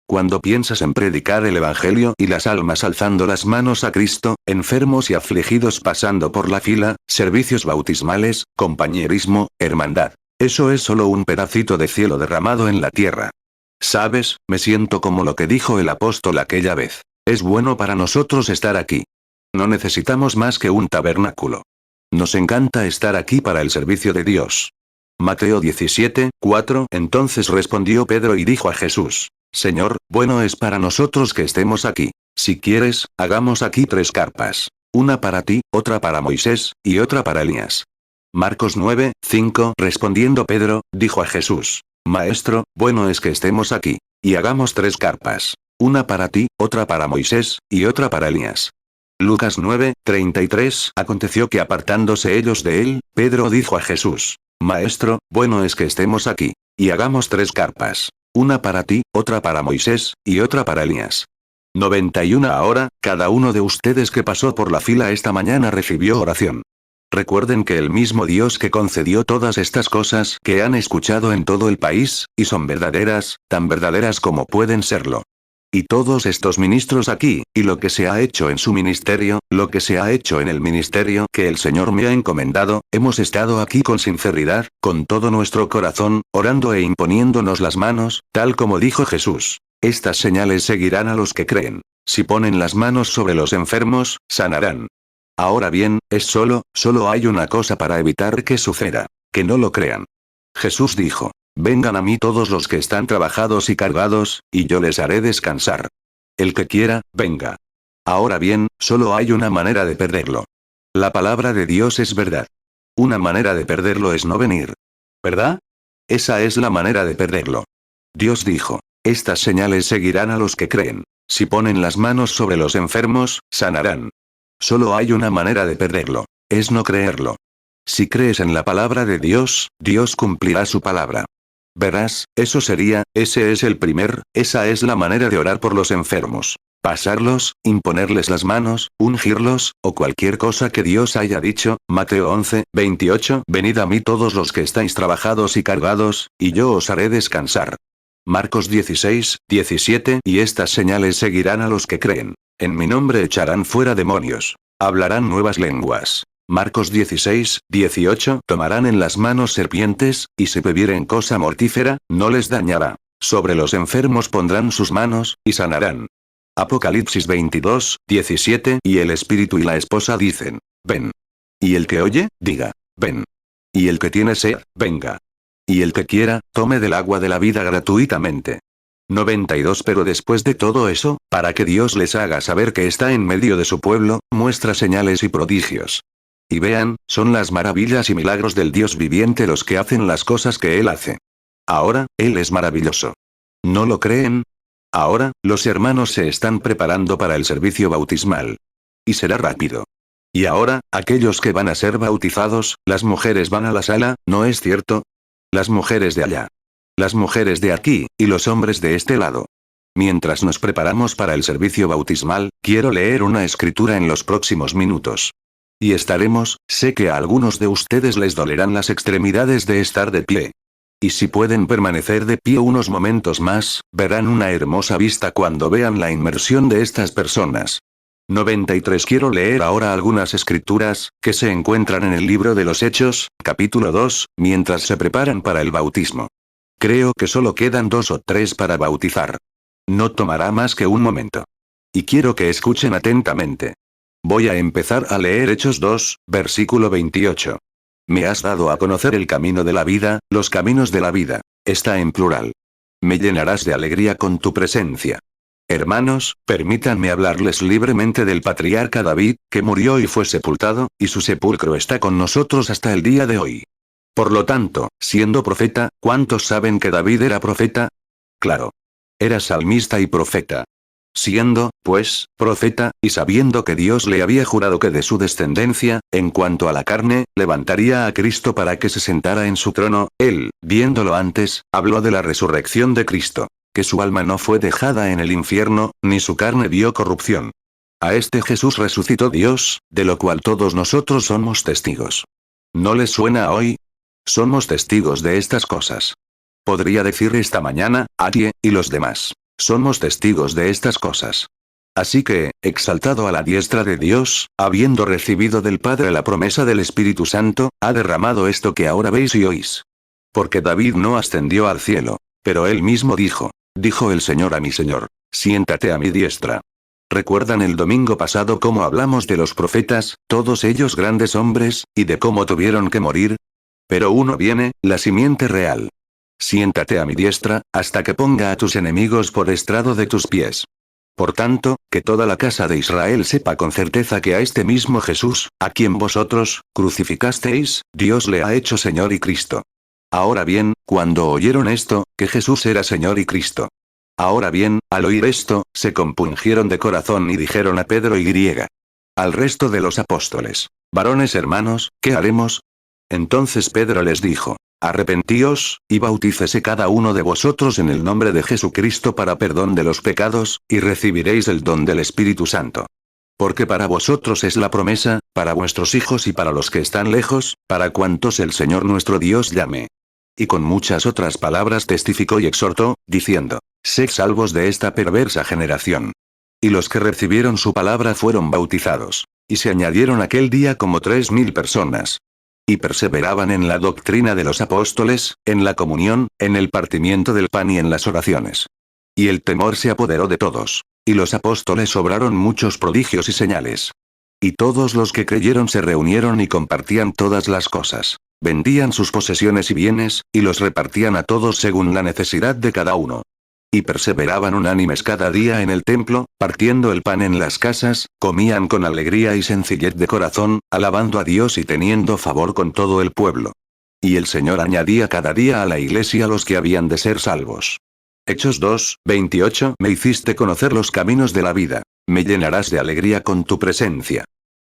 Cuando piensas en predicar el Evangelio y las almas alzando las manos a Cristo, enfermos y afligidos pasando por la fila, servicios bautismales, compañerismo, hermandad. Eso es solo un pedacito de cielo derramado en la tierra. ¿Sabes? Me siento como lo que dijo el apóstol aquella vez. Es bueno para nosotros estar aquí. No necesitamos más que un tabernáculo. Nos encanta estar aquí para el servicio de Dios. Mateo 17, 4 Entonces respondió Pedro y dijo a Jesús: Señor, bueno es para nosotros que estemos aquí. Si quieres, hagamos aquí 3 carpas. Una para ti, otra para Moisés, y otra para Elías. Marcos 9, 5 Respondiendo Pedro, dijo a Jesús: Maestro, bueno es que estemos aquí. Y hagamos 3 carpas. Una para ti, otra para Moisés, y otra para Elías. Lucas 9, 33 Aconteció que apartándose ellos de él, Pedro dijo a Jesús: Maestro, bueno es que estemos aquí. Y hagamos 3 carpas. Una para ti, otra para Moisés, y otra para Elías. 91 Ahora, cada uno de ustedes que pasó por la fila esta mañana recibió oración. Recuerden que el mismo Dios que concedió todas estas cosas que han escuchado en todo el país, y son verdaderas, tan verdaderas como pueden serlo. Y todos estos ministros aquí, y lo que se ha hecho en su ministerio, lo que se ha hecho en el ministerio que el Señor me ha encomendado, hemos estado aquí con sinceridad, con todo nuestro corazón, orando e imponiéndonos las manos, tal como dijo Jesús. Estas señales seguirán a los que creen. Si ponen las manos sobre los enfermos, sanarán. Ahora bien, solo hay una cosa para evitar que suceda. Que no lo crean. Jesús dijo: Vengan a mí todos los que están trabajados y cargados, y yo les haré descansar. El que quiera, venga. Ahora bien, solo hay una manera de perderlo. La palabra de Dios es verdad. Una manera de perderlo es no venir. ¿Verdad? Esa es la manera de perderlo. Dios dijo: Estas señales seguirán a los que creen. Si ponen las manos sobre los enfermos, sanarán. Solo hay una manera de perderlo. Es no creerlo. Si crees en la palabra de Dios, Dios cumplirá su palabra. Verás, esa es la manera de orar por los enfermos. Pasarlos, imponerles las manos, ungirlos, o cualquier cosa que Dios haya dicho. Mateo 11, 28 Venid a mí todos los que estáis trabajados y cargados, y yo os haré descansar. Marcos 16, 17 Y estas señales seguirán a los que creen. En mi nombre echarán fuera demonios. Hablarán nuevas lenguas. Marcos 16, 18 Tomarán en las manos serpientes, y si bebieren cosa mortífera, no les dañará. Sobre los enfermos pondrán sus manos, y sanarán. Apocalipsis 22, 17 Y el espíritu y la esposa dicen: Ven. Y el que oye, diga: Ven. Y el que tiene sed, venga. Y el que quiera, tome del agua de la vida gratuitamente. 92 Pero después de todo eso, para que Dios les haga saber que está en medio de su pueblo, muestra señales y prodigios. Y vean, son las maravillas y milagros del Dios viviente los que hacen las cosas que Él hace. Ahora, Él es maravilloso. ¿No lo creen? Ahora, los hermanos se están preparando para el servicio bautismal. Y será rápido. Y ahora, aquellos que van a ser bautizados, las mujeres van a la sala, ¿no es cierto? Las mujeres de allá. Las mujeres de aquí, y los hombres de este lado. Mientras nos preparamos para el servicio bautismal, quiero leer una escritura en los próximos minutos. y estaremos, sé que a algunos de ustedes les dolerán las extremidades de estar de pie. Y si pueden permanecer de pie unos momentos más, verán una hermosa vista cuando vean la inmersión de estas personas. 93. Quiero leer ahora algunas escrituras, que se encuentran en el libro de los Hechos, capítulo 2, mientras se preparan para el bautismo. Creo que solo quedan 2 o 3 para bautizar. No tomará más que un momento. Y quiero que escuchen atentamente. Voy a empezar a leer Hechos 2, versículo 28. Me has dado a conocer el camino de la vida, los caminos de la vida. Está en plural. Me llenarás de alegría con tu presencia. Hermanos, permítanme hablarles libremente del patriarca David, que murió y fue sepultado, y su sepulcro está con nosotros hasta el día de hoy. Por lo tanto, siendo profeta, ¿cuántos saben que David era profeta? Claro. Era salmista y profeta. Siendo, pues, profeta, y sabiendo que Dios le había jurado que de su descendencia, en cuanto a la carne, levantaría a Cristo para que se sentara en su trono, él, viéndolo antes, habló de la resurrección de Cristo, que su alma no fue dejada en el infierno, ni su carne vio corrupción. A este Jesús resucitó Dios, de lo cual todos nosotros somos testigos. ¿No les suena hoy? Somos testigos de estas cosas. Podría decir esta mañana, Arie, y los demás. Somos testigos de estas cosas. Así que, exaltado a la diestra de Dios, habiendo recibido del Padre la promesa del Espíritu Santo, ha derramado esto que ahora veis y oís. Porque David no ascendió al cielo, pero él mismo dijo el Señor a mi Señor, siéntate a mi diestra. ¿Recuerdan el domingo pasado cómo hablamos de los profetas, todos ellos grandes hombres, y de cómo tuvieron que morir? Pero uno viene, la simiente real. Siéntate a mi diestra, hasta que ponga a tus enemigos por estrado de tus pies. Por tanto, que toda la casa de Israel sepa con certeza que a este mismo Jesús, a quien vosotros, crucificasteis, Dios le ha hecho Señor y Cristo. Ahora bien, cuando oyeron esto, que Jesús era Señor y Cristo. Ahora bien, al oír esto, se compungieron de corazón y dijeron a Pedro y al resto de los apóstoles: varones hermanos, ¿qué haremos? Entonces Pedro les dijo: arrepentíos, y bautícese cada uno de vosotros en el nombre de Jesucristo para perdón de los pecados, y recibiréis el don del Espíritu Santo. Porque para vosotros es la promesa, para vuestros hijos y para los que están lejos, para cuantos el Señor nuestro Dios llame. Y con muchas otras palabras testificó y exhortó, diciendo: sed salvos de esta perversa generación. Y los que recibieron su palabra fueron bautizados. Y se añadieron aquel día como 3.000 personas. Y perseveraban en la doctrina de los apóstoles, en la comunión, en el partimiento del pan y en las oraciones. Y el temor se apoderó de todos. Y los apóstoles obraron muchos prodigios y señales. Y todos los que creyeron se reunieron y compartían todas las cosas. Vendían sus posesiones y bienes, y los repartían a todos según la necesidad de cada uno. Y perseveraban unánimes cada día en el templo, partiendo el pan en las casas, comían con alegría y sencillez de corazón, alabando a Dios y teniendo favor con todo el pueblo. Y el Señor añadía cada día a la iglesia los que habían de ser salvos. Hechos 2, 28. Me hiciste conocer los caminos de la vida. Me llenarás de alegría con tu presencia.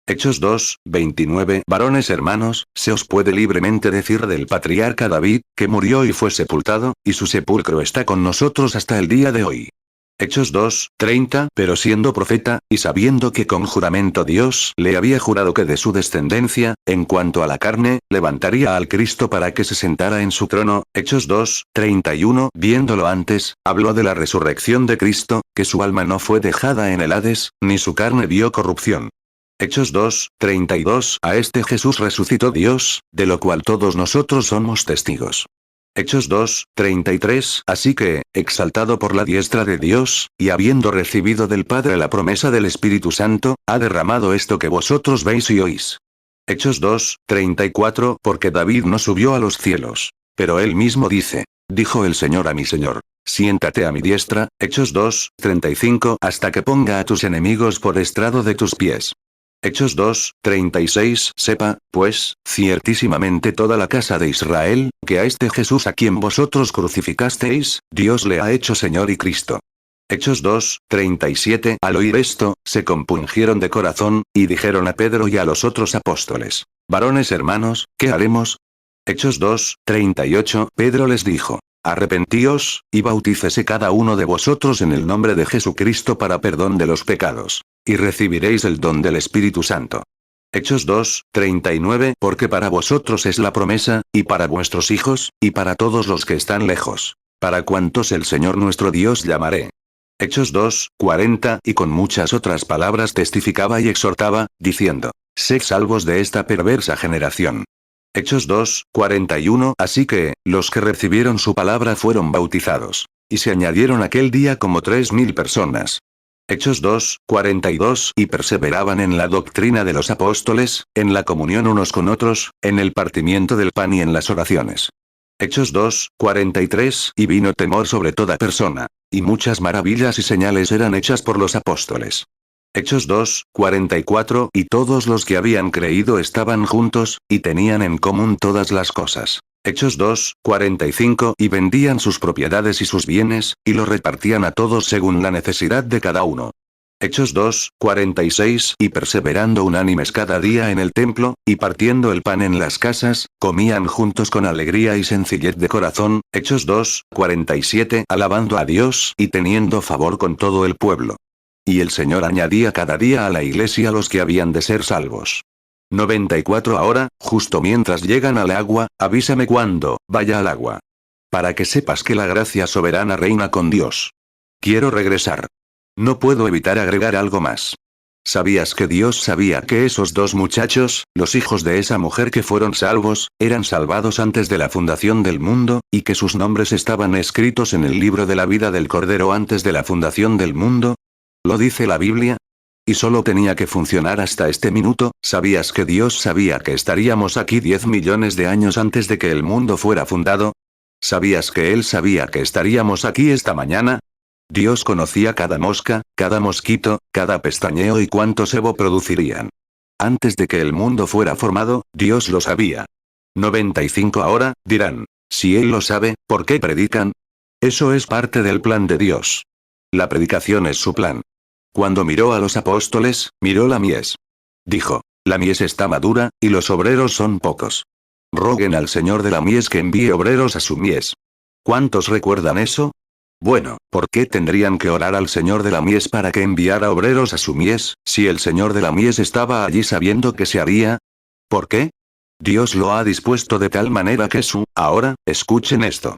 Hechos 2, 29. Varones hermanos, se os puede libremente decir del patriarca David, que murió y fue sepultado, y su sepulcro está con nosotros hasta el día de hoy. Hechos 2, 30. Pero siendo profeta, y sabiendo que con juramento Dios le había jurado que de su descendencia, en cuanto a la carne, levantaría al Cristo para que se sentara en su trono. Hechos 2, 31. Viéndolo antes, habló de la resurrección de Cristo, que su alma no fue dejada en el Hades, ni su carne vio corrupción. Hechos 2, 32. A este Jesús resucitó Dios, de lo cual todos nosotros somos testigos. Hechos 2, 33. Así que, exaltado por la diestra de Dios, y habiendo recibido del Padre la promesa del Espíritu Santo, ha derramado esto que vosotros veis y oís. Hechos 2, 34. Porque David no subió a los cielos. Pero él mismo dijo el Señor a mi Señor: siéntate a mi diestra. Hechos 2, 35. Hasta que ponga a tus enemigos por estrado de tus pies. Hechos 2, 36. Sepa, pues, ciertísimamente toda la casa de Israel, que a este Jesús a quien vosotros crucificasteis, Dios le ha hecho Señor y Cristo. Hechos 2, 37. Al oír esto, se compungieron de corazón, y dijeron a Pedro y a los otros apóstoles: varones hermanos, ¿qué haremos? Hechos 2, 38. Pedro les dijo: arrepentíos, y bautícese cada uno de vosotros en el nombre de Jesucristo para perdón de los pecados. Y recibiréis el don del Espíritu Santo. Hechos 2:39 Porque para vosotros es la promesa, y para vuestros hijos, y para todos los que están lejos. Para cuantos el Señor nuestro Dios llamaré. Hechos 2:40 y con muchas otras palabras testificaba y exhortaba, diciendo, sed salvos de esta perversa generación. Hechos 2:41 Así que, los que recibieron su palabra fueron bautizados. Y se añadieron aquel día como 3.000 personas. Hechos 2:42 Y perseveraban en la doctrina de los apóstoles, en la comunión unos con otros, en el partimiento del pan y en las oraciones. Hechos 2:43 Y vino temor sobre toda persona. Y muchas maravillas y señales eran hechas por los apóstoles. Hechos 2:44 Y todos los que habían creído estaban juntos, y tenían en común todas las cosas. Hechos 2:45 Y vendían sus propiedades y sus bienes, y los repartían a todos según la necesidad de cada uno. Hechos 2:46 Y perseverando unánimes cada día en el templo, y partiendo el pan en las casas, comían juntos con alegría y sencillez de corazón. Hechos 2:47 Alabando a Dios y teniendo favor con todo el pueblo. Y el Señor añadía cada día a la iglesia los que habían de ser salvos. 94 Ahora, justo mientras llegan al agua, avísame cuando vaya al agua. Para que sepas que la gracia soberana reina con Dios. Quiero regresar. No puedo evitar agregar algo más. ¿Sabías que Dios sabía que esos dos muchachos, los hijos de esa mujer que fueron salvos, eran salvados antes de la fundación del mundo, y que sus nombres estaban escritos en el libro de la vida del Cordero antes de la fundación del mundo? ¿Lo dice la Biblia? Y solo tenía que funcionar hasta este minuto. ¿Sabías que Dios sabía que estaríamos aquí 10 millones de años antes de que el mundo fuera fundado? ¿Sabías que Él sabía que estaríamos aquí esta mañana? Dios conocía cada mosca, cada mosquito, cada pestañeo y cuánto sebo producirían. Antes de que el mundo fuera formado, Dios lo sabía. 95 Ahora, dirán, si Él lo sabe, ¿por qué predican? Eso es parte del plan de Dios. La predicación es su plan. Cuando miró a los apóstoles, miró la mies. Dijo, la mies está madura, y los obreros son pocos. Roguen al Señor de la mies que envíe obreros a su mies. ¿Cuántos recuerdan eso? Bueno, ¿por qué tendrían que orar al Señor de la mies para que enviara obreros a su mies, si el Señor de la mies estaba allí sabiendo que se haría? ¿Por qué? Dios lo ha dispuesto de tal manera que ahora, escuchen esto.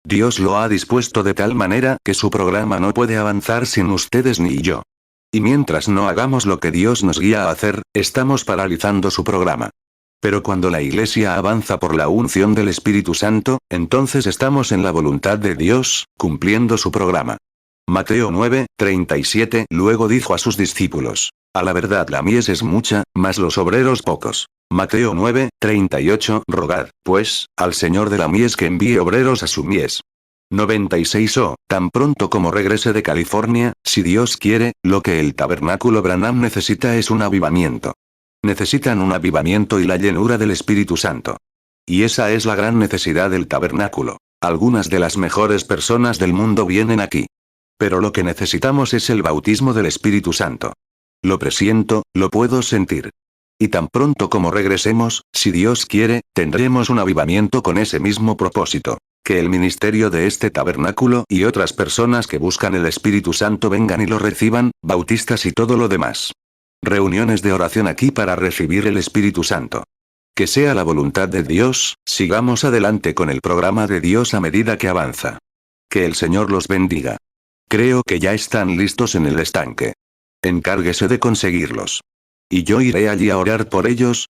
Dios lo ha dispuesto de tal manera que su programa no puede avanzar sin ustedes ni yo. Y mientras no hagamos lo que Dios nos guía a hacer, estamos paralizando su programa. Pero cuando la Iglesia avanza por la unción del Espíritu Santo, entonces estamos en la voluntad de Dios, cumpliendo su programa. Mateo 9:37 Luego dijo a sus discípulos, a la verdad la mies es mucha, mas los obreros pocos. Mateo 9:38 Rogad, pues, al Señor de la mies que envíe obreros a su mies. 96 Tan pronto como regrese de California, si Dios quiere, lo que el Tabernáculo Branham necesita es un avivamiento. Necesitan un avivamiento y la llenura del Espíritu Santo. Y esa es la gran necesidad del tabernáculo. Algunas de las mejores personas del mundo vienen aquí. Pero lo que necesitamos es el bautismo del Espíritu Santo. Lo presiento, lo puedo sentir. Y tan pronto como regresemos, si Dios quiere, tendremos un avivamiento con ese mismo propósito. Que el ministerio de este tabernáculo y otras personas que buscan el Espíritu Santo vengan y lo reciban, bautistas y todo lo demás. Reuniones de oración aquí para recibir el Espíritu Santo. Que sea la voluntad de Dios, sigamos adelante con el programa de Dios a medida que avanza. Que el Señor los bendiga. Creo que ya están listos en el estanque. Encárguese de conseguirlos. Y yo iré allí a orar por ellos.